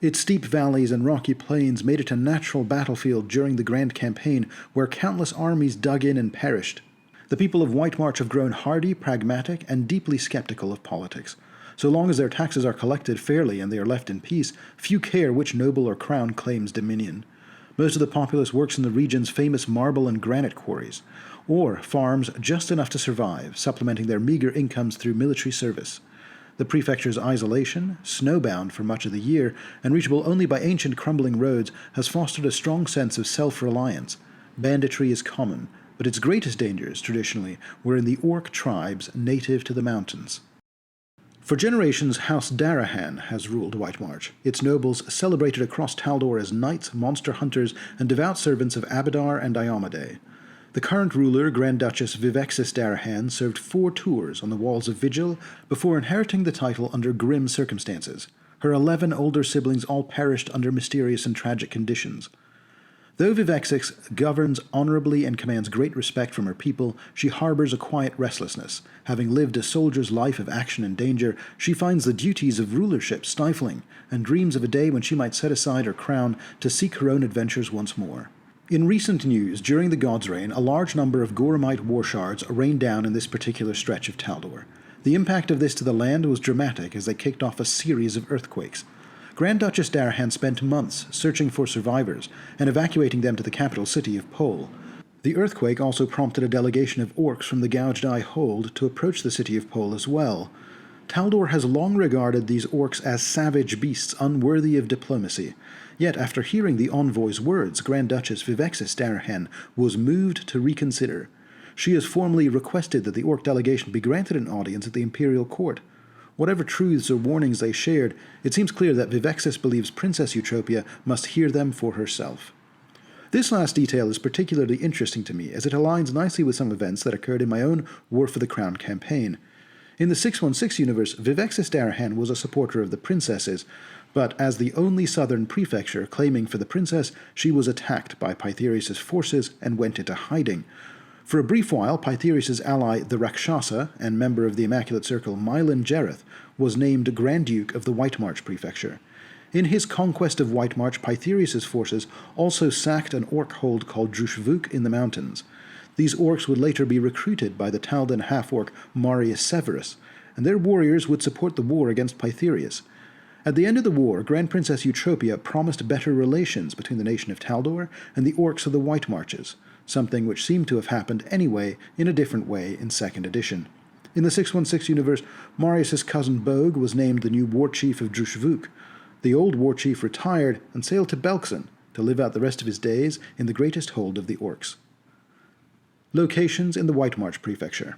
Its steep valleys and rocky plains made it a natural battlefield during the Grand Campaign, where countless armies dug in and perished. The people of Whitemarch have grown hardy, pragmatic, and deeply skeptical of politics. So long as their taxes are collected fairly and they are left in peace, few care which noble or crown claims dominion. Most of the populace works in the region's famous marble and granite quarries, or farms just enough to survive, supplementing their meager incomes through military service. The prefecture's isolation, snowbound for much of the year, and reachable only by ancient crumbling roads, has fostered a strong sense of self-reliance. Banditry is common, but its greatest dangers, traditionally, were in the orc tribes native to the mountains. For generations, House Darahan has ruled Whitemarch, its nobles celebrated across Taldor as knights, monster hunters, and devout servants of Abadar and Diomede. The current ruler, Grand Duchess Vivexis Darahan, served 4 tours on the walls of Vigil before inheriting the title under grim circumstances. Her 11 older siblings all perished under mysterious and tragic conditions. Though Vivexis governs honorably and commands great respect from her people, she harbors a quiet restlessness. Having lived a soldier's life of action and danger, she finds the duties of rulership stifling, and dreams of a day when she might set aside her crown to seek her own adventures once more. In recent news, during the God's Reign, a large number of Goramite war shards rained down in this particular stretch of Taldor. The impact of this to the land was dramatic as they kicked off a series of earthquakes. Grand Duchess Darahan spent months searching for survivors and evacuating them to the capital city of Pol. The earthquake also prompted a delegation of orcs from the Gouged Eye Hold to approach the city of Pol as well. Taldor has long regarded these orcs as savage beasts unworthy of diplomacy. Yet after hearing the envoy's words, Grand Duchess Vivexis Darahan was moved to reconsider. She has formally requested that the orc delegation be granted an audience at the imperial court. Whatever truths or warnings they shared, it seems clear that Vivexis believes Princess Eutropia must hear them for herself. This last detail is particularly interesting to me, as it aligns nicely with some events that occurred in my own War for the Crown campaign. In the 616 universe, Vivexis Darahan was a supporter of the princesses, but as the only southern prefecture claiming for the princess, she was attacked by Pythiris' forces and went into hiding. For a brief while, Pythiris' ally, the Rakshasa, and member of the Immaculate Circle, Mylan Jareth, was named Grand Duke of the Whitemarch Prefecture. In his conquest of Whitemarch, Pythiris' forces also sacked an orc hold called Drushvuk in the mountains. These orcs would later be recruited by the Taldan half-orc Marius Severus, and their warriors would support the war against Pythiris. At the end of the war, Grand Princess Eutropia promised better relations between the nation of Taldor and the orcs of the White Marches, something which seemed to have happened anyway in a different way in 2nd edition. In the 616 universe, Marius' cousin Bogue was named the new war chief of Drushvuk. The old war chief retired and sailed to Belkzen to live out the rest of his days in the greatest hold of the orcs. Locations in the Whitemarch Prefecture.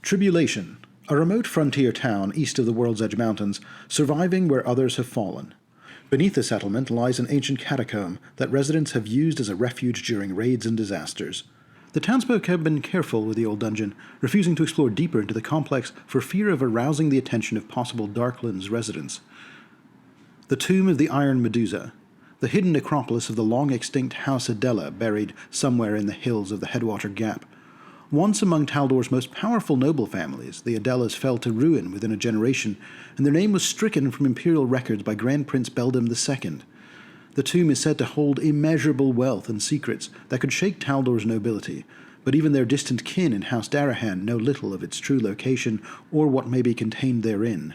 Tribulation, a remote frontier town east of the World's Edge Mountains, surviving where others have fallen. Beneath the settlement lies an ancient catacomb that residents have used as a refuge during raids and disasters. The townsfolk have been careful with the old dungeon, refusing to explore deeper into the complex for fear of arousing the attention of possible Darklands residents. The Tomb of the Iron Medusa, the hidden necropolis of the long-extinct House Adela buried somewhere in the hills of the Headwater Gap. Once among Taldor's most powerful noble families, the Adelas fell to ruin within a generation, and their name was stricken from imperial records by Grand Prince Beldam II. The tomb is said to hold immeasurable wealth and secrets that could shake Taldor's nobility, but even their distant kin in House Darahan know little of its true location or what may be contained therein.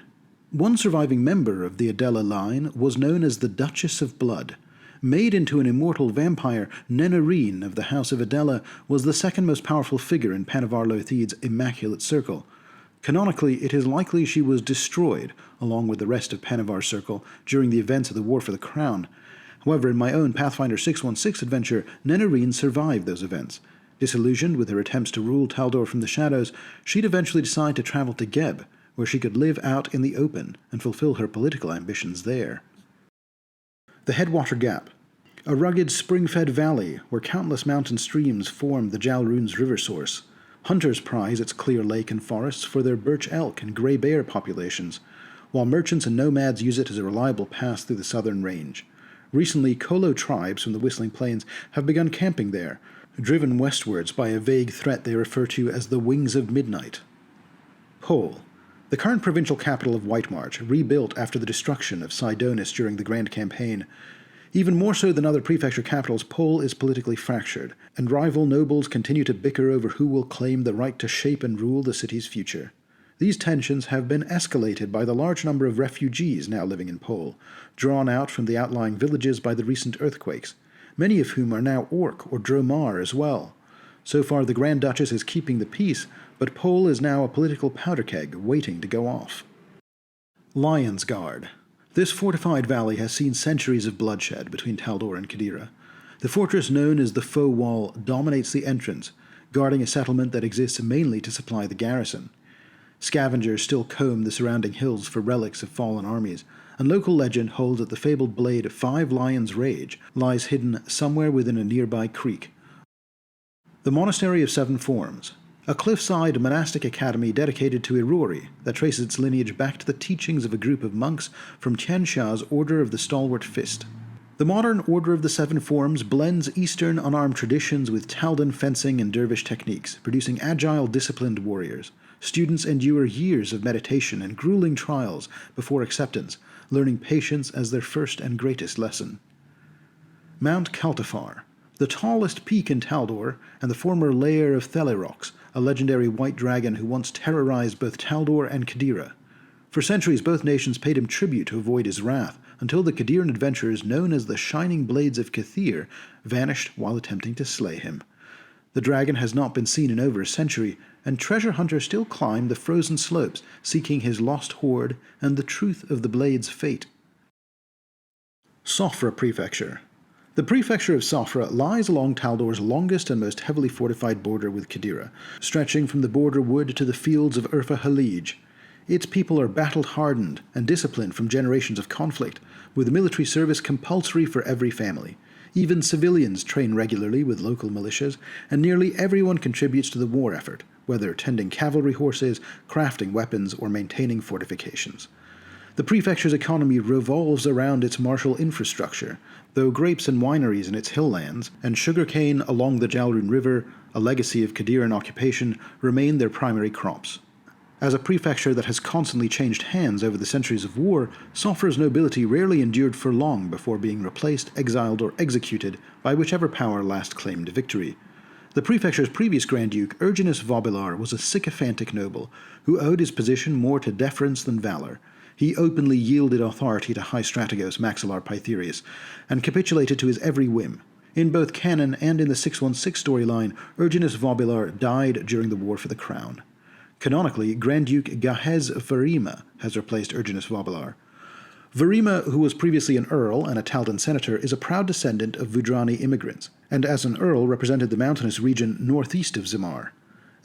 One surviving member of the Adela line was known as the Duchess of Blood. Made into an immortal vampire, Nenarine of the House of Adela was the second most powerful figure in Panavar Lotheed's Immaculate Circle. Canonically, it is likely she was destroyed, along with the rest of Panavar's Circle, during the events of the War for the Crown. However, in my own Pathfinder 616 adventure, Nenarine survived those events. Disillusioned with her attempts to rule Taldor from the shadows, she'd eventually decide to travel to Geb, where she could live out in the open and fulfill her political ambitions there. The Headwater Gap, a rugged spring-fed valley where countless mountain streams form the Jalroon's river source. Hunters prize its clear lake and forests for their birch elk and grey bear populations, while merchants and nomads use it as a reliable pass through the southern range. Recently, Kolo tribes from the Whistling Plains have begun camping there, driven westwards by a vague threat they refer to as the Wings of Midnight. Pol, the current provincial capital of Whitemarch, rebuilt after the destruction of Sidonis during the Grand Campaign. Even more so than other prefecture capitals, Pol is politically fractured, and rival nobles continue to bicker over who will claim the right to shape and rule the city's future. These tensions have been escalated by the large number of refugees now living in Pol, drawn out from the outlying villages by the recent earthquakes, many of whom are now Orc or Dromar as well. So far, the Grand Duchess is keeping the peace, but Pol is now a political powder keg waiting to go off. Lion's Guard. This fortified valley has seen centuries of bloodshed between Taldor and Qadira. The fortress known as the Faux Wall dominates the entrance, guarding a settlement that exists mainly to supply the garrison. Scavengers still comb the surrounding hills for relics of fallen armies, and local legend holds that the fabled blade of Five Lions' Rage lies hidden somewhere within a nearby creek. The Monastery of Seven Forms, a cliffside monastic academy dedicated to Irori that traces its lineage back to the teachings of a group of monks from Tianxia's Order of the Stalwart Fist. The modern Order of the Seven Forms blends Eastern unarmed traditions with Taldan fencing and dervish techniques, producing agile, disciplined warriors. Students endure years of meditation and grueling trials before acceptance, learning patience as their first and greatest lesson. Mount Kaltafar, the tallest peak in Taldor and the former lair of Thelerox, a legendary white dragon who once terrorized both Taldor and Qadira. For centuries, both nations paid him tribute to avoid his wrath, until the Qadiran adventurers known as the Shining Blades of Kathir vanished while attempting to slay him. The dragon has not been seen in over a century, and treasure hunters still climb the frozen slopes, seeking his lost hoard and the truth of the blade's fate. Sophra Prefecture. The prefecture of Sophra lies along Taldor's longest and most heavily fortified border with Qadira, stretching from the border wood to the fields of Urfa Halij. Its people are battle-hardened and disciplined from generations of conflict, with military service compulsory for every family. Even civilians train regularly with local militias, and nearly everyone contributes to the war effort, whether tending cavalry horses, crafting weapons, or maintaining fortifications. The prefecture's economy revolves around its martial infrastructure, though grapes and wineries in its hill lands, and sugarcane along the Jalrun River, a legacy of Qadiran occupation, remain their primary crops. As a prefecture that has constantly changed hands over the centuries of war, Sophra's nobility rarely endured for long before being replaced, exiled, or executed by whichever power last claimed victory. The prefecture's previous Grand Duke, Urginus Vobilar, was a sycophantic noble who owed his position more to deference than valor. He openly yielded authority to High Strategos Maxillar Pytherius, and capitulated to his every whim. In both canon and in the 616 storyline, Urginus Vobilar died during the War for the Crown. Canonically, Grand Duke Gahez Verima has replaced Urginus Vobilar. Verima, who was previously an earl and a Taldan senator, is a proud descendant of Vudrani immigrants, and as an earl represented the mountainous region northeast of Zimar.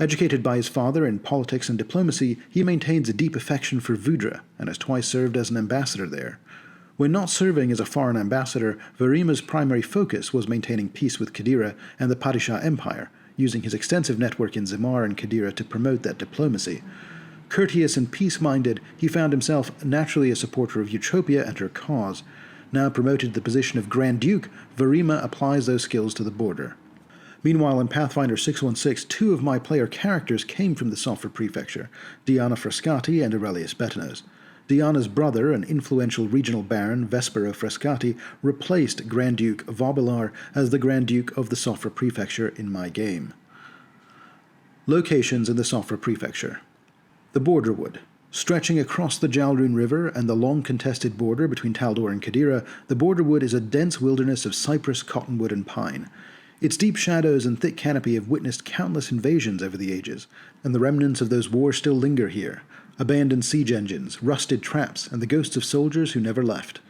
Educated by his father in politics and diplomacy, he maintains a deep affection for Vudra and has twice served as an ambassador there. When not serving as a foreign ambassador, Verima's primary focus was maintaining peace with Qadira and the Padishah Empire, using his extensive network in Zimar and Qadira to promote that diplomacy. Courteous and peace-minded, he found himself naturally a supporter of Eutropia and her cause. Now promoted to the position of Grand Duke, Verima applies those skills to the border. Meanwhile, in Pathfinder 616, two of my player characters came from the Sophra Prefecture, Diana Frascati and Aurelius Betanos. Diana's brother, an influential regional baron, Vespero Frascati, replaced Grand Duke Vobilar as the Grand Duke of the Sophra Prefecture in my game. Locations in the Sophra Prefecture. The Borderwood. Stretching across the Jalrun River and the long-contested border between Taldor and Qadira, the Borderwood is a dense wilderness of cypress, cottonwood, and pine. Its deep shadows and thick canopy have witnessed countless invasions over the ages, and the remnants of those wars still linger here. Abandoned siege engines, rusted traps, and the ghosts of soldiers who never left.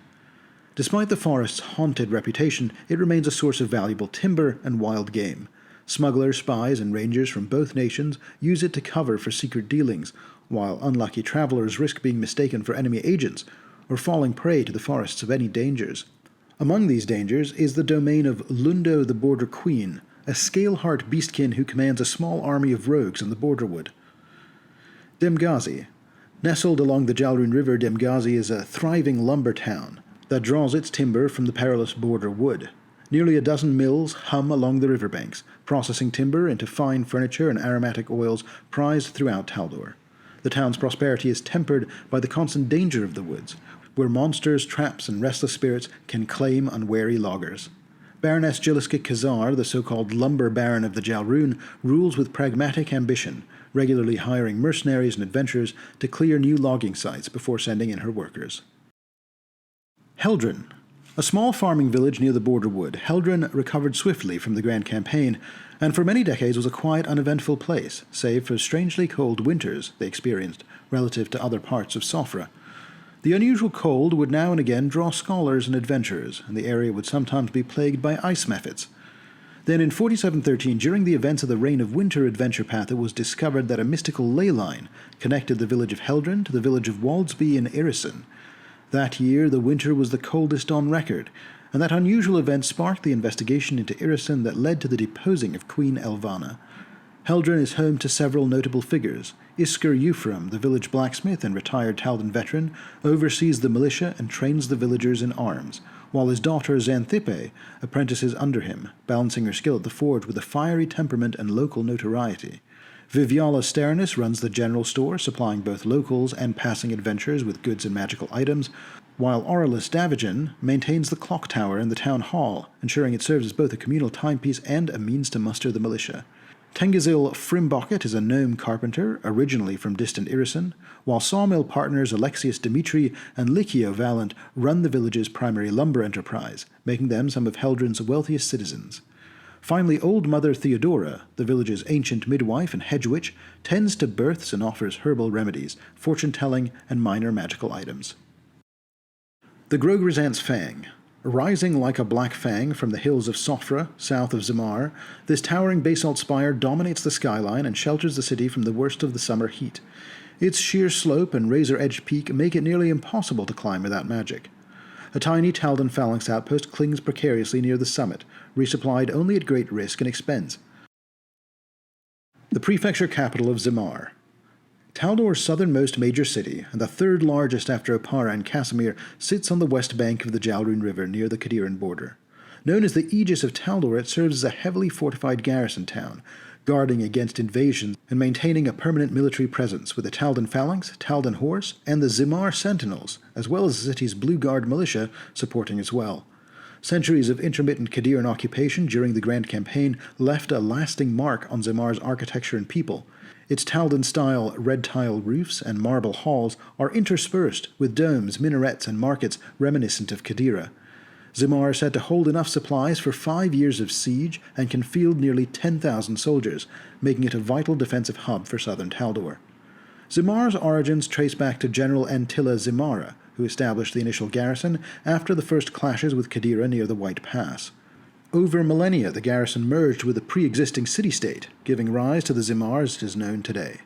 Despite the forest's haunted reputation, it remains a source of valuable timber and wild game. Smugglers, spies, and rangers from both nations use it to cover for secret dealings, while unlucky travelers risk being mistaken for enemy agents or falling prey to the forests of any dangers. Among these dangers is the domain of Lundo the Border Queen, a scale-heart beastkin who commands a small army of rogues in the Borderwood. Demgazi. Nestled along the Jalrun River, Demgazi is a thriving lumber town that draws its timber from the perilous border wood. Nearly a dozen mills hum along the riverbanks, processing timber into fine furniture and aromatic oils prized throughout Taldor. The town's prosperity is tempered by the constant danger of the woods, where monsters, traps, and restless spirits can claim unwary loggers. Baroness Jiliska Khazar, the so-called lumber baron of the Jalrun, rules with pragmatic ambition, regularly hiring mercenaries and adventurers to clear new logging sites before sending in her workers. Heldren. A small farming village near the border wood, Heldren recovered swiftly from the Grand Campaign, and for many decades was a quiet, uneventful place, save for strangely cold winters they experienced relative to other parts of Sophra. The unusual cold would now and again draw scholars and adventurers, and the area would sometimes be plagued by ice mephits. Then in 4713, during the events of the Reign of Winter adventure path, it was discovered that a mystical ley line connected the village of Heldren to the village of Waldsby in Irison. That year, the winter was the coldest on record, and that unusual event sparked the investigation into Irison that led to the deposing of Queen Elvana. Heldren is home to several notable figures. Isker Euphrem, the village blacksmith and retired Taldan veteran, oversees the militia and trains the villagers in arms, while his daughter Xanthippe apprentices under him, balancing her skill at the forge with a fiery temperament and local notoriety. Viviala Sternus runs the general store, supplying both locals and passing adventurers with goods and magical items, while Aurelus Davigen maintains the clock tower and the town hall, ensuring it serves as both a communal timepiece and a means to muster the militia. Tengizil Frimbocket is a gnome carpenter, originally from distant Irison, while sawmill partners Alexius Dimitri and Lycio Valent run the village's primary lumber enterprise, making them some of Heldren's wealthiest citizens. Finally, Old Mother Theodora, the village's ancient midwife and hedge witch, tends to births and offers herbal remedies, fortune-telling, and minor magical items. The Grogrizant's Fang. Rising like a black fang from the hills of Sophra, south of Zamar, this towering basalt spire dominates the skyline and shelters the city from the worst of the summer heat. Its sheer slope and razor-edged peak make it nearly impossible to climb without magic. A tiny Taldan phalanx outpost clings precariously near the summit, resupplied only at great risk and expense. The prefecture capital of Zamar. Taldor's southernmost major city, and the third largest after Oppara and Casimir, sits on the west bank of the Jalrun River near the Khadiran border. Known as the Aegis of Taldor, it serves as a heavily fortified garrison town, guarding against invasion and maintaining a permanent military presence with the Taldan Phalanx, Taldan Horse, and the Zimar Sentinels, as well as the city's Blue Guard militia supporting as well. Centuries of intermittent Khadiran occupation during the Grand Campaign left a lasting mark on Zimar's architecture and people. Its Taldan-style red-tile roofs and marble halls are interspersed with domes, minarets, and markets reminiscent of Khadira. Zimar is said to hold enough supplies for 5 years of siege and can field nearly 10,000 soldiers, making it a vital defensive hub for southern Taldor. Zimar's origins trace back to General Antilla Zimara, who established the initial garrison after the first clashes with Khadira near the White Pass. Over millennia, the garrison merged with a pre-existing city-state, giving rise to the Zimar as it is known today.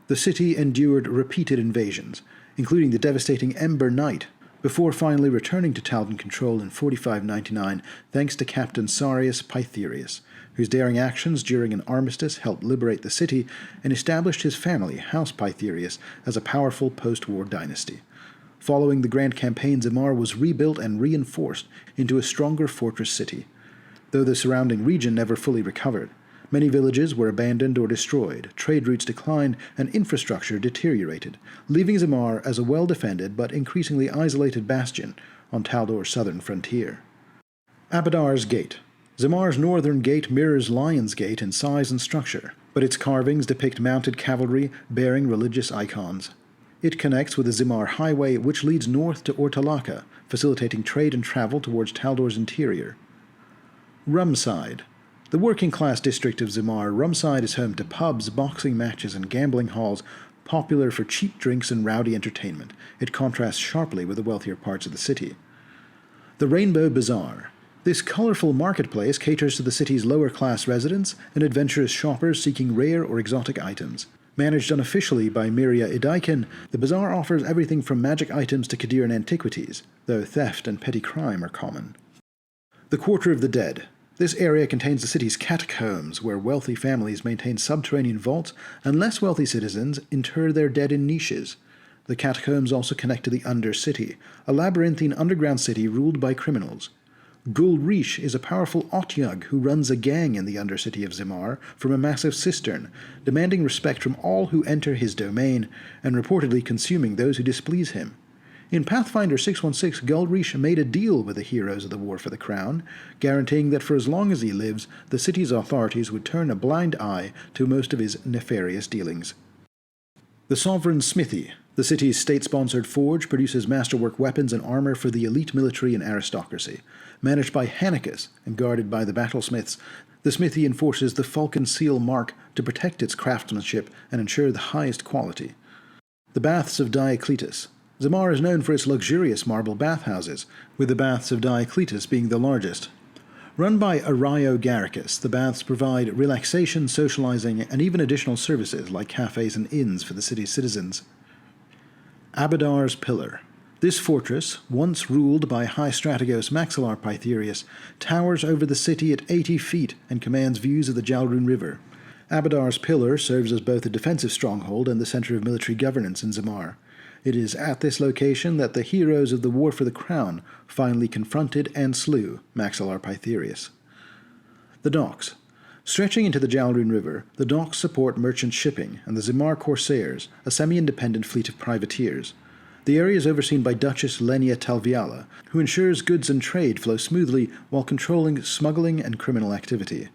The city endured repeated invasions, including the devastating Ember Night, before finally returning to Taldan control in 4599 thanks to Captain Sarius Pytherius, whose daring actions during an armistice helped liberate the city and established his family, House Pytherius, as a powerful post-war dynasty. Following the Grand Campaign, Zimar was rebuilt and reinforced into a stronger fortress city, though the surrounding region never fully recovered. Many villages were abandoned or destroyed, trade routes declined, and infrastructure deteriorated, leaving Zamar as a well-defended but increasingly isolated bastion on Taldor's southern frontier. Abadar's Gate. Zamar's northern gate mirrors Lion's Gate in size and structure, but its carvings depict mounted cavalry bearing religious icons. It connects with the Zimar Highway, which leads north to Ortalaka, facilitating trade and travel towards Taldor's interior. Rumside. The working-class district of Zimar, Rumside is home to pubs, boxing matches, and gambling halls, popular for cheap drinks and rowdy entertainment. It contrasts sharply with the wealthier parts of the city. The Rainbow Bazaar. This colorful marketplace caters to the city's lower-class residents and adventurous shoppers seeking rare or exotic items. Managed unofficially by Miria Idaikin, the bazaar offers everything from magic items to Khadiran antiquities, though theft and petty crime are common. The Quarter of the Dead. This area contains the city's catacombs, where wealthy families maintain subterranean vaults and less wealthy citizens inter their dead in niches. The catacombs also connect to the Undercity, a labyrinthine underground city ruled by criminals. Gulrish is a powerful Otyug who runs a gang in the Undercity of Zimar from a massive cistern, demanding respect from all who enter his domain and reportedly consuming those who displease him. In Pathfinder 616, Gulrish made a deal with the heroes of the War for the Crown, guaranteeing that for as long as he lives, the city's authorities would turn a blind eye to most of his nefarious dealings. The Sovereign Smithy. The city's state-sponsored forge produces masterwork weapons and armor for the elite military and aristocracy. Managed by Hannicus and guarded by the battlesmiths, the smithy enforces the Falcon Seal mark to protect its craftsmanship and ensure the highest quality. The Baths of Diocletus. Zamar is known for its luxurious marble bathhouses, with the Baths of Diocletus being the largest. Run by Arayo Garicus, the baths provide relaxation, socializing, and even additional services like cafes and inns for the city's citizens. Abadar's Pillar. This fortress, once ruled by High Strategos Maxillar Pytherius, towers over the city at 80 feet and commands views of the Jalrun River. Abadar's pillar serves as both a defensive stronghold and the center of military governance in Zamar. It is at this location that the heroes of the War for the Crown finally confronted and slew Maxilar Pytherius. The docks. Stretching into the Jalrune River, the docks support merchant shipping and the Zamar Corsairs, a semi-independent fleet of privateers. The area is overseen by Duchess Lenia Talviala, who ensures goods and trade flow smoothly while controlling smuggling and criminal activity.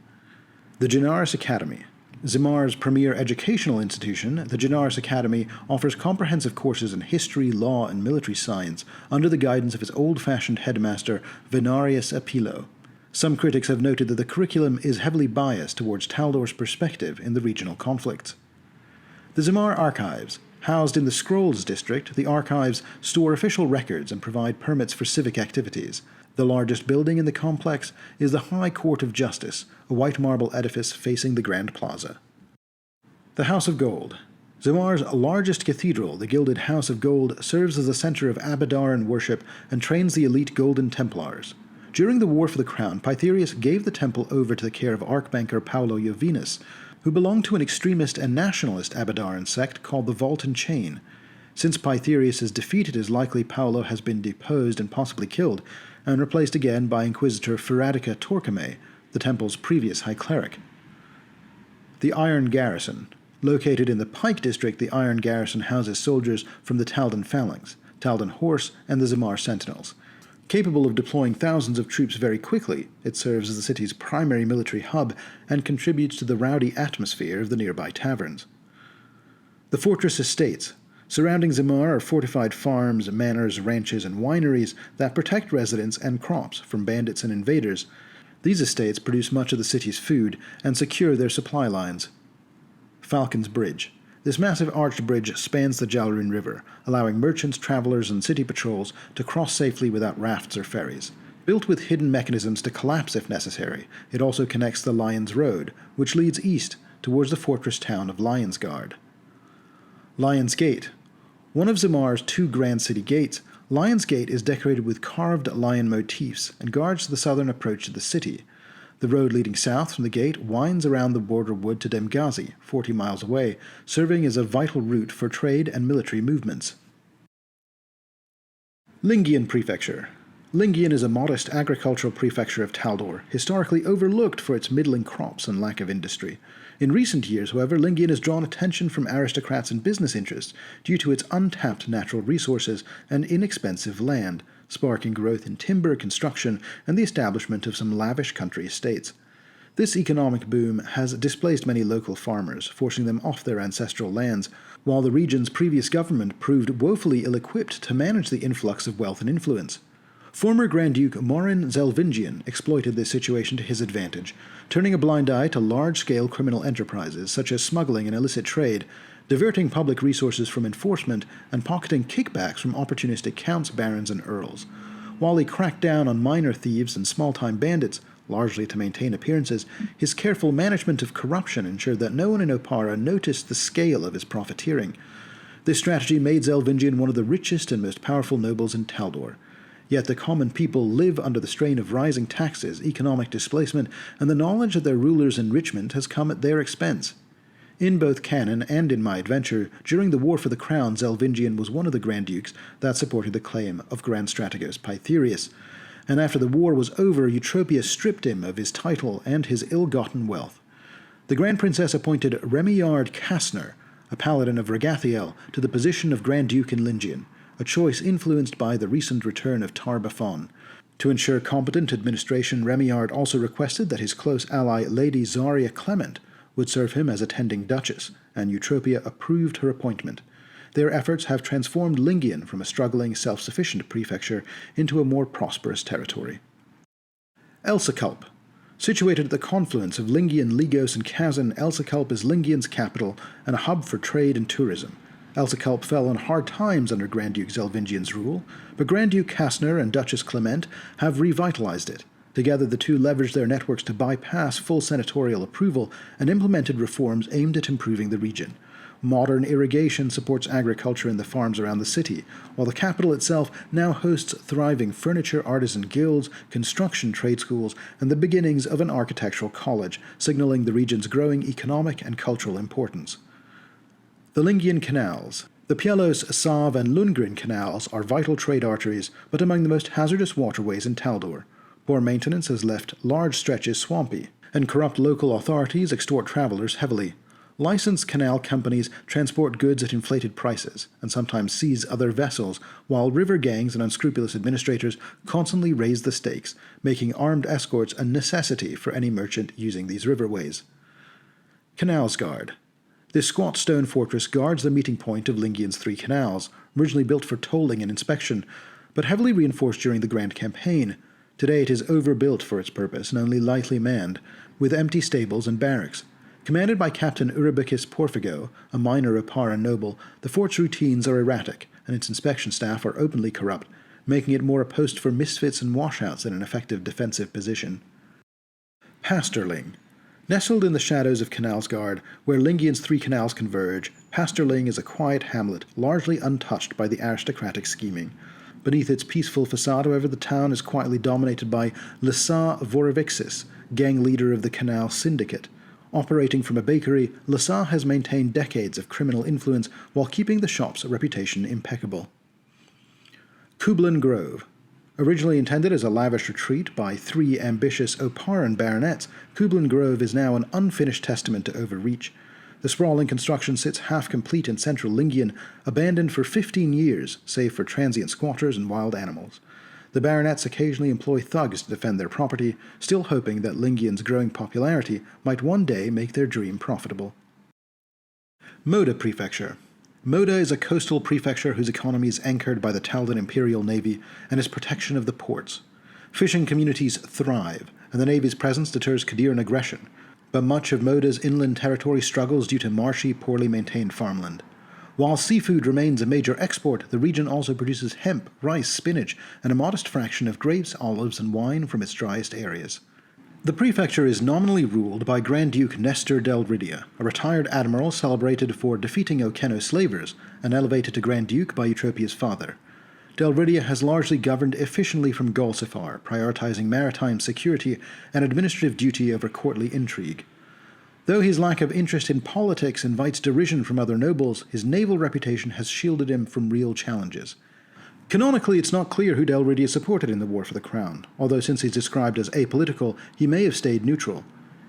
The Genaris Academy. Zamar's premier educational institution, the Genaris Academy offers comprehensive courses in history, law, and military science under the guidance of its old-fashioned headmaster, Venarius Apilo. Some critics have noted that the curriculum is heavily biased towards Taldor's perspective in the regional conflicts. The Zamar Archives. Housed in the Scrolls district, the archives store official records and provide permits for civic activities. The largest building in the complex is the High Court of Justice, a white marble edifice facing the Grand Plaza. The House of Gold. Zamar's largest cathedral, the Gilded House of Gold, serves as a center of Abadaran worship and trains the elite Golden Templars. During the War for the Crown, Pytherius gave the temple over to the care of Archbanker Paolo Jovinus, who belonged to an extremist and nationalist Abadaran sect called the Vault and Chain. Since Pytherius is defeated, it is likely Paolo has been deposed and possibly killed, and replaced again by Inquisitor Ferradica Torquemay, the temple's previous high cleric. The Iron Garrison. Located in the Pike district, the Iron Garrison houses soldiers from the Taldan Phalanx, Taldan Horse, and the Zamar Sentinels. Capable of deploying thousands of troops very quickly, it serves as the city's primary military hub and contributes to the rowdy atmosphere of the nearby taverns. The Fortress Estates. Surrounding Zamar are fortified farms, manors, ranches, and wineries that protect residents and crops from bandits and invaders. These estates produce much of the city's food and secure their supply lines. Falcon's Bridge. This massive arched bridge spans the Jalrune River, allowing merchants, travelers, and city patrols to cross safely without rafts or ferries. Built with hidden mechanisms to collapse if necessary, it also connects the Lions Road, which leads east towards the fortress town of Lionsguard. Lions Gate. One of Zamar's two grand city gates, Lions Gate is decorated with carved lion motifs and guards the southern approach to the city. The road leading south from the gate winds around the border wood to Demgazi, 40 miles away, serving as a vital route for trade and military movements. Lingian Prefecture. Lingian is a modest agricultural prefecture of Taldor, historically overlooked for its middling crops and lack of industry. In recent years, however, Lingian has drawn attention from aristocrats and business interests due to its untapped natural resources and inexpensive land, sparking growth in timber, construction, and the establishment of some lavish country estates. This economic boom has displaced many local farmers, forcing them off their ancestral lands, while the region's previous government proved woefully ill-equipped to manage the influx of wealth and influence. Former Grand Duke Morin Zelvingian exploited this situation to his advantage, turning a blind eye to large-scale criminal enterprises such as smuggling and illicit trade, diverting public resources from enforcement, and pocketing kickbacks from opportunistic counts, barons, and earls. While he cracked down on minor thieves and small-time bandits, largely to maintain appearances, his careful management of corruption ensured that no one in Oppara noticed the scale of his profiteering. This strategy made Zelvingian one of the richest and most powerful nobles in Taldor. Yet the common people live under the strain of rising taxes, economic displacement, and the knowledge of their rulers' enrichment has come at their expense. In both canon and in my adventure, during the War for the Crown, Zelvingian was one of the Grand Dukes that supported the claim of Grand Strategos Pytherius, and after the war was over, Eutropia stripped him of his title and his ill-gotten wealth. The Grand Princess appointed Remillard Kastner, a paladin of Regathiel, to the position of Grand Duke in Lingian, a choice influenced by the recent return of Tarbafon. To ensure competent administration, Remillard also requested that his close ally Lady Zaria Clement would serve him as attending duchess, and Eutropia approved her appointment. Their efforts have transformed Lingian from a struggling, self-sufficient prefecture into a more prosperous territory. Elsaculp. Situated at the confluence of Lingian, Ligos, and Kazuhn, Elsaculp is Lingian's capital and a hub for trade and tourism. Elsaculp fell on hard times under Grand Duke Zelvingian's rule, but Grand Duke Kastner and Duchess Clement have revitalized it. Together, the two leveraged their networks to bypass full senatorial approval and implemented reforms aimed at improving the region. Modern irrigation supports agriculture in the farms around the city, while the capital itself now hosts thriving furniture artisan guilds, construction trade schools, and the beginnings of an architectural college, signaling the region's growing economic and cultural importance. The Lingian Canals. The Pielos, Sav, and Lundgren canals are vital trade arteries, but among the most hazardous waterways in Taldor. Poor maintenance has left large stretches swampy, and corrupt local authorities extort travelers heavily. Licensed canal companies transport goods at inflated prices, and sometimes seize other vessels, while river gangs and unscrupulous administrators constantly raise the stakes, making armed escorts a necessity for any merchant using these riverways. Canals Guard. This squat stone fortress guards the meeting point of Lingian's three canals, originally built for tolling and inspection, but heavily reinforced during the Grand Campaign. Today it is overbuilt for its purpose and only lightly manned, with empty stables and barracks. Commanded by Captain Uribicus Porphygo, a minor Oppara noble, the fort's routines are erratic, and its inspection staff are openly corrupt, making it more a post for misfits and washouts than an effective defensive position. Pasterling. Nestled in the shadows of Canalsgard, where Lingian's three canals converge, Pasterling is a quiet hamlet, largely untouched by the aristocratic scheming. Beneath its peaceful facade, however, the town is quietly dominated by Lissa Vorovixis, gang leader of the Canal Syndicate. Operating from a bakery, Lissa has maintained decades of criminal influence while keeping the shop's reputation impeccable. Kublin Grove. Originally intended as a lavish retreat by three ambitious Opparan baronets, Kublin Grove is now an unfinished testament to overreach. The sprawling construction sits half-complete in central Lingian, abandoned for 15 years, save for transient squatters and wild animals. The baronets occasionally employ thugs to defend their property, still hoping that Lingian's growing popularity might one day make their dream profitable. Moda Prefecture. Moda is a coastal prefecture whose economy is anchored by the Taldan Imperial Navy and its protection of the ports. Fishing communities thrive, and the Navy's presence deters Kadiran aggression, but much of Moda's inland territory struggles due to marshy, poorly maintained farmland. While seafood remains a major export, the region also produces hemp, rice, spinach, and a modest fraction of grapes, olives, and wine from its driest areas. The prefecture is nominally ruled by Grand Duke Nestor del Ridia, a retired admiral celebrated for defeating Okeno slavers and elevated to Grand Duke by Eutropia's father. Del Ridia has largely governed efficiently from Golsifar, prioritizing maritime security and administrative duty over courtly intrigue. Though his lack of interest in politics invites derision from other nobles, his naval reputation has shielded him from real challenges. Canonically, it's not clear who Del Ridia supported in the war for the crown, although since he's described as apolitical, he may have stayed neutral.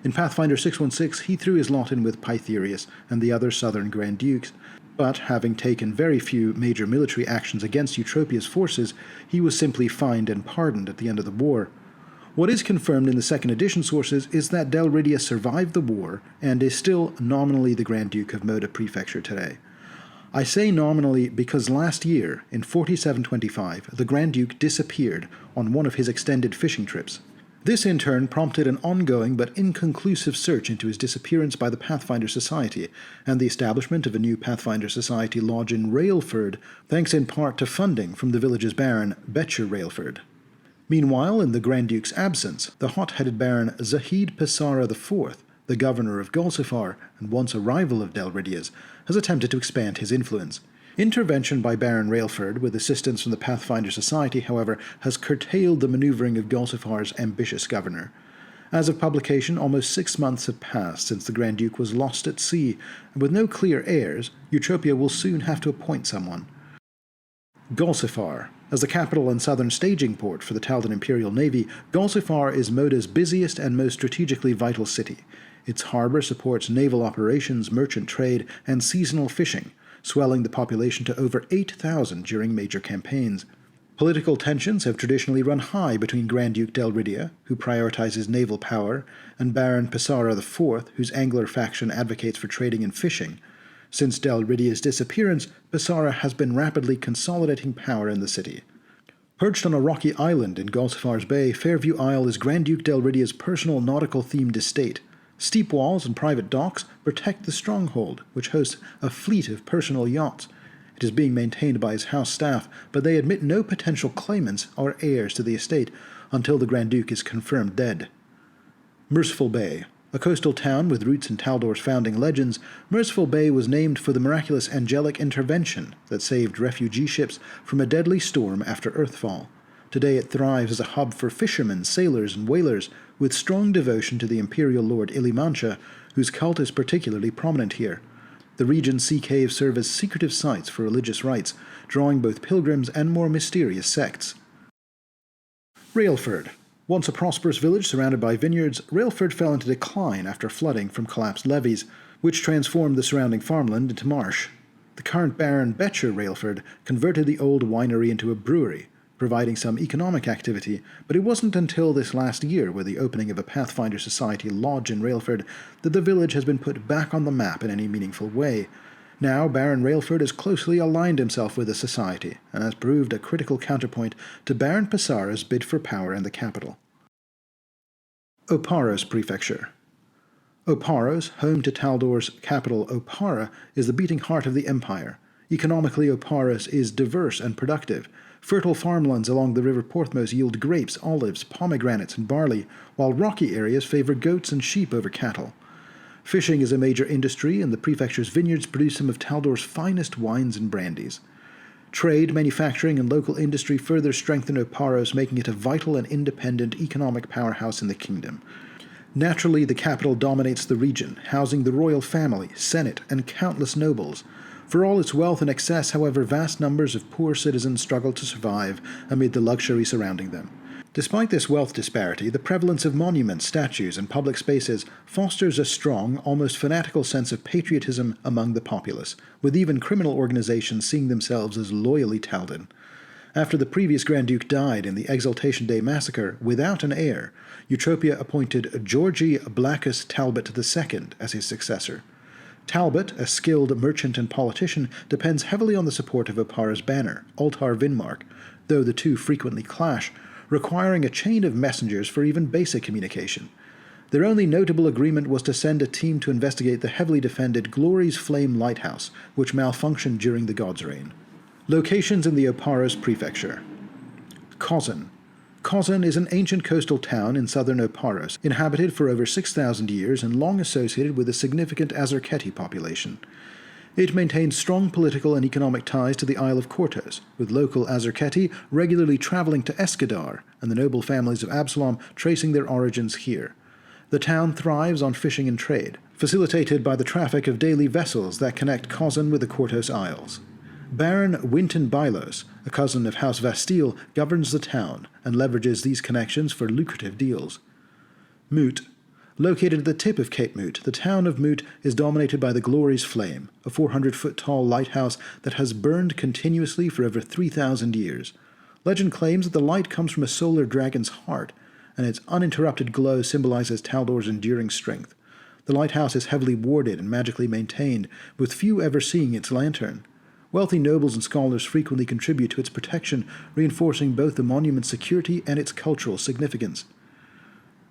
In Pathfinder 616, he threw his lot in with Pytherius and the other southern Grand Dukes, but having taken very few major military actions against Eutropia's forces, he was simply fined and pardoned at the end of the war. What is confirmed in the second edition sources is that Del Ridia survived the war and is still nominally the Grand Duke of Moda Prefecture today. I say nominally because last year, in 4725, the Grand Duke disappeared on one of his extended fishing trips. This in turn prompted an ongoing but inconclusive search into his disappearance by the Pathfinder Society, and the establishment of a new Pathfinder Society lodge in Railford, thanks in part to funding from the village's baron, Betcher Railford. Meanwhile, in the Grand Duke's absence, the hot-headed Baron Zahid Pesara IV, the governor of Golsifar and once a rival of Del Ridia's, has attempted to expand his influence. Intervention by Baron Railford, with assistance from the Pathfinder Society, however, has curtailed the maneuvering of Golsifar's ambitious governor. As of publication, almost 6 months have passed since the Grand Duke was lost at sea, and with no clear heirs, Eutropia will soon have to appoint someone. Golsifar. As the capital and southern staging port for the Taldan Imperial Navy, Golsifar is Moda's busiest and most strategically vital city. Its harbor supports naval operations, merchant trade, and seasonal fishing, swelling the population to over 8,000 during major campaigns. Political tensions have traditionally run high between Grand Duke Del Ridia, who prioritizes naval power, and Baron Pesara IV, whose Angler faction advocates for trading and fishing. Since Del Ridia's disappearance, Pesara has been rapidly consolidating power in the city. Perched on a rocky island in Golsifar's Bay, Fairview Isle is Grand Duke Del Ridia's personal nautical-themed estate. Steep walls and private docks protect the stronghold, which hosts a fleet of personal yachts. It is being maintained by his house staff, but they admit no potential claimants or heirs to the estate until the Grand Duke is confirmed dead. Merciful Bay. A coastal town with roots in Taldor's founding legends, Merciful Bay was named for the miraculous angelic intervention that saved refugee ships from a deadly storm after Earthfall. Today it thrives as a hub for fishermen, sailors, and whalers, with strong devotion to the imperial lord Ilimancha, whose cult is particularly prominent here. The region's sea caves serve as secretive sites for religious rites, drawing both pilgrims and more mysterious sects. Railford. Once a prosperous village surrounded by vineyards, Railford fell into decline after flooding from collapsed levees, which transformed the surrounding farmland into marsh. The current Baron Becher Railford converted the old winery into a brewery, providing some economic activity, but it wasn't until this last year, with the opening of a Pathfinder Society lodge in Railford, that the village has been put back on the map in any meaningful way. Now, Baron Railford has closely aligned himself with the society, and has proved a critical counterpoint to Baron Passara's bid for power in the capital. Opparos Prefecture. Opparos, home to Taldor's capital Oppara, is the beating heart of the empire. Economically, Opparos is diverse and productive. Fertile farmlands along the river Porthmos yield grapes, olives, pomegranates, and barley, while rocky areas favor goats and sheep over cattle. Fishing is a major industry, and the prefecture's vineyards produce some of Taldor's finest wines and brandies. Trade, manufacturing, and local industry further strengthen Opparos, making it a vital and independent economic powerhouse in the kingdom. Naturally, the capital dominates the region, housing the royal family, senate, and countless nobles. For all its wealth and excess, however, vast numbers of poor citizens struggle to survive amid the luxury surrounding them. Despite this wealth disparity, the prevalence of monuments, statues, and public spaces fosters a strong, almost fanatical sense of patriotism among the populace, with even criminal organizations seeing themselves as loyally Taldan. After the previous Grand Duke died in the Exaltation Day massacre without an heir, Eutropia appointed Georgi Blackus Talbot II as his successor. Talbot, a skilled merchant and politician, depends heavily on the support of Opparo's banner, Altar Vinmark, though the two frequently clash, requiring a chain of messengers for even basic communication. Their only notable agreement was to send a team to investigate the heavily defended Glory's Flame Lighthouse, which malfunctioned during the God's reign. Locations in the Opparos Prefecture. Kazuhn. Kazuhn is an ancient coastal town in southern Opparos, inhabited for over 6,000 years and long associated with a significant Azerketi population. It maintains strong political and economic ties to the Isle of Kortos, with local Azerketi regularly traveling to Eskadar and the noble families of Absalom tracing their origins here. The town thrives on fishing and trade, facilitated by the traffic of daily vessels that connect Kazuhn with the Kortos Isles. Baron Winton Bylos, a cousin of House Vastile, governs the town and leverages these connections for lucrative deals. Moot. Located at the tip of Cape Moot, the town of Moot is dominated by the Glory's Flame, a 400-foot-tall lighthouse that has burned continuously for over 3,000 years. Legend claims that the light comes from a solar dragon's heart, and its uninterrupted glow symbolizes Taldor's enduring strength. The lighthouse is heavily warded and magically maintained, with few ever seeing its lantern. Wealthy nobles and scholars frequently contribute to its protection, reinforcing both the monument's security and its cultural significance.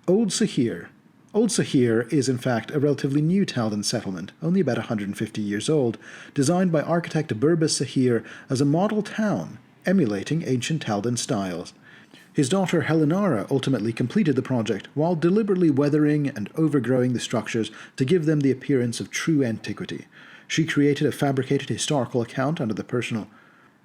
Old Sahir. Old Sahir is in fact a relatively new Taldan settlement, only about 150 years old, designed by architect Burbas Sahir as a model town, emulating ancient Taldan styles. His daughter Helenara ultimately completed the project while deliberately weathering and overgrowing the structures to give them the appearance of true antiquity. She created a fabricated historical account under the personal.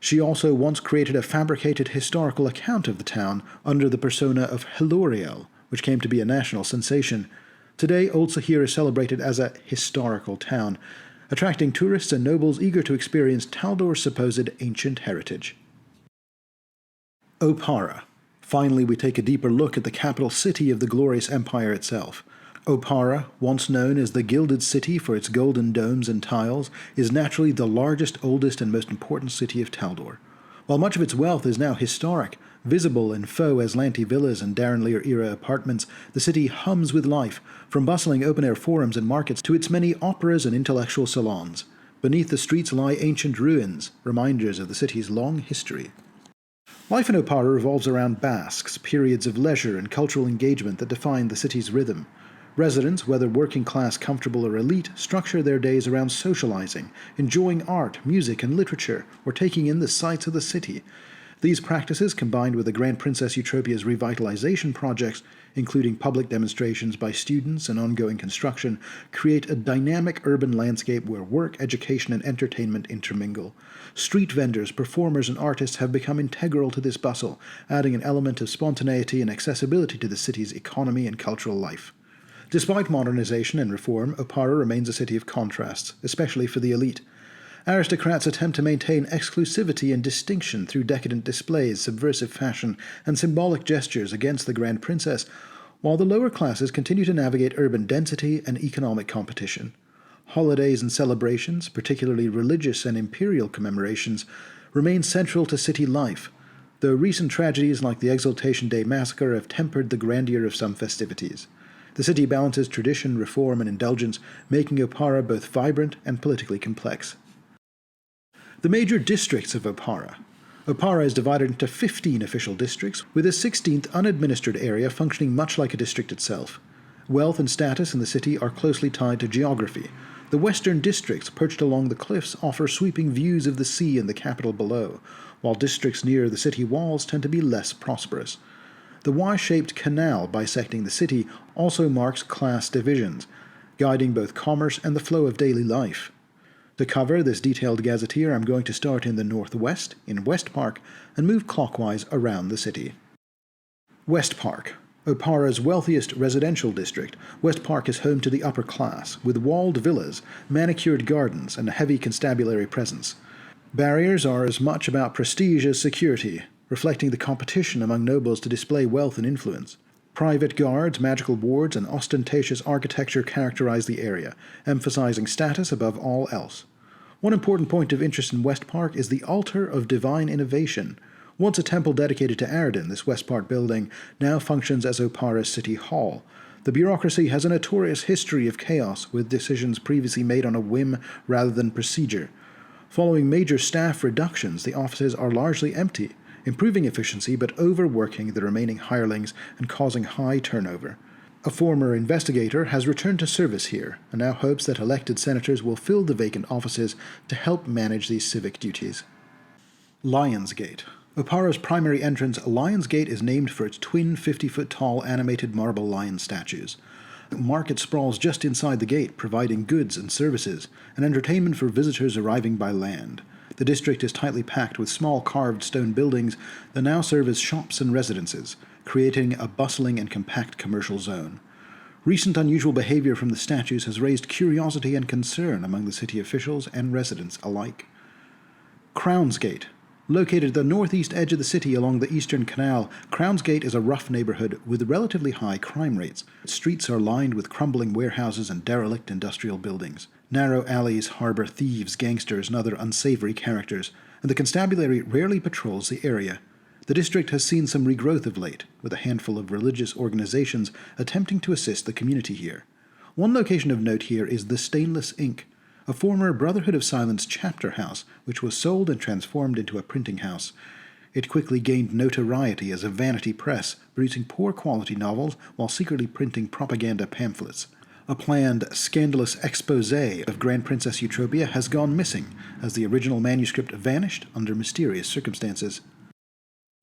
She also once created a fabricated historical account of the town under the persona of Heloriel, which came to be a national sensation. Today, Old Sahir is celebrated as a historical town, attracting tourists and nobles eager to experience Taldor's supposed ancient heritage. Oppara. Finally, we take a deeper look at the capital city of the glorious empire itself. Oppara, once known as the Gilded City for its golden domes and tiles, is naturally the largest, oldest, and most important city of Taldor. While much of its wealth is now historic, visible in faux Aslanti villas and Darrenlear-era apartments, the city hums with life, from bustling open-air forums and markets to its many operas and intellectual salons. Beneath the streets lie ancient ruins, reminders of the city's long history. Life in Oppara revolves around basques, periods of leisure and cultural engagement that define the city's rhythm. Residents, whether working class, comfortable, or elite, structure their days around socializing, enjoying art, music, and literature, or taking in the sights of the city. These practices, combined with the Grand Princess Eutropia's revitalization projects, including public demonstrations by students and ongoing construction, create a dynamic urban landscape where work, education, and entertainment intermingle. Street vendors, performers, and artists have become integral to this bustle, adding an element of spontaneity and accessibility to the city's economy and cultural life. Despite modernization and reform, Oppara remains a city of contrasts, especially for the elite. Aristocrats attempt to maintain exclusivity and distinction through decadent displays, subversive fashion, and symbolic gestures against the Grand Princess, while the lower classes continue to navigate urban density and economic competition. Holidays and celebrations, particularly religious and imperial commemorations, remain central to city life, though recent tragedies like the Exaltation Day massacre have tempered the grandeur of some festivities. The city balances tradition, reform, and indulgence, making Oppara both vibrant and politically complex. The major districts of Oppara. Oppara is divided into 15 official districts, with a 16th unadministered area functioning much like a district itself. Wealth and status in the city are closely tied to geography. The western districts, perched along the cliffs, offer sweeping views of the sea and the capital below, while districts near the city walls tend to be less prosperous. The Y-shaped canal bisecting the city also marks class divisions, guiding both commerce and the flow of daily life. To cover this detailed gazetteer, I'm going to start in the northwest, in West Park, and move clockwise around the city. West Park. Oppara's wealthiest residential district, West Park is home to the upper class, with walled villas, manicured gardens, and a heavy constabulary presence. Barriers are as much about prestige as security, reflecting the competition among nobles to display wealth and influence. Private guards, magical wards, and ostentatious architecture characterize the area, emphasizing status above all else. One important point of interest in West Park is the Altar of Divine Innovation. Once a temple dedicated to Arden, this West Park building now functions as Oppara's City Hall. The bureaucracy has a notorious history of chaos, with decisions previously made on a whim rather than procedure. Following major staff reductions, the offices are largely empty, improving efficiency but overworking the remaining hirelings and causing high turnover. A former investigator has returned to service here and now hopes that elected senators will fill the vacant offices to help manage these civic duties. Lions Gate. Oppara's primary entrance, Lions Gate, is named for its twin 50-foot-tall animated marble lion statues. The market sprawls just inside the gate, providing goods and services, and entertainment for visitors arriving by land. The district is tightly packed with small carved stone buildings that now serve as shops and residences, creating a bustling and compact commercial zone. Recent unusual behavior from the statues has raised curiosity and concern among the city officials and residents alike. Crowns Gate. Located at the northeast edge of the city along the Eastern Canal, Crowns Gate is a rough neighborhood with relatively high crime rates. Its streets are lined with crumbling warehouses and derelict industrial buildings. Narrow alleys harbor thieves, gangsters, and other unsavory characters, and the constabulary rarely patrols the area. The district has seen some regrowth of late, with a handful of religious organizations attempting to assist the community here. One location of note here is the Stainless Ink, a former Brotherhood of Silence chapter house, which was sold and transformed into a printing house. It quickly gained notoriety as a vanity press, producing poor-quality novels while secretly printing propaganda pamphlets. A planned, scandalous exposé of Grand Princess Eutropia has gone missing, as the original manuscript vanished under mysterious circumstances.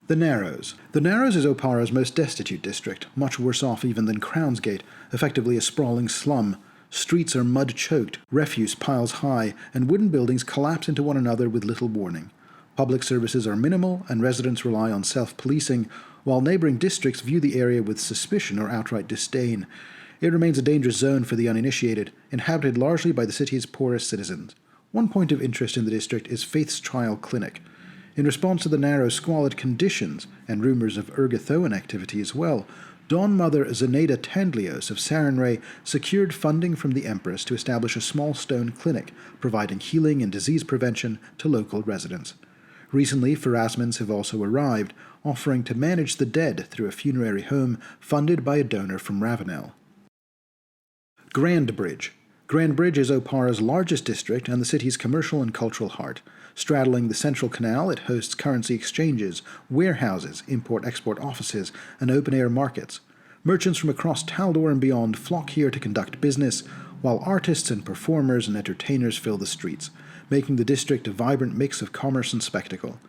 The Narrows. The Narrows is Oppara's most destitute district, much worse off even than Crowns Gate, effectively a sprawling slum. Streets are mud-choked, refuse piles high, and wooden buildings collapse into one another with little warning. Public services are minimal, and residents rely on self-policing, while neighboring districts view the area with suspicion or outright disdain. It remains a dangerous zone for the uninitiated, inhabited largely by the city's poorest citizens. One point of interest in the district is Faith's Trial Clinic. In response to the narrow, squalid conditions, and rumors of ergothoan activity as well, Dawn Mother Zenaida Tandlios of Sarenrae secured funding from the Empress to establish a small stone clinic, providing healing and disease prevention to local residents. Recently, Pharasmins have also arrived, offering to manage the dead through a funerary home funded by a donor from Ravenel. Grand Bridge. Grand Bridge is Oppara's largest district and the city's commercial and cultural heart. Straddling the central canal, it hosts currency exchanges, warehouses, import-export offices, and open-air markets. Merchants from across Taldor and beyond flock here to conduct business, while artists and performers and entertainers fill the streets, making the district a vibrant mix of commerce and spectacle.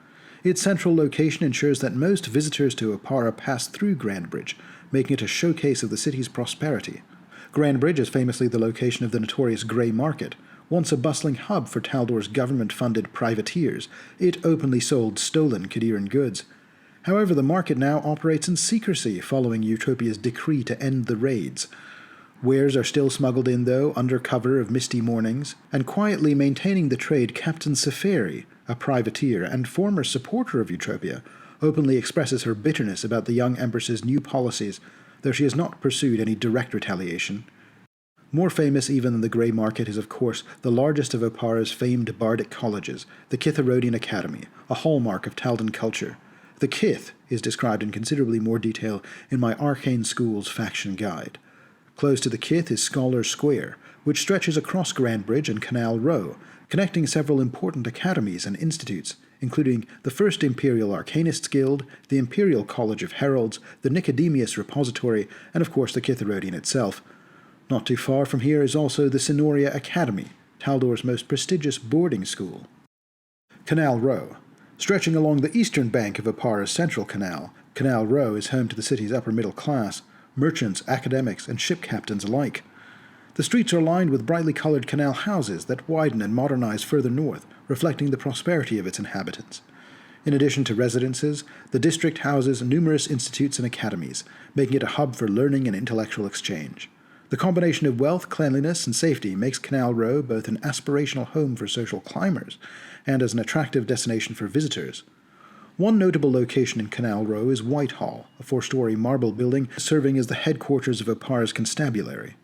Its central location ensures that most visitors to Oppara pass through Grand Bridge, making it a showcase of the city's prosperity. Grand Bridge is famously the location of the notorious Grey Market. Once a bustling hub for Taldor's government-funded privateers, it openly sold stolen Kadiran goods. However, the market now operates in secrecy following Utopia's decree to end the raids. Wares are still smuggled in, though, under cover of misty mornings, and quietly maintaining the trade, Captain Seferi, a privateer and former supporter of Utopia, openly expresses her bitterness about the young Empress's new policies, though she has not pursued any direct retaliation. More famous even than the Grey Market is, of course, the largest of Oppara's famed bardic colleges, the Kitharodian Academy, a hallmark of Taldan culture. The Kith is described in considerably more detail in my Arcane Schools faction guide. Close to the Kith is Scholar's Square, which stretches across Grand Bridge and Canal Row, connecting several important academies and institutes, including the First Imperial Arcanists Guild, the Imperial College of Heralds, the Nicodemus Repository, and of course the Kitharodian itself. Not too far from here is also the Sinoria Academy, Taldor's most prestigious boarding school. Canal Row. Stretching along the eastern bank of Oppara's central canal, Canal Row is home to the city's upper middle class, merchants, academics, and ship captains alike. The streets are lined with brightly colored canal houses that widen and modernize further north, reflecting the prosperity of its inhabitants. In addition to residences, the district houses numerous institutes and academies, making it a hub for learning and intellectual exchange. The combination of wealth, cleanliness, and safety makes Canal Row both an aspirational home for social climbers and as an attractive destination for visitors. One notable location in Canal Row is Whitehall, a 4-story marble building serving as the headquarters of Oppara's constabulary.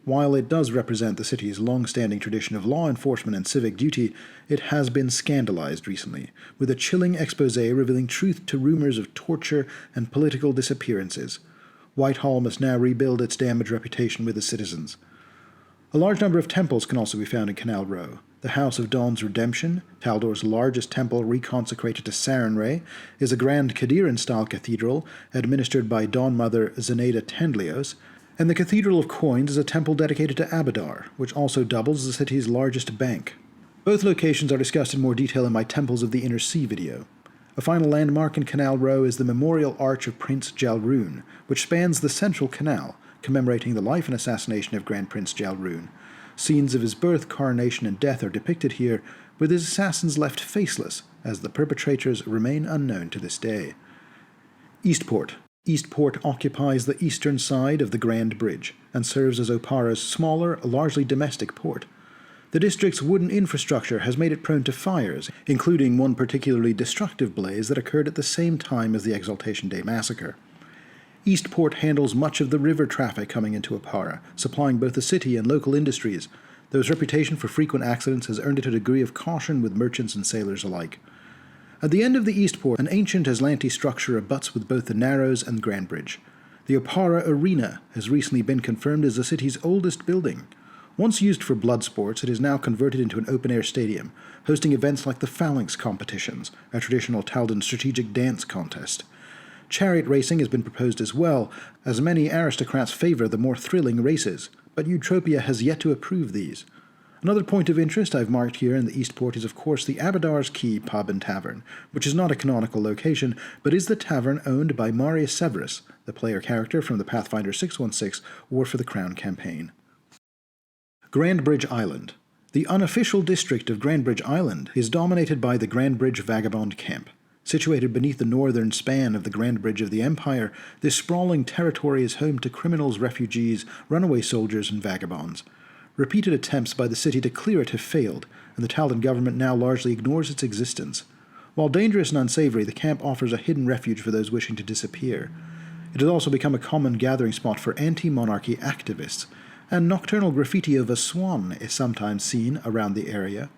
While it does represent the city's long-standing tradition of law enforcement and civic duty, it has been scandalized recently, with a chilling exposé revealing truth to rumors of torture and political disappearances. Whitehall must now rebuild its damaged reputation with the citizens. A large number of temples can also be found in Canal Row. The House of Dawn's Redemption, Taldor's largest temple reconsecrated to Sarenrae, is a grand Kadiran-style cathedral administered by Dawn Mother Zenaida Tendlios, and the Cathedral of Coins is a temple dedicated to Abadar, which also doubles as the city's largest bank. Both locations are discussed in more detail in my Temples of the Inner Sea video. A final landmark in Canal Row is the Memorial Arch of Prince Jalrune, which spans the central canal, commemorating the life and assassination of Grand Prince Jalrune. Scenes of his birth, coronation, and death are depicted here, with his assassins left faceless, as the perpetrators remain unknown to this day. Eastport. Eastport occupies the eastern side of the Grand Bridge, and serves as Oppara's smaller, largely domestic port. The district's wooden infrastructure has made it prone to fires, including one particularly destructive blaze that occurred at the same time as the Exaltation Day massacre. Eastport handles much of the river traffic coming into Oppara, supplying both the city and local industries, though its reputation for frequent accidents has earned it a degree of caution with merchants and sailors alike. At the end of the Eastport, an ancient Aslanti structure abuts with both the Narrows and Grand Bridge. The Oppara Arena has recently been confirmed as the city's oldest building. Once used for blood sports, it is now converted into an open-air stadium, hosting events like the Phalanx competitions, a traditional Taldan strategic dance contest. Chariot racing has been proposed as well, as many aristocrats favor the more thrilling races, but Utopia has yet to approve these. Another point of interest I've marked here in the Eastport is of course the Abadar's Key Pub and Tavern, which is not a canonical location, but is the tavern owned by Marius Severus, the player character from the Pathfinder 616 War for the Crown campaign. Grand Bridge Island. The unofficial district of Grand Bridge Island is dominated by the Grand Bridge Vagabond Camp. Situated beneath the northern span of the Grand Bridge of the Empire, this sprawling territory is home to criminals, refugees, runaway soldiers, and vagabonds. Repeated attempts by the city to clear it have failed, and the Taldan government now largely ignores its existence. While dangerous and unsavory, the camp offers a hidden refuge for those wishing to disappear. It has also become a common gathering spot for anti-monarchy activists, and nocturnal graffiti of a swan is sometimes seen around the area.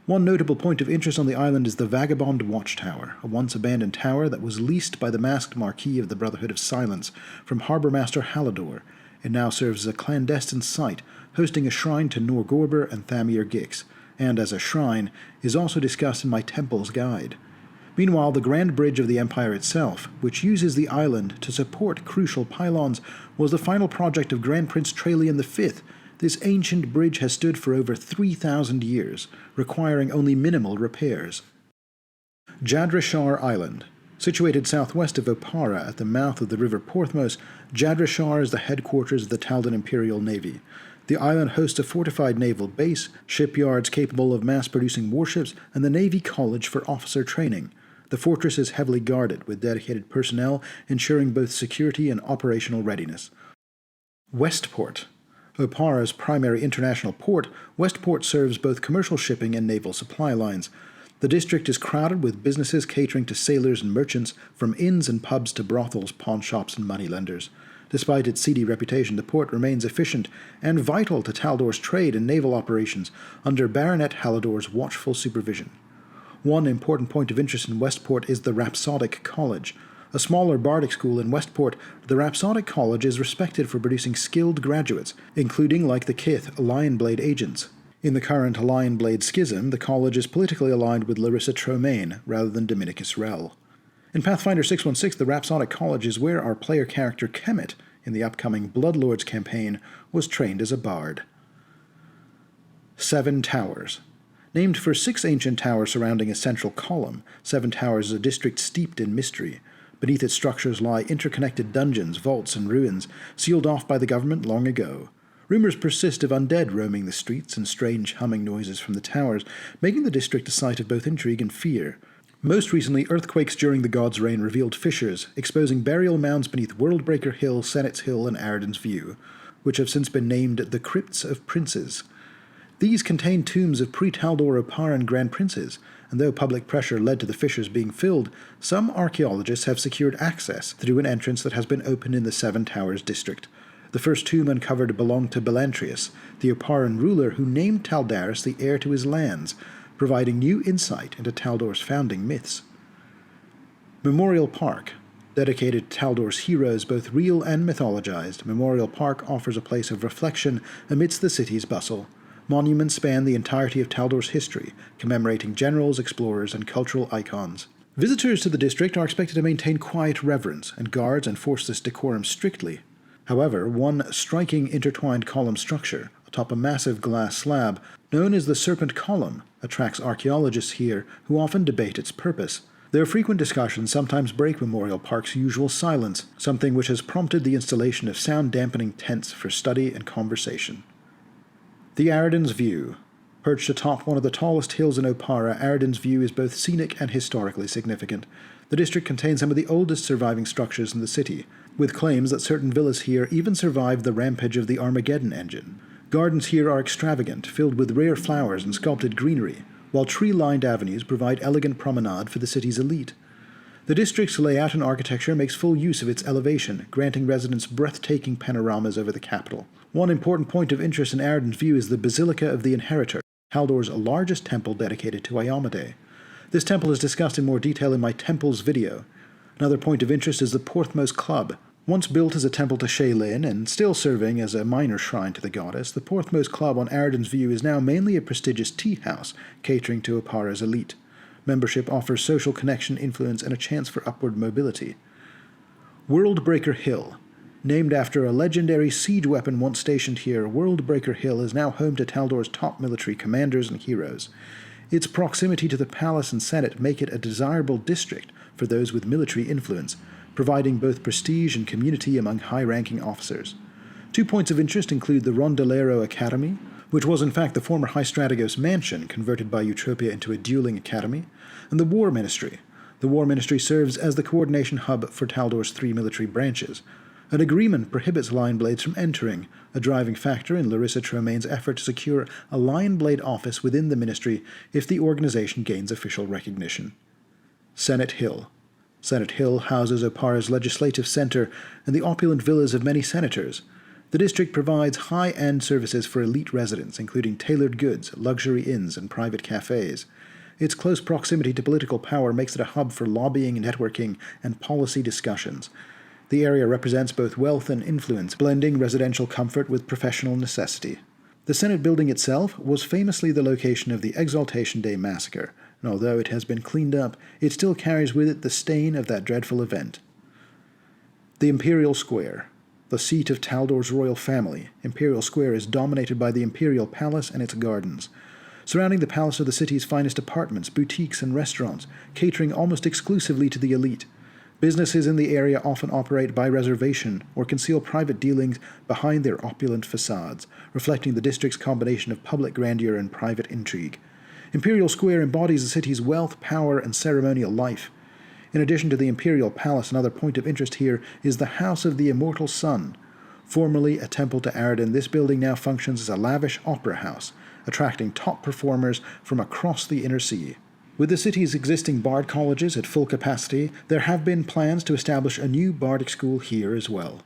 One notable point of interest on the island is the Vagabond Watchtower, a once-abandoned tower that was leased by the masked Marquis of the Brotherhood of Silence from Harbour Master Halidor. It now serves as a clandestine site, hosting a shrine to Norgorber and Thamir Gix, and as a shrine, is also discussed in my Temples guide. Meanwhile, the Grand Bridge of the Empire itself, which uses the island to support crucial pylons, was the final project of Grand Prince Trailian V. This ancient bridge has stood for over 3,000 years, requiring only minimal repairs. Jadrashar Island. Situated southwest of Oppara at the mouth of the river Porthmos, Jadrashar is the headquarters of the Taldan Imperial Navy. The island hosts a fortified naval base, shipyards capable of mass-producing warships, and the Navy College for officer training. The fortress is heavily guarded, with dedicated personnel ensuring both security and operational readiness. Westport. Oppara's primary international port, Westport serves both commercial shipping and naval supply lines. The district is crowded with businesses catering to sailors and merchants, from inns and pubs to brothels, pawnshops, and moneylenders. Despite its seedy reputation, the port remains efficient and vital to Taldor's trade and naval operations under Baronet Halidor's watchful supervision. One important point of interest in Westport is the Rhapsodic College. A smaller bardic school in Westport, the Rhapsodic College is respected for producing skilled graduates, including, like the Kith, Lionblade agents. In the current Lionblade schism, the college is politically aligned with Larissa Tromaine rather than Dominicus Rel. In Pathfinder 616, the Rhapsodic College is where our player character Kemet, in the upcoming Bloodlords campaign, was trained as a bard. 7 Towers. Named for 6 ancient towers surrounding a central column, 7 Towers is a district steeped in mystery. Beneath its structures lie interconnected dungeons, vaults, and ruins, sealed off by the government long ago. Rumors persist of undead roaming the streets and strange humming noises from the towers, making the district a site of both intrigue and fear. Most recently, earthquakes during the God's reign revealed fissures, exposing burial mounds beneath Worldbreaker Hill, Senate's Hill, and Aridin's View, which have since been named the Crypts of Princes. These contain tombs of pre-Taldor Opparan Grand Princes, and though public pressure led to the fissures being filled, some archaeologists have secured access through an entrance that has been opened in the 7 Towers district. The first tomb uncovered belonged to Belantrius, the Opparan ruler who named Taldaris the heir to his lands, providing new insight into Taldor's founding myths. Memorial Park. Dedicated to Taldor's heroes, both real and mythologized, Memorial Park offers a place of reflection amidst the city's bustle. Monuments span the entirety of Taldor's history, commemorating generals, explorers, and cultural icons. Visitors to the district are expected to maintain quiet reverence, and guards enforce this decorum strictly. However, one striking intertwined column structure, atop a massive glass slab, known as the Serpent Column, attracts archaeologists here who often debate its purpose. Their frequent discussions sometimes break Memorial Park's usual silence, something which has prompted the installation of sound-dampening tents for study and conversation. The Aridin's View. Perched atop one of the tallest hills in Oppara, Aridin's View is both scenic and historically significant. The district contains some of the oldest surviving structures in the city, with claims that certain villas here even survived the rampage of the Armageddon engine. Gardens here are extravagant, filled with rare flowers and sculpted greenery, while tree-lined avenues provide elegant promenade for the city's elite. The district's layout and architecture makes full use of its elevation, granting residents breathtaking panoramas over the capital. One important point of interest in Aridin's View is the Basilica of the Inheritor, Taldor's largest temple dedicated to Iomedae. This temple is discussed in more detail in my Temples video. Another point of interest is the Porthmos Club. Once built as a temple to Shaylin and still serving as a minor shrine to the goddess, the Porthmos Club on Aridin's View is now mainly a prestigious tea house catering to Oppara's elite. Membership offers social connection, influence, and a chance for upward mobility. Worldbreaker Hill. Named after a legendary siege weapon once stationed here, Worldbreaker Hill is now home to Taldor's top military commanders and heroes. Its proximity to the palace and senate make it a desirable district for those with military influence, providing both prestige and community among high-ranking officers. 2 points of interest include the Rondolero Academy, which was in fact the former High Strategos mansion converted by Eutropia into a dueling academy, and the War Ministry. The War Ministry serves as the coordination hub for Taldor's 3 military branches. An agreement prohibits Lionblades from entering, a driving factor in Larissa Tromaine's effort to secure a Lionblade office within the ministry if the organization gains official recognition. Senate Hill. Senate Hill houses Oppara's legislative center and the opulent villas of many senators. The district provides high-end services for elite residents, including tailored goods, luxury inns, and private cafes. Its close proximity to political power makes it a hub for lobbying, networking, and policy discussions. The area represents both wealth and influence, blending residential comfort with professional necessity. The Senate building itself was famously the location of the Exaltation Day Massacre, and although it has been cleaned up, it still carries with it the stain of that dreadful event. The Imperial Square. The seat of Taldor's royal family, Imperial Square is dominated by the Imperial Palace and its gardens. Surrounding the palace are the city's finest apartments, boutiques, and restaurants, catering almost exclusively to the elite. Businesses in the area often operate by reservation or conceal private dealings behind their opulent facades, reflecting the district's combination of public grandeur and private intrigue. Imperial Square embodies the city's wealth, power, and ceremonial life. In addition to the Imperial Palace, another point of interest here is the House of the Immortal Sun. Formerly a temple to Aradin, this building now functions as a lavish opera house, attracting top performers from across the Inner Sea. With the city's existing bard colleges at full capacity, there have been plans to establish a new bardic school here as well.